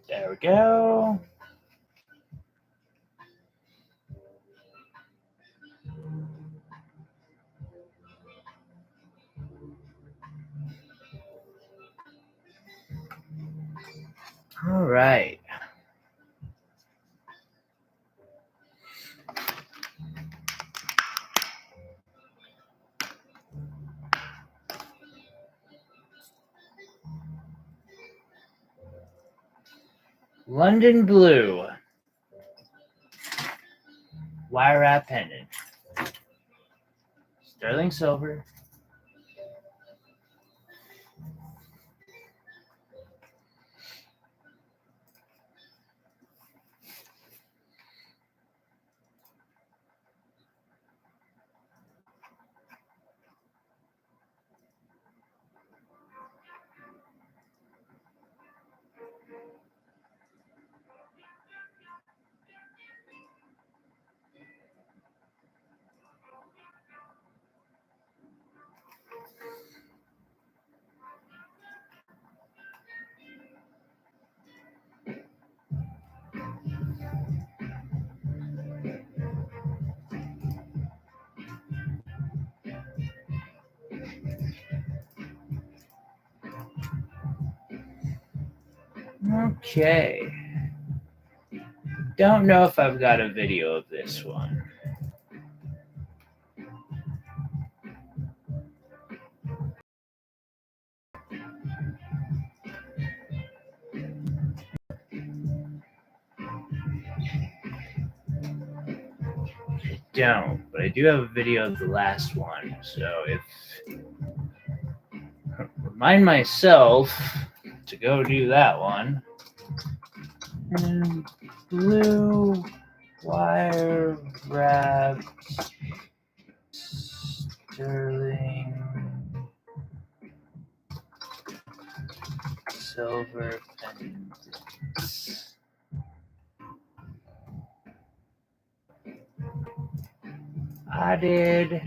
There we go. All right. London Blue wire wrap pendant. Sterling silver. Okay. Don't know if I've got a video of this one. Don't, but I do have a video of the last one. So if remind myself to go do that one. And blue wire wrapped sterling silver pendants. I did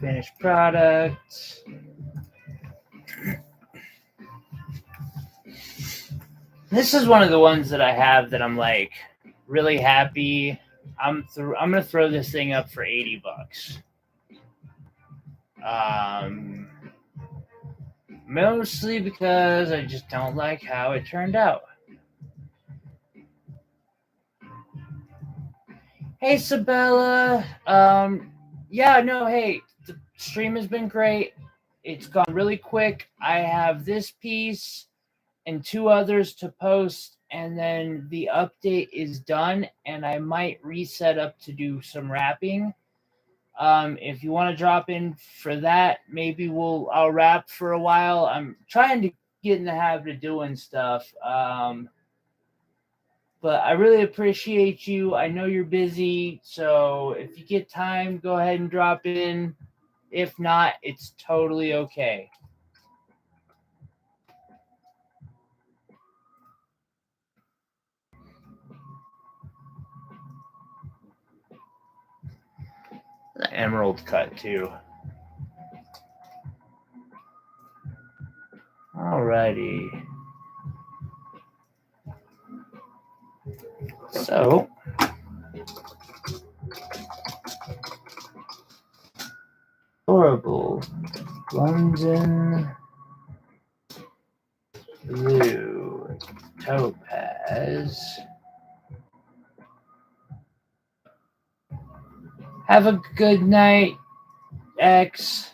finished product. This is one of the ones that I have that I'm like really happy. I'm gonna throw this thing up for $80. Mostly because I just don't like how it turned out. Hey Sabella. Yeah, no, hey, the stream has been great. It's gone really quick. I have this piece and 2 others to post, and then the update is done, and I might reset up to do some wrapping. If you want to drop in for that, maybe I'll wrap for a while. I'm trying to get in the habit of doing stuff. But I really appreciate you. I know you're busy, so if you get time, go ahead and drop in. If not, it's totally okay. The emerald cut too. Alrighty. So horrible London blue topaz. Have a good night, X.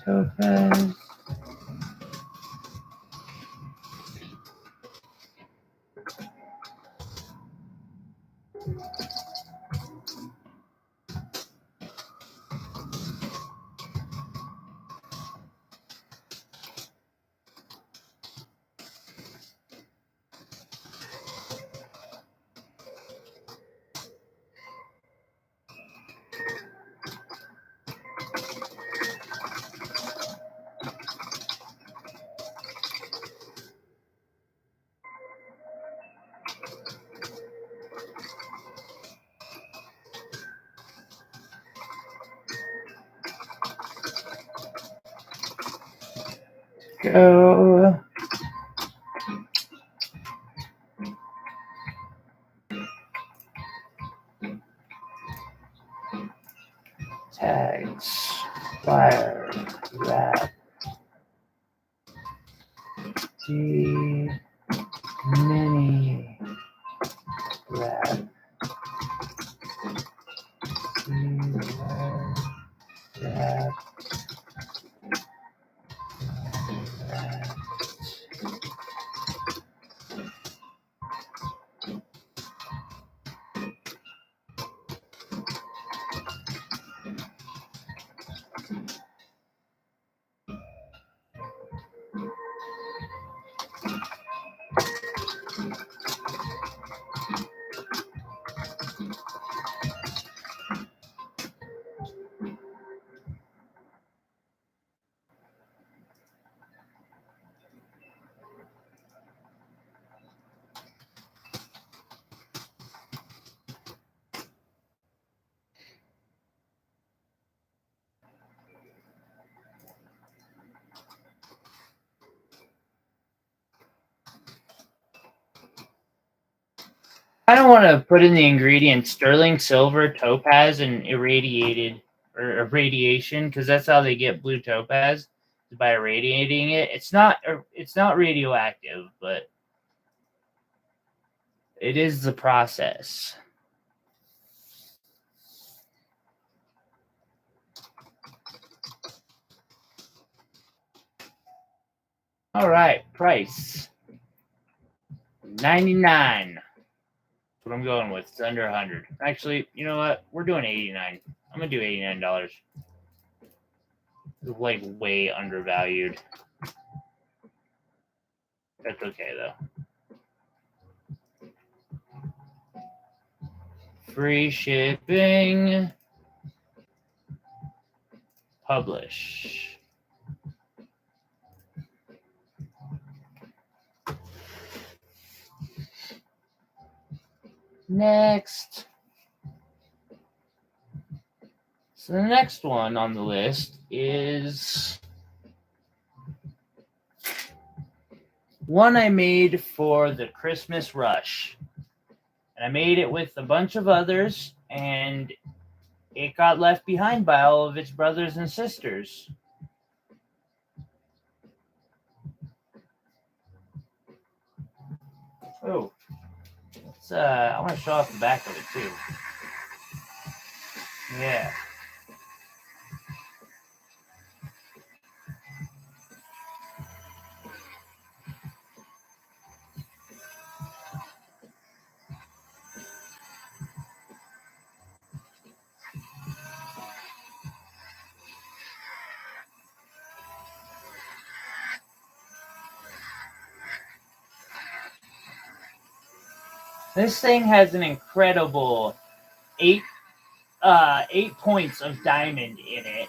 Topaz. Go. Tags. Wire. Wrap. D. Mini. Wrap. Wire. Wrap. I don't want to put in the ingredients sterling silver, topaz, and irradiated or irradiation because that's how they get blue topaz, by irradiating it. It's not radioactive, but it is the process. All right, price $99. That's what I'm going with. It's under 100. Actually, you know what? We're doing 89. I'm gonna do $89. It's like way undervalued. That's okay though. Free shipping. Publish. Next. So the next one on the list is one I made for the Christmas rush. And I made it with a bunch of others, and it got left behind by all of its brothers and sisters. Oh, I want to show off the back of it too. Yeah. This thing has an incredible 8 points of diamond in it,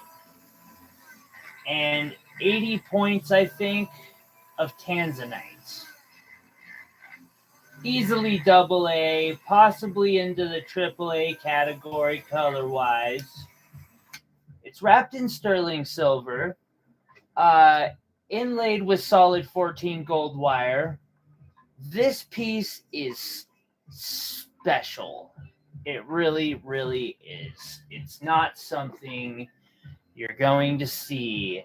and 80 points, I think, of tanzanite. Easily AA, possibly into the AAA category color-wise. It's wrapped in sterling silver, inlaid with solid 14 gold wire. This piece is special. It really, really is. It's not something you're going to see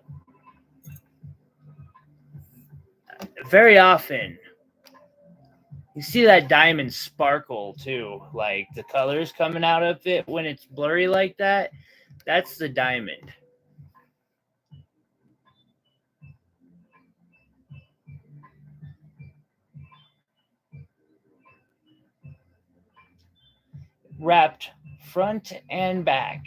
very often. You see that diamond sparkle too, like the colors coming out of it when it's blurry like that. That's the diamond. Wrapped front and back.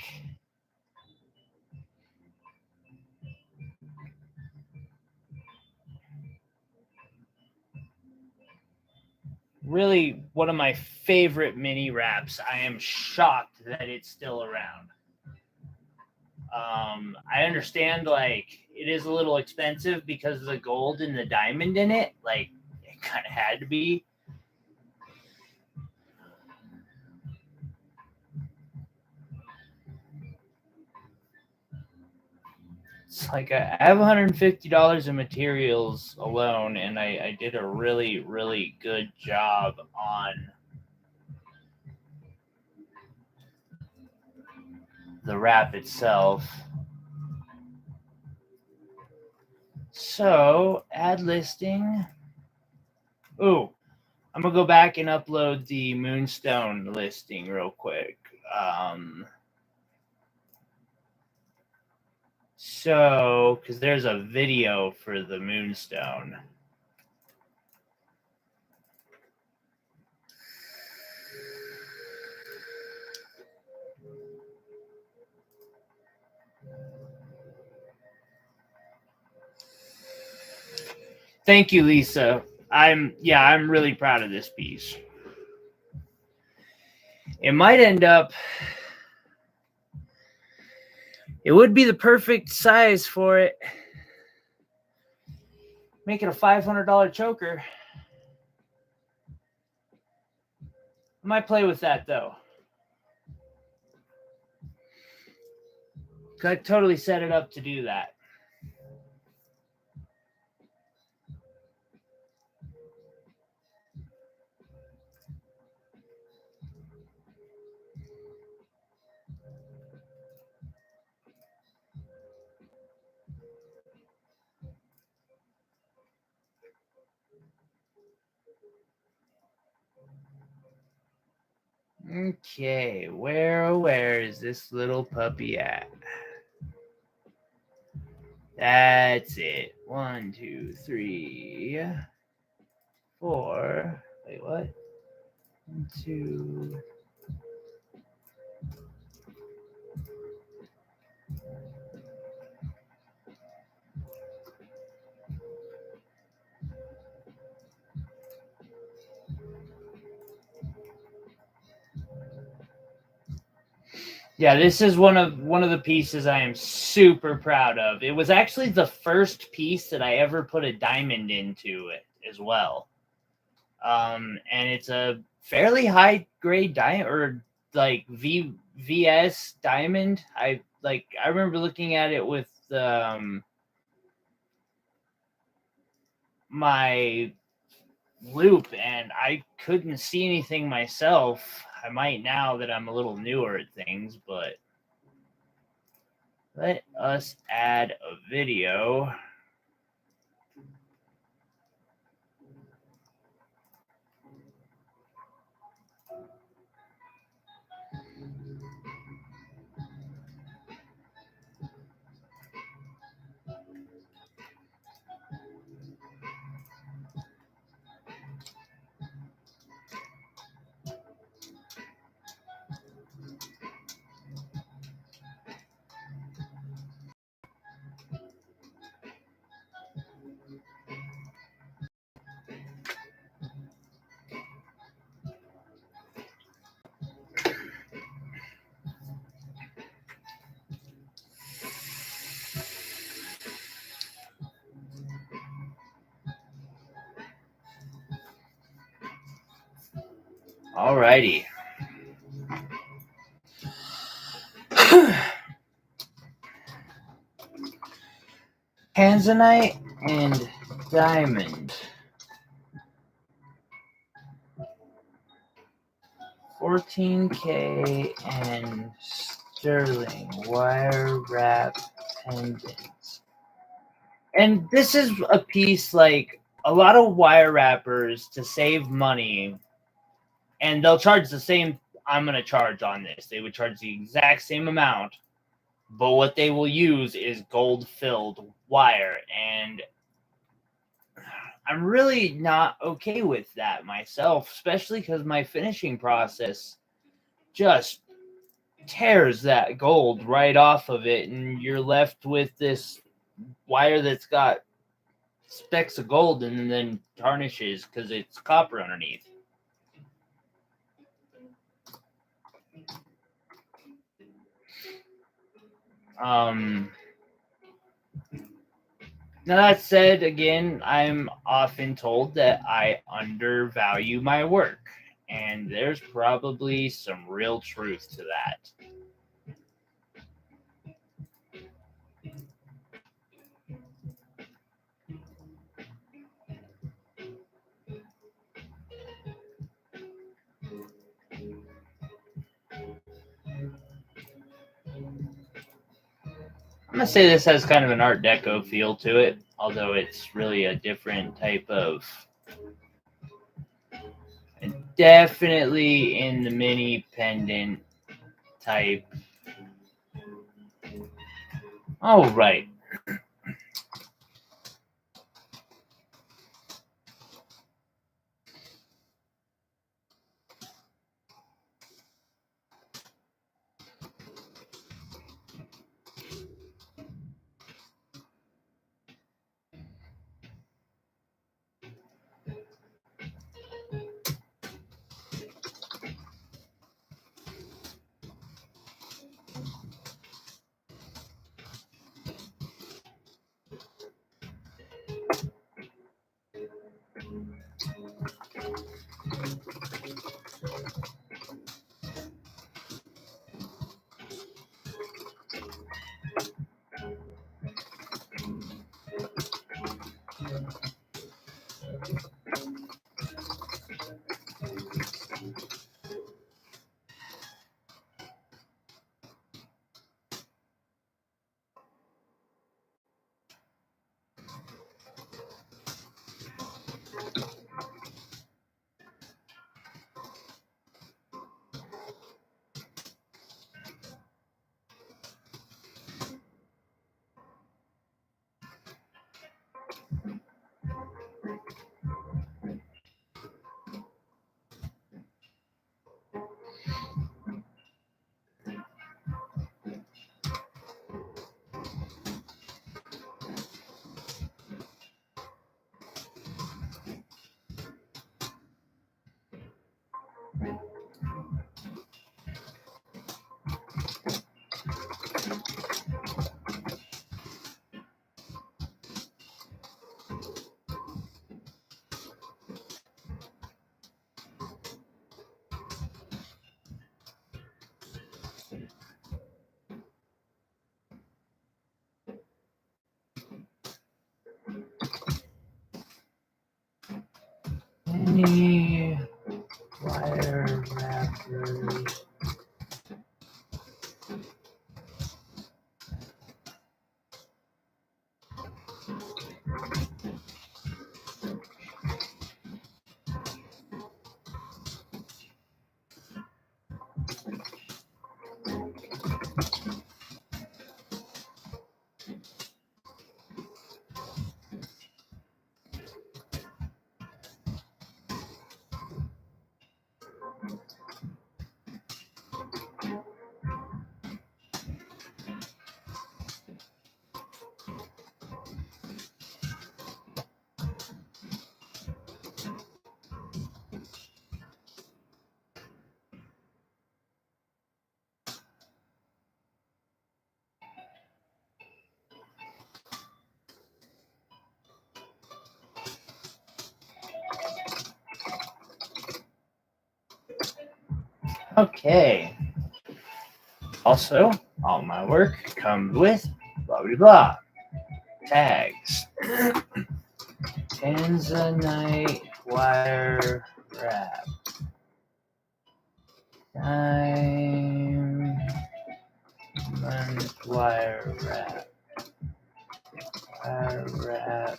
Really one of my favorite mini wraps. I am shocked that it's still around. I understand like it is a little expensive because of the gold and the diamond in it. Like it kind of had to be. It's like I have $150 in materials alone, and I did a really, really good job on the wrap itself. So, add listing. Ooh, I'm going to go back and upload the Moonstone listing real quick. So, because there's a video for the Moonstone. Thank you, Lisa. I'm really proud of this piece. It might end up. It would be the perfect size for it. Make it a $500 choker. I might play with that though. I totally set it up to do that. Okay, where is this little puppy at? That's it. 1, 2, 3, 4. Wait, what? 1, 2. Yeah, this is one of the pieces I am super proud of. It was actually the first piece that I ever put a diamond into it as well. And it's a fairly high grade diamond, or like VS diamond. I remember looking at it with my loop, and I couldn't see anything myself. I might now that I'm a little newer at things, but let us add a video. Alrighty. Tanzanite and diamond. 14K and sterling wire wrap pendants. And this is a piece like a lot of wire wrappers to save money, and they'll charge the same I'm going to charge on this. They would charge the exact same amount, but what they will use is gold-filled wire, and I'm really not okay with that myself, especially because my finishing process just tears that gold right off of it, and you're left with this wire that's got specks of gold and then tarnishes because it's copper underneath. Now that said, again, I'm often told that I undervalue my work, and there's probably some real truth to that. I'm gonna say this has kind of an Art Deco feel to it, although it's really a different type of. Definitely in the mini pendant type. Oh, right. many wire wrappers? Okay. Also, all my work comes with blah blah blah tags. Tanzanite wire wrap. Diamond wire wrap. Wire wrap.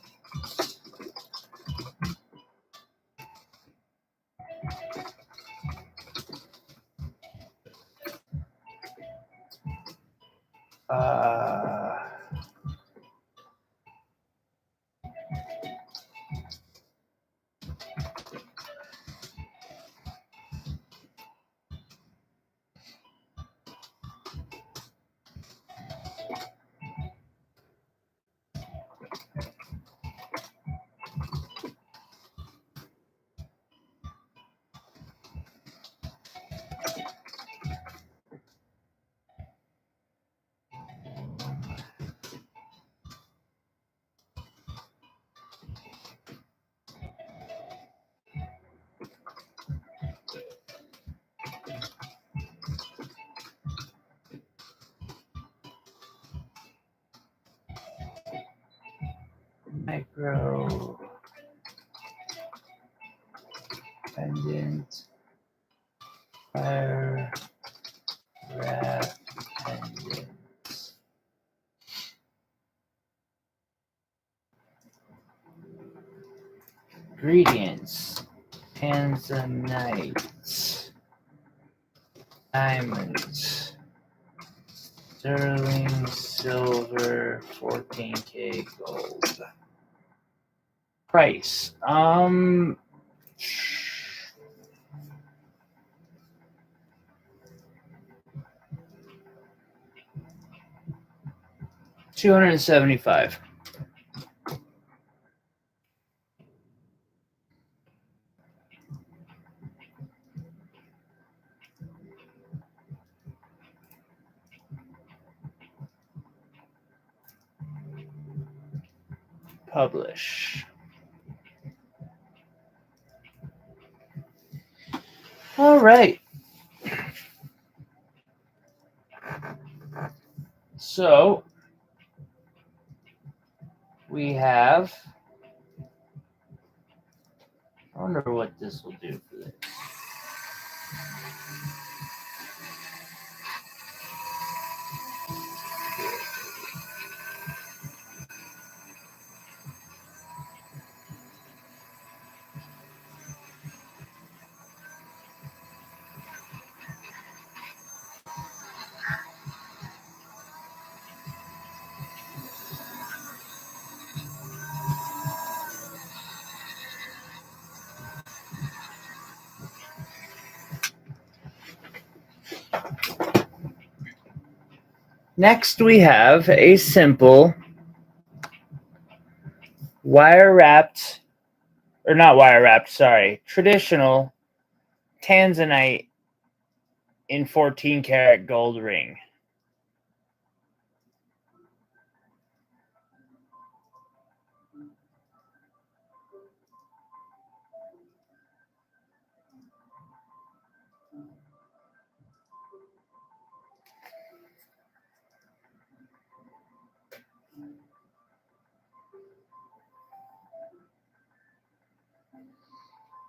Micro pendant wire wrap pendants. Ingredients: tanzanite, diamonds, sterling silver, 14K gold. Price. $275. Publish. All right. So we have. I wonder what this will do for this. Next, we have a simple traditional tanzanite in 14 karat gold ring.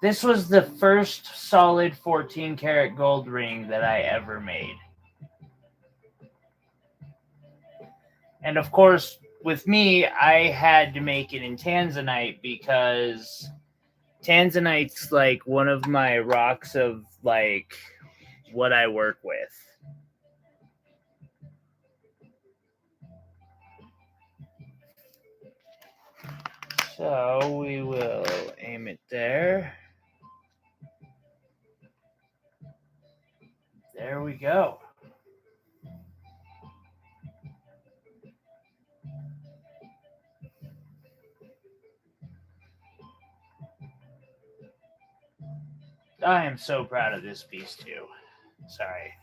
This was the first solid 14 karat gold ring that I ever made. And of course, with me, I had to make it in Tanzanite because Tanzanite's like one of my rocks of like what I work with. So we will aim it there. There we go. I am so proud of this piece too. Sorry.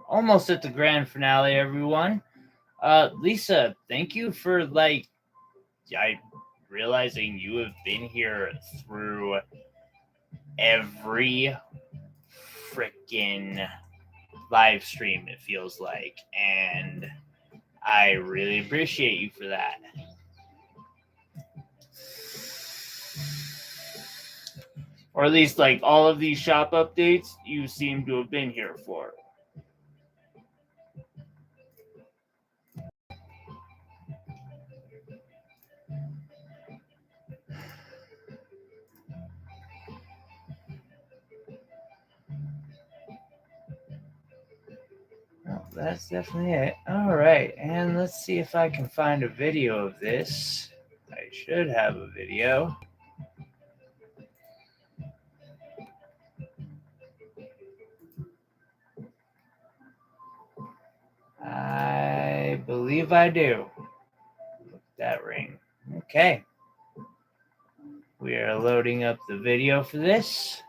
Almost at the grand finale, everyone. Lisa, thank you for realizing you have been here through every freaking live stream, it feels like, and I really appreciate you for that. Or at least like all of these shop updates you seem to have been here for. Well, that's definitely it. All right, and let's see if I can find a video of this. I should have a video. I believe I do. Look at that ring. Okay. We are loading up the video for this.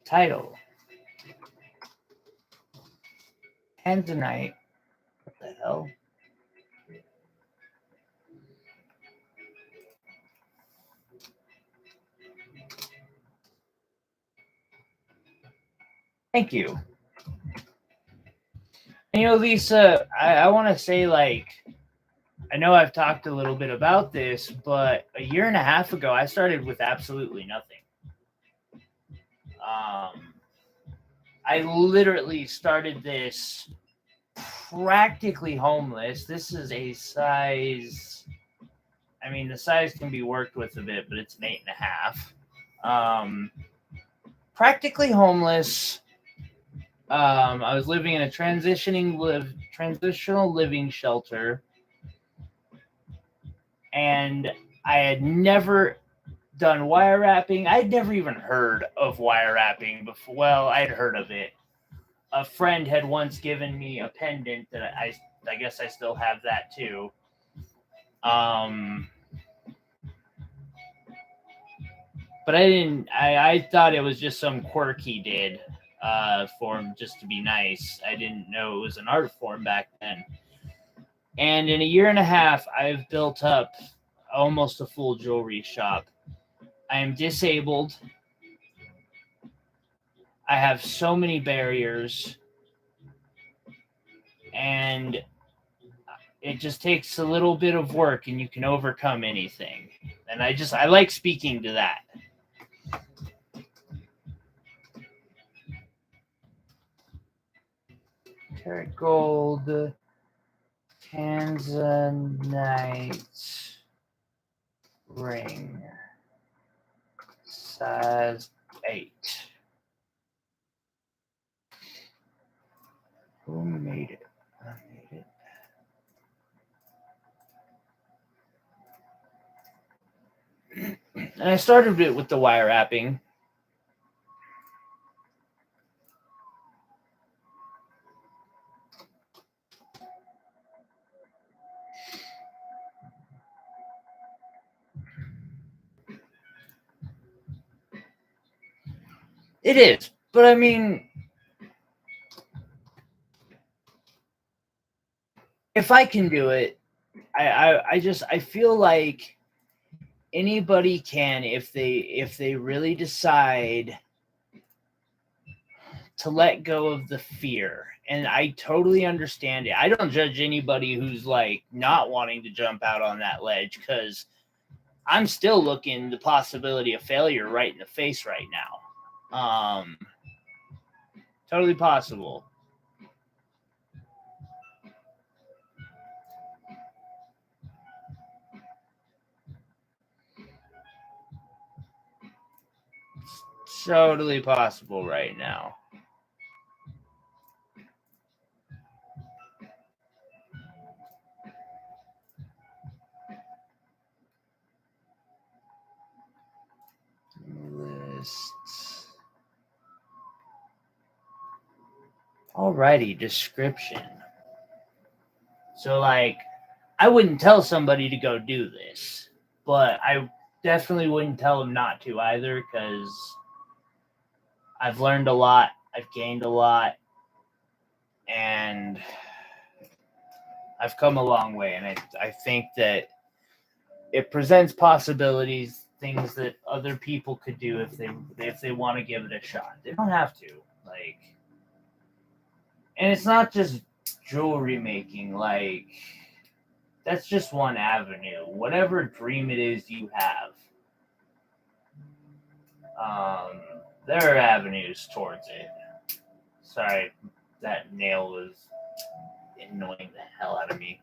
Title: Tanzanite. What the hell? Thank you. And, Lisa, I want to say, like, I know I've talked a little bit about this, but a year and a half ago, I started with absolutely nothing. I literally started this practically homeless. This is a size, I mean, the size can be worked with a bit, but it's an 8.5. Practically homeless. I was living in a transitional living shelter, and I had never done wire wrapping. I'd never even heard of wire wrapping before. Well, I'd heard of it. A friend had once given me a pendant that I guess I still have that too. But I didn't. I thought it was just some quirk he did for him just to be nice. I didn't know it was an art form back then. And in a year and a half, I've built up almost a full jewelry shop. I am disabled. I have so many barriers, and it just takes a little bit of work and you can overcome anything. And I like speaking to that. Karat gold, Tanzanite ring, size 8. Who made it? I made it. And I started it with the wire wrapping. It is, but I mean, if I can do it, I feel like anybody can if they really decide to let go of the fear. And I totally understand it. I don't judge anybody who's like not wanting to jump out on that ledge, because I'm still looking the possibility of failure right in the face right now. Totally possible. It's totally possible right now. List. Alrighty, description. So, like, I wouldn't tell somebody to go do this, but I definitely wouldn't tell them not to either, because I've learned a lot, I've gained a lot, and I've come a long way. And I think that it presents possibilities, things that other people could do if they want to give it a shot. They don't have to. Like, and it's not just jewelry making. Like, that's just one avenue. Whatever dream it is you have, there are avenues towards it. Sorry, that nail was annoying the hell out of me.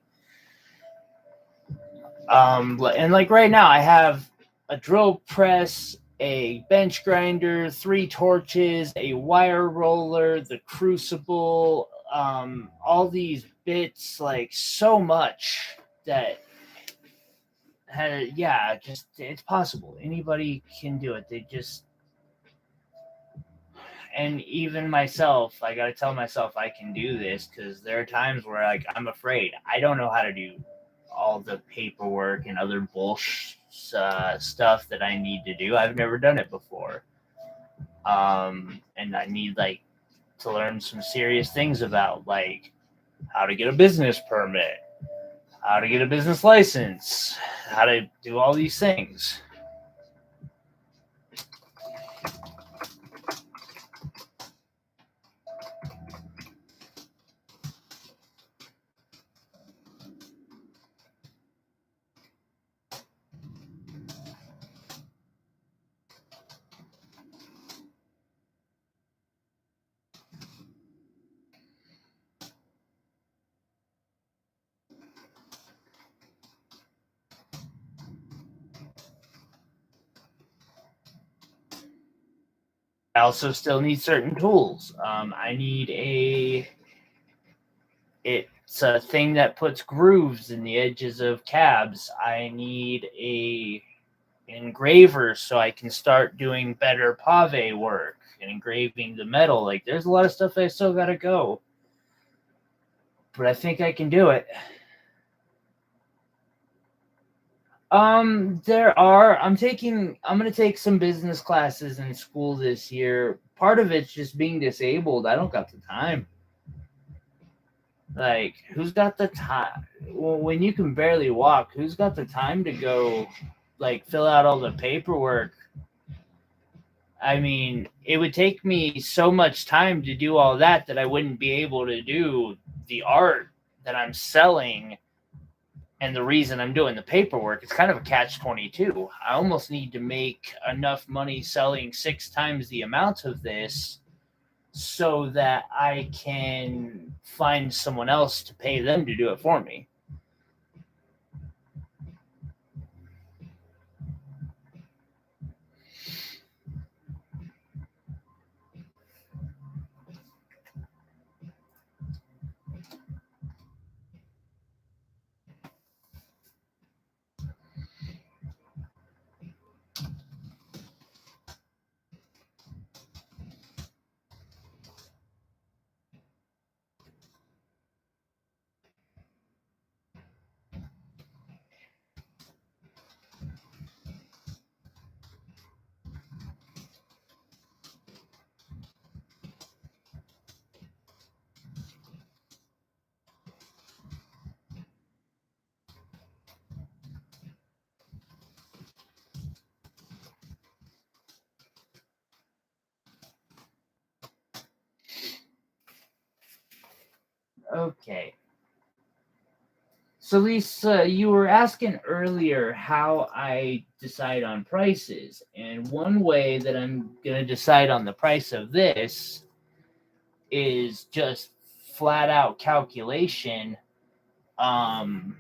And like right now, I have a drill press, a bench grinder, 3 torches, a wire roller, the crucible, all these bits, like so much that just it's possible. Anybody can do it. They just, and even myself, I gotta tell myself I can do this, because there are times where like I'm afraid. I don't know how to do all the paperwork and other bullshit stuff that I need to do. I've never done it before, and I need like to learn some serious things about like how to get a business permit, how to get a business license, how to do all these things. I also still need certain tools. I need it's a thing that puts grooves in the edges of cabs. I need a engraver so I can start doing better pave work and engraving the metal. Like, there's a lot of stuff I still gotta go, but I think I can do it. I'm gonna take some business classes in school this year. Part of it's just being disabled. I don't got the time. Like, who's got the time? Well, when you can barely walk, who's got the time to go, like, fill out all the paperwork? I mean, it would take me so much time to do all that I wouldn't be able to do the art that I'm selling. And the reason I'm doing the paperwork, it's kind of a catch-22. I almost need to make enough money selling 6 times the amount of this so that I can find someone else to pay them to do it for me. Okay. So Lisa, you were asking earlier how I decide on prices, and one way that I'm gonna decide on the price of this is just flat out calculation. Um,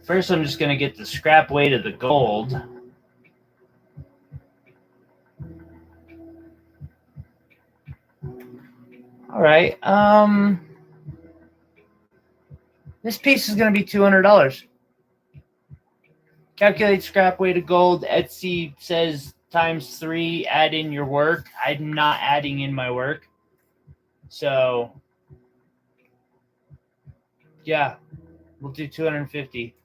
First, I'm just gonna get the scrap weight of the gold. All right. This piece is gonna be $200. Calculate scrap weight of gold. Etsy says ×3. Add in your work. I'm not adding in my work. So, yeah, we'll do 250.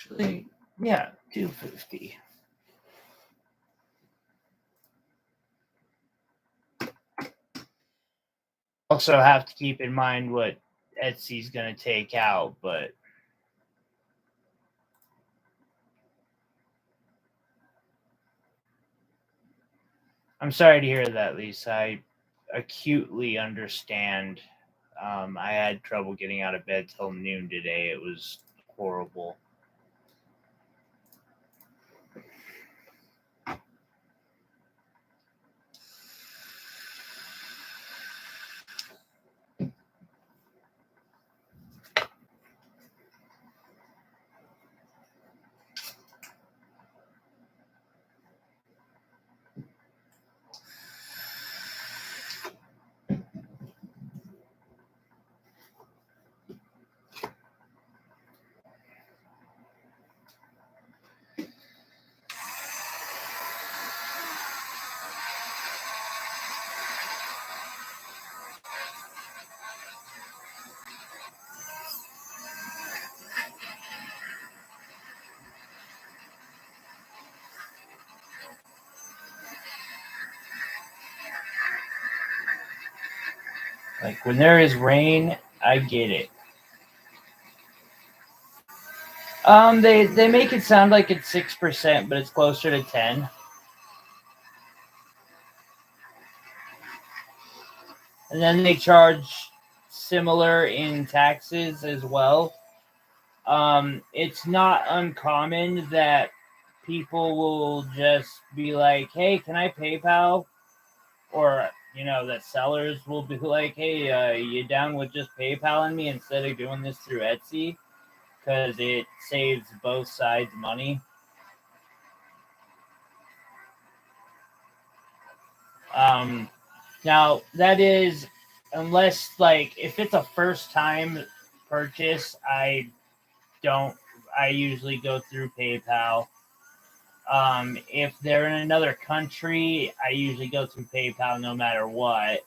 Actually, yeah, 250. Also, have to keep in mind what Etsy's going to take out, but I'm sorry to hear that, Lisa. I acutely understand. I had trouble getting out of bed till noon today. It was horrible. Like when there is rain, I get it. They make it sound like it's 6%, but it's closer to 10. And then they charge similar in taxes as well. It's not uncommon that people will just be like, "Hey, can I PayPal?" Or that sellers will be like, "Hey, you down with just PayPaling me instead of doing this through Etsy?" Because it saves both sides money. Um, Now, that is, unless, like, if it's a first time purchase, I usually go through PayPal. If they're in another country, I usually go through PayPal no matter what.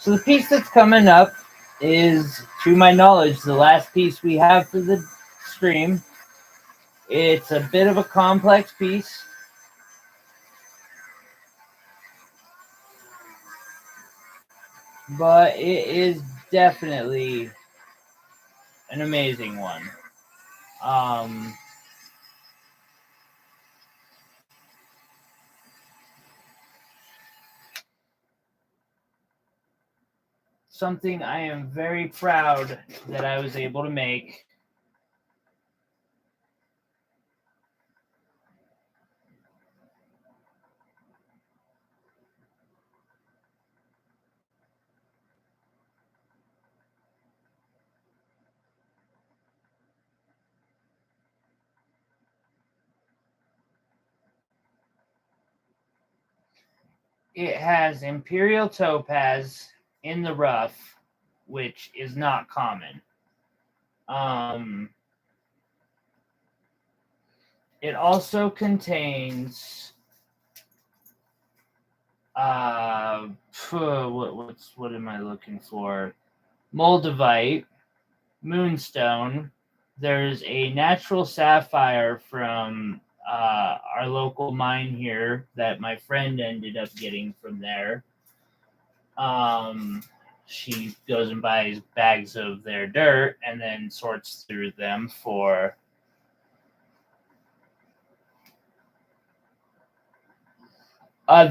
So the piece that's coming up is, to my knowledge, the last piece we have for the stream. It's a bit of a complex piece. But it is definitely an amazing one. Something I am very proud that I was able to make. It has Imperial Topaz in the rough, which is not common. It also contains what am I looking for? Moldavite, moonstone. There's a natural sapphire from our local mine here that my friend ended up getting from there. She goes and buys bags of their dirt and then sorts through them for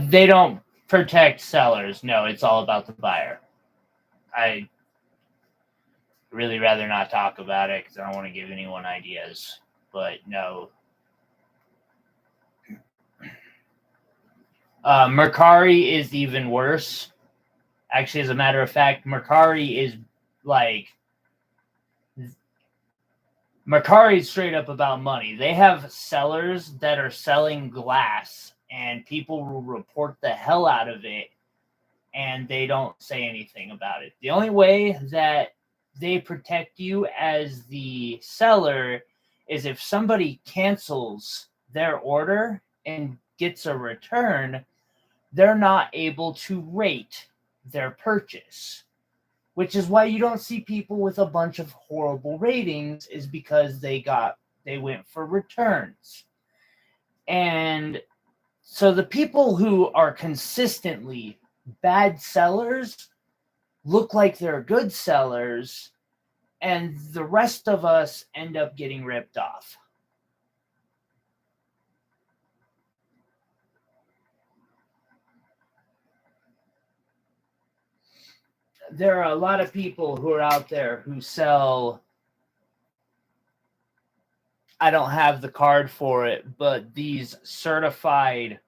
they don't protect sellers. No, it's all about the buyer. I really rather not talk about it because I don't want to give anyone ideas. But no. Mercari is even worse. Actually, as a matter of fact, Mercari is straight up about money. They have sellers that are selling glass, and people will report the hell out of it, and they don't say anything about it. The only way that they protect you as the seller is if somebody cancels their order and gets a return, they're not able to rate their purchase, which is why you don't see people with a bunch of horrible ratings, is because they went for returns. And so the people who are consistently bad sellers look like they're good sellers, and the rest of us end up getting ripped off. There are a lot of people who are out there who sell, I don't have the card for it, but these certified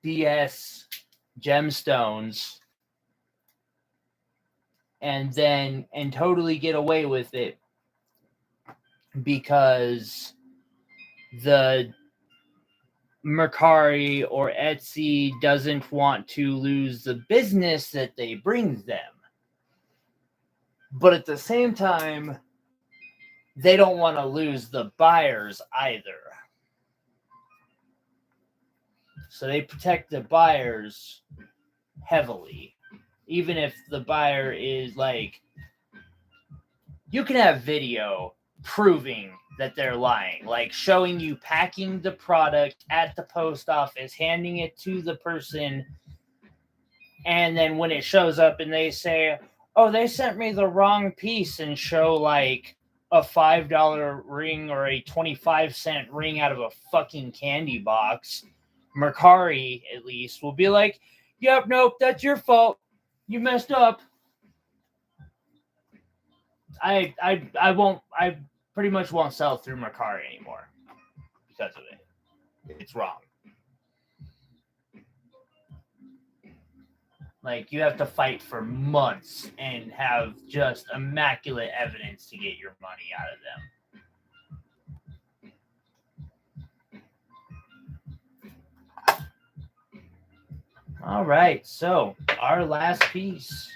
BS gemstones and totally get away with it because the Mercari or Etsy doesn't want to lose the business that they bring them. But at the same time, they don't want to lose the buyers either. So they protect the buyers heavily. Even if the buyer is like, you can have video proving that they're lying, like showing you packing the product at the post office, handing it to the person, and then when it shows up and they say, oh, they sent me the wrong piece and show like a $5 ring or a 25-cent ring out of a fucking candy box, Mercari at least will be like, yep, nope, that's your fault. You messed up. I pretty much won't sell through Mercari anymore because of it. It's wrong. Like, you have to fight for months and have just immaculate evidence to get your money out of them. All right, so our last piece.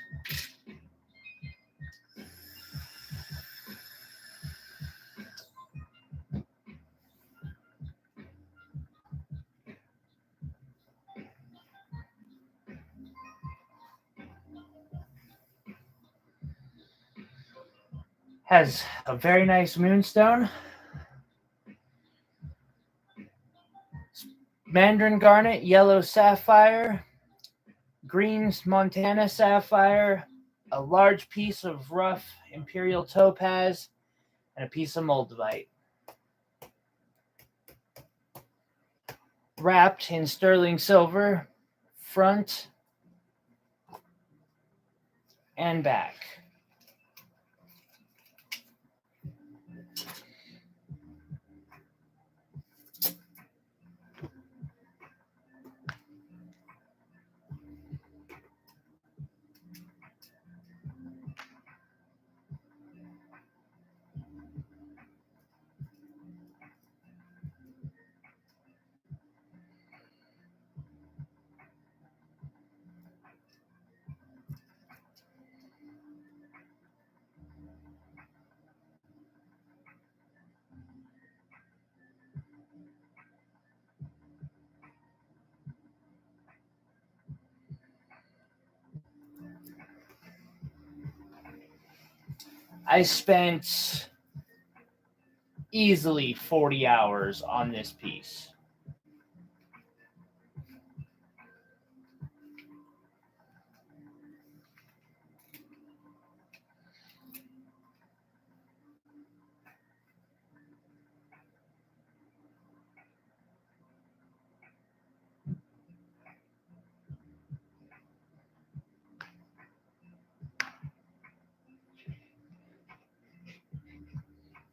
Has a very nice moonstone. Mandarin garnet, yellow sapphire, green Montana sapphire, a large piece of rough imperial topaz, and a piece of moldavite. Wrapped in sterling silver, front and back. I spent easily 40 hours on this piece.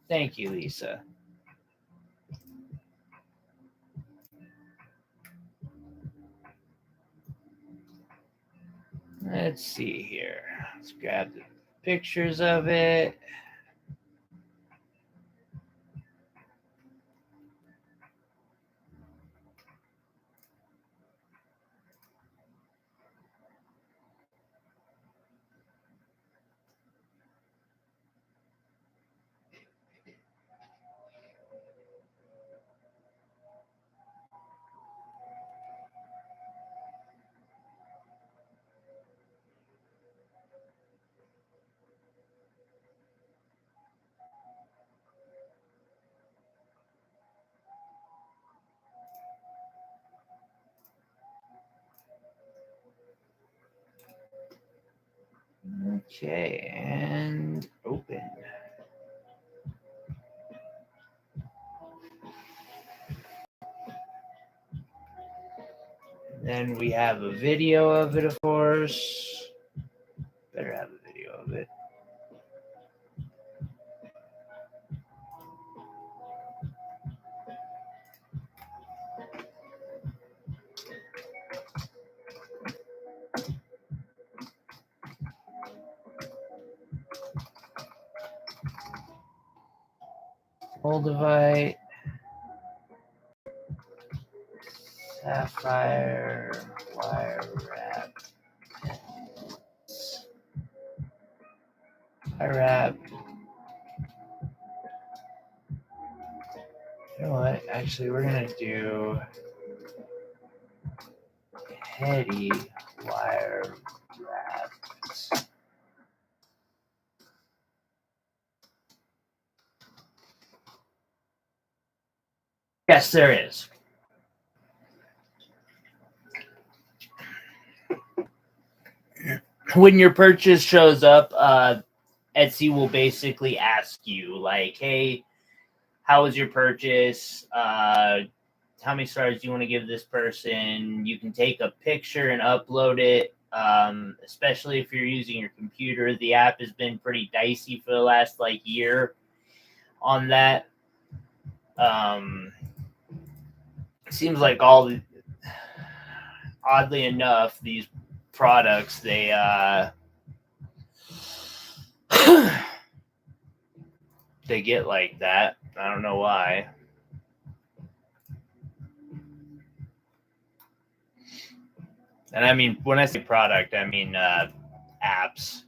Thank you, Lisa. Let's see here. Let's grab the pictures of it. Okay, and open. Then we have a video of it, of course. Better have a video of it. Moldavite, sapphire, wire wrap, wire wrap. You know what? Actually, we're gonna do heady wire wrap. Yes, there is. when your purchase shows up, Etsy will basically ask you, like, hey, how was your purchase? How many stars do you want to give this person? You can take a picture and upload it, especially if you're using your computer. The app has been pretty dicey for the last like year on that. Seems like oddly enough, these products, they they get like that. I don't know why. And I mean, when I say product, I mean apps.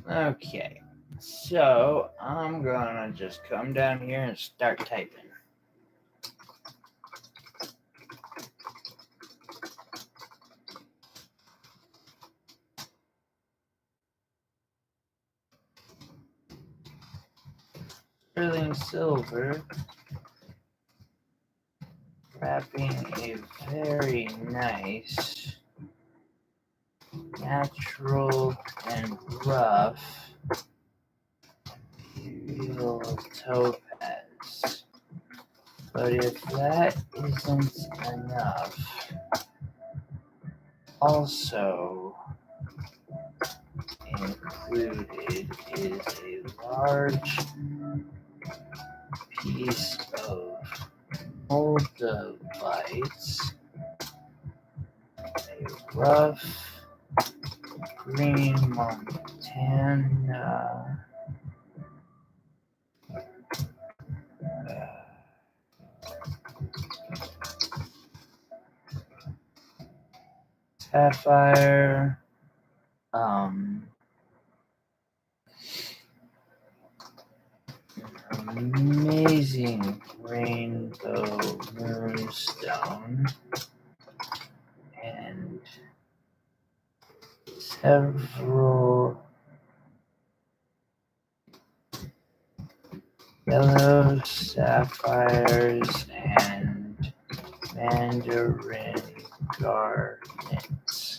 Okay, so I'm gonna just come down here and start typing. Sterling silver, wrapping a very nice, natural and rough real topaz. But if that isn't enough, also included is a large piece of moldavites, a rough green Montana sapphire, amazing rainbow moonstone, and several yellow sapphires and mandarin garnets.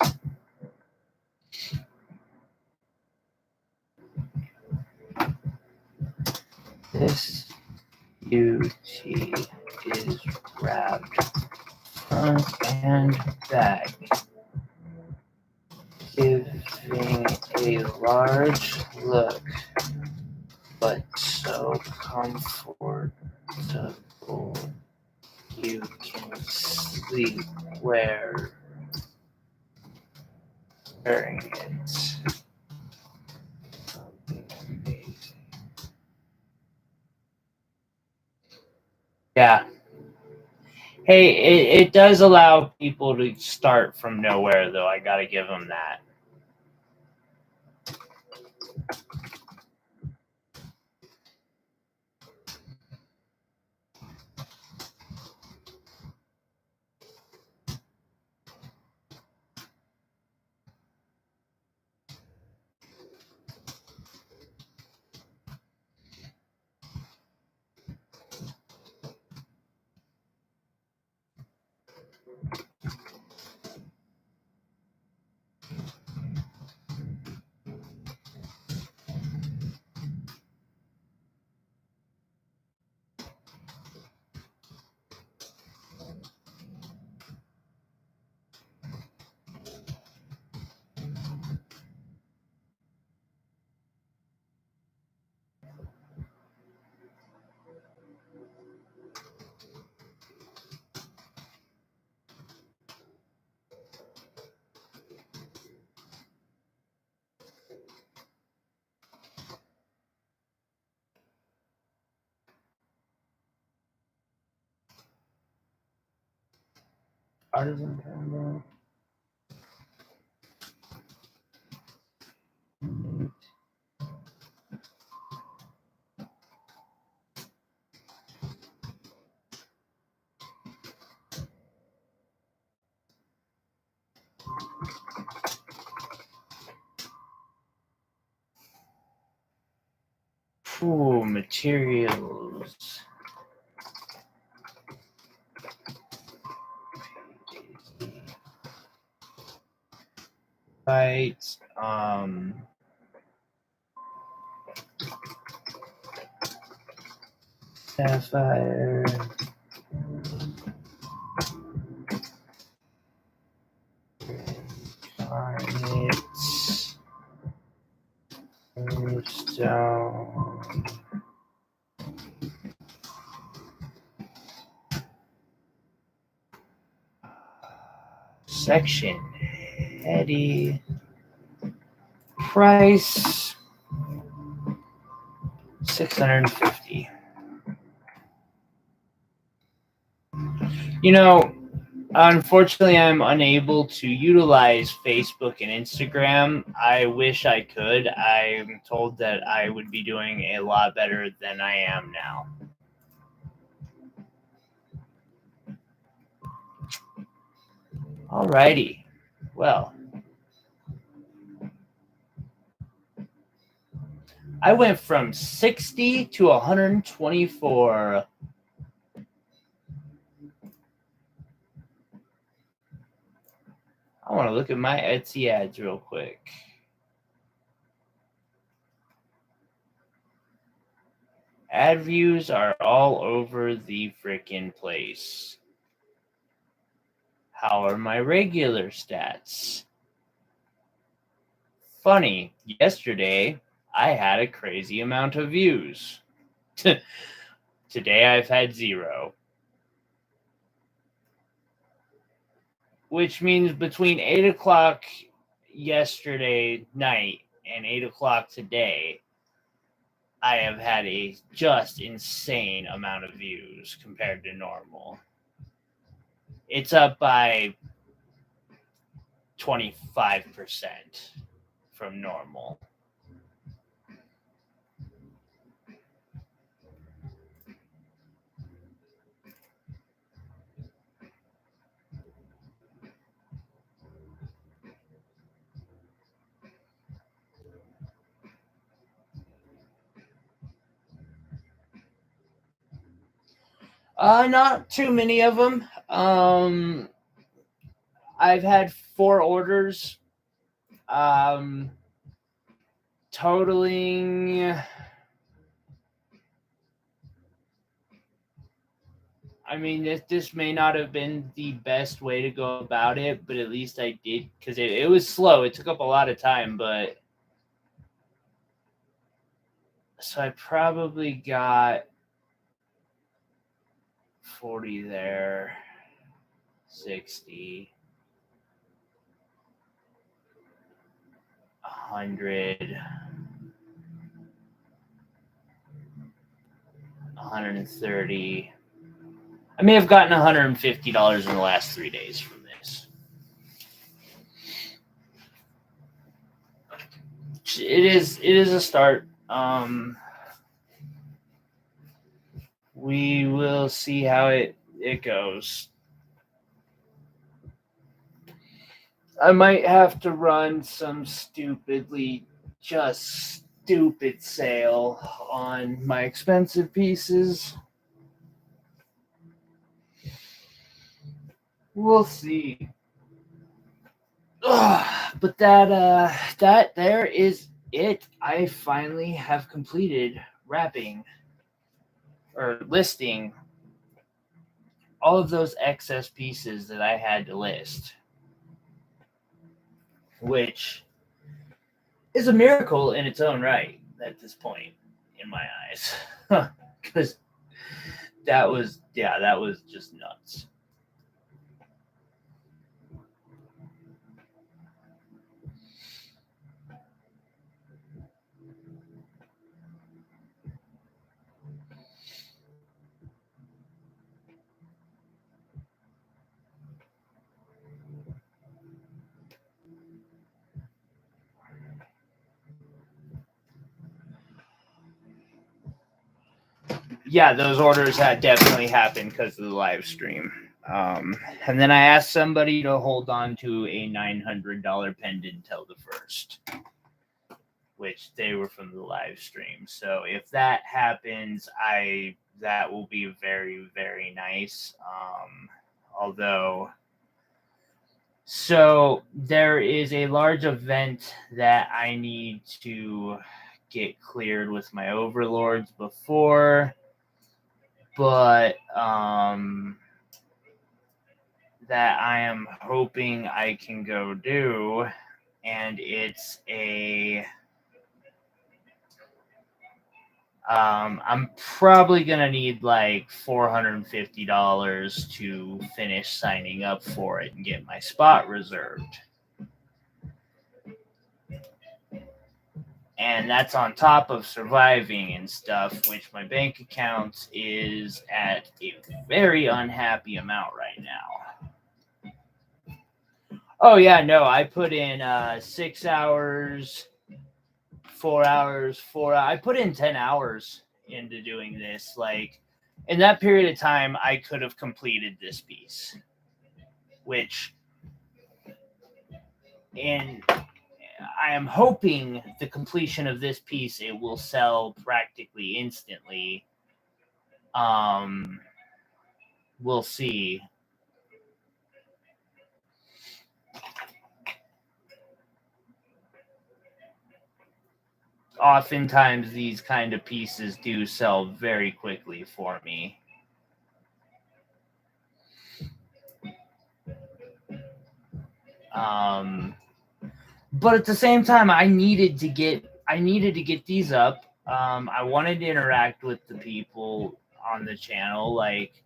This beauty is wrapped front and back, giving a large look, but so comfortable you can sleep wearing it. Amazing. Yeah. Hey, it does allow people to start from nowhere, though. I gotta give them that. Artisan Pendant. materials. Right. Sapphire. Garnet. Stone. Section. Eddie. Price. $650. You know, unfortunately, I'm unable to utilize Facebook and Instagram. I wish I could. I'm told that I would be doing a lot better than I am now. Alrighty. Well, I went from 60 to 124. I want to look at my Etsy ads real quick. Ad views are all over the frickin' place. How are my regular stats? Funny, yesterday I had a crazy amount of views. Today I've had 0. Which means between 8 o'clock yesterday night and 8 o'clock today, I have had a just insane amount of views compared to normal. It's up by 25% from normal. Not too many of them. I've had 4 orders, totaling. I mean, this may not have been the best way to go about it, but at least I did, because it was slow. It took up a lot of time, but so I probably got 40 there, 60, 100, 130. I may have gotten $150 in the last 3 days from this. It is a start. We will see how it goes. I might have to run some stupid sale on my expensive pieces. We'll see. But that there is it. I finally have completed wrapping or listing all of those excess pieces that I had to list, which is a miracle in its own right at this point, in my eyes, because that was just nuts. Yeah, those orders had definitely happened because of the live stream. And then I asked somebody to hold on to a $900 pendant till the 1st, which they were from the live stream. So if that happens, that will be very, very nice. Although, so there is a large event that I need to get cleared with my overlords before, but that I am hoping I can go do, and it's I'm probably gonna need like $450 to finish signing up for it and get my spot reserved. And that's on top of surviving and stuff, which my bank account is at a very unhappy amount right now. Oh yeah, no, I put in 6 hours, 4 hours, I put in 10 hours into doing this. Like, in that period of time, I could have completed this piece, which, and I am hoping the completion of this piece, it will sell practically instantly. We'll see. Oftentimes these kind of pieces do sell very quickly for me. But at the same time, I needed to get these up. I wanted to interact with the people on the channel. Like,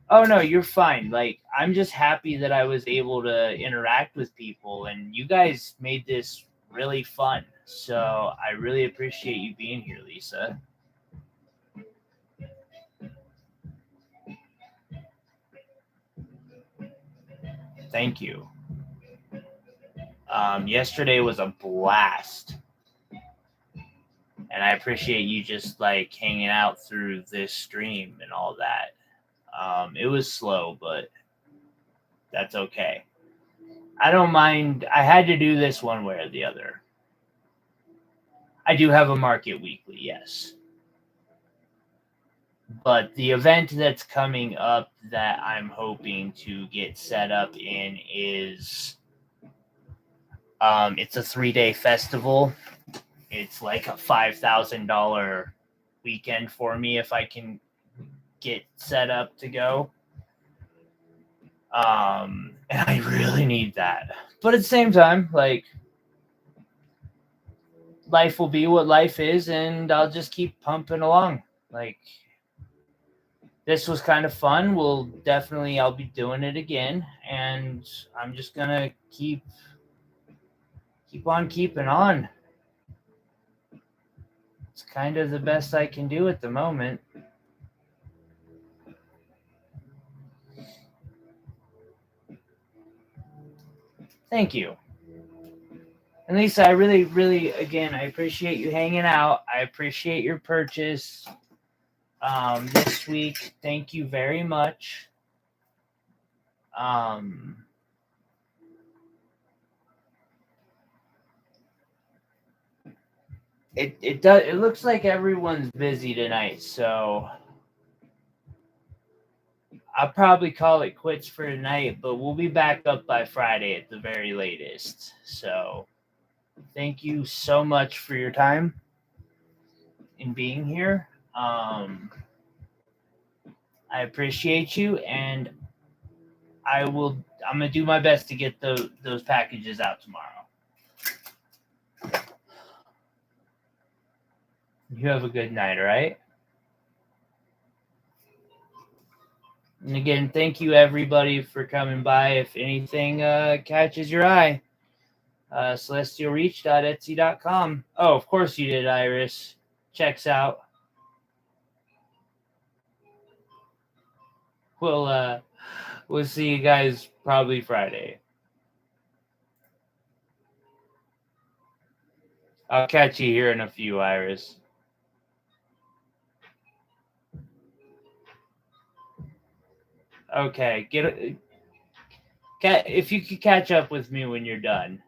oh no, you're fine. Like, I'm just happy that I was able to interact with people, and you guys made this really fun. So I really appreciate you being here, Lisa. Thank you. Yesterday was a blast, and I appreciate you just like hanging out through this stream and all that. It was slow, but that's okay. I don't mind. I had to do this one way or the other. I do have a market weekly, yes. But the event that's coming up that I'm hoping to get set up in is it's a 3-day festival. It's like a $5,000 weekend for me if I can get set up to go. And I really need that. But at the same time, like, life will be what life is, and I'll just keep pumping along. Like, this was kind of fun. I'll be doing it again, and I'm just gonna keep on keeping on. It's kind of the best I can do at the moment. Thank you. And Lisa, I really, really, again, I appreciate you hanging out. I appreciate your purchase this week. Thank you very much. It looks like everyone's busy tonight, so I'll probably call it quits for tonight, but we'll be back up by Friday at the very latest. So thank you so much for your time in being here. I appreciate you, and I'm gonna do my best to get those packages out tomorrow. You have a good night, all right? And again, thank you everybody for coming by. If anything catches your eye, celestialreach.etsy.com. Oh, of course you did, Iris. Checks out. We'll see you guys probably Friday. I'll catch you here in a few, Iris. Okay, if you could catch up with me when you're done.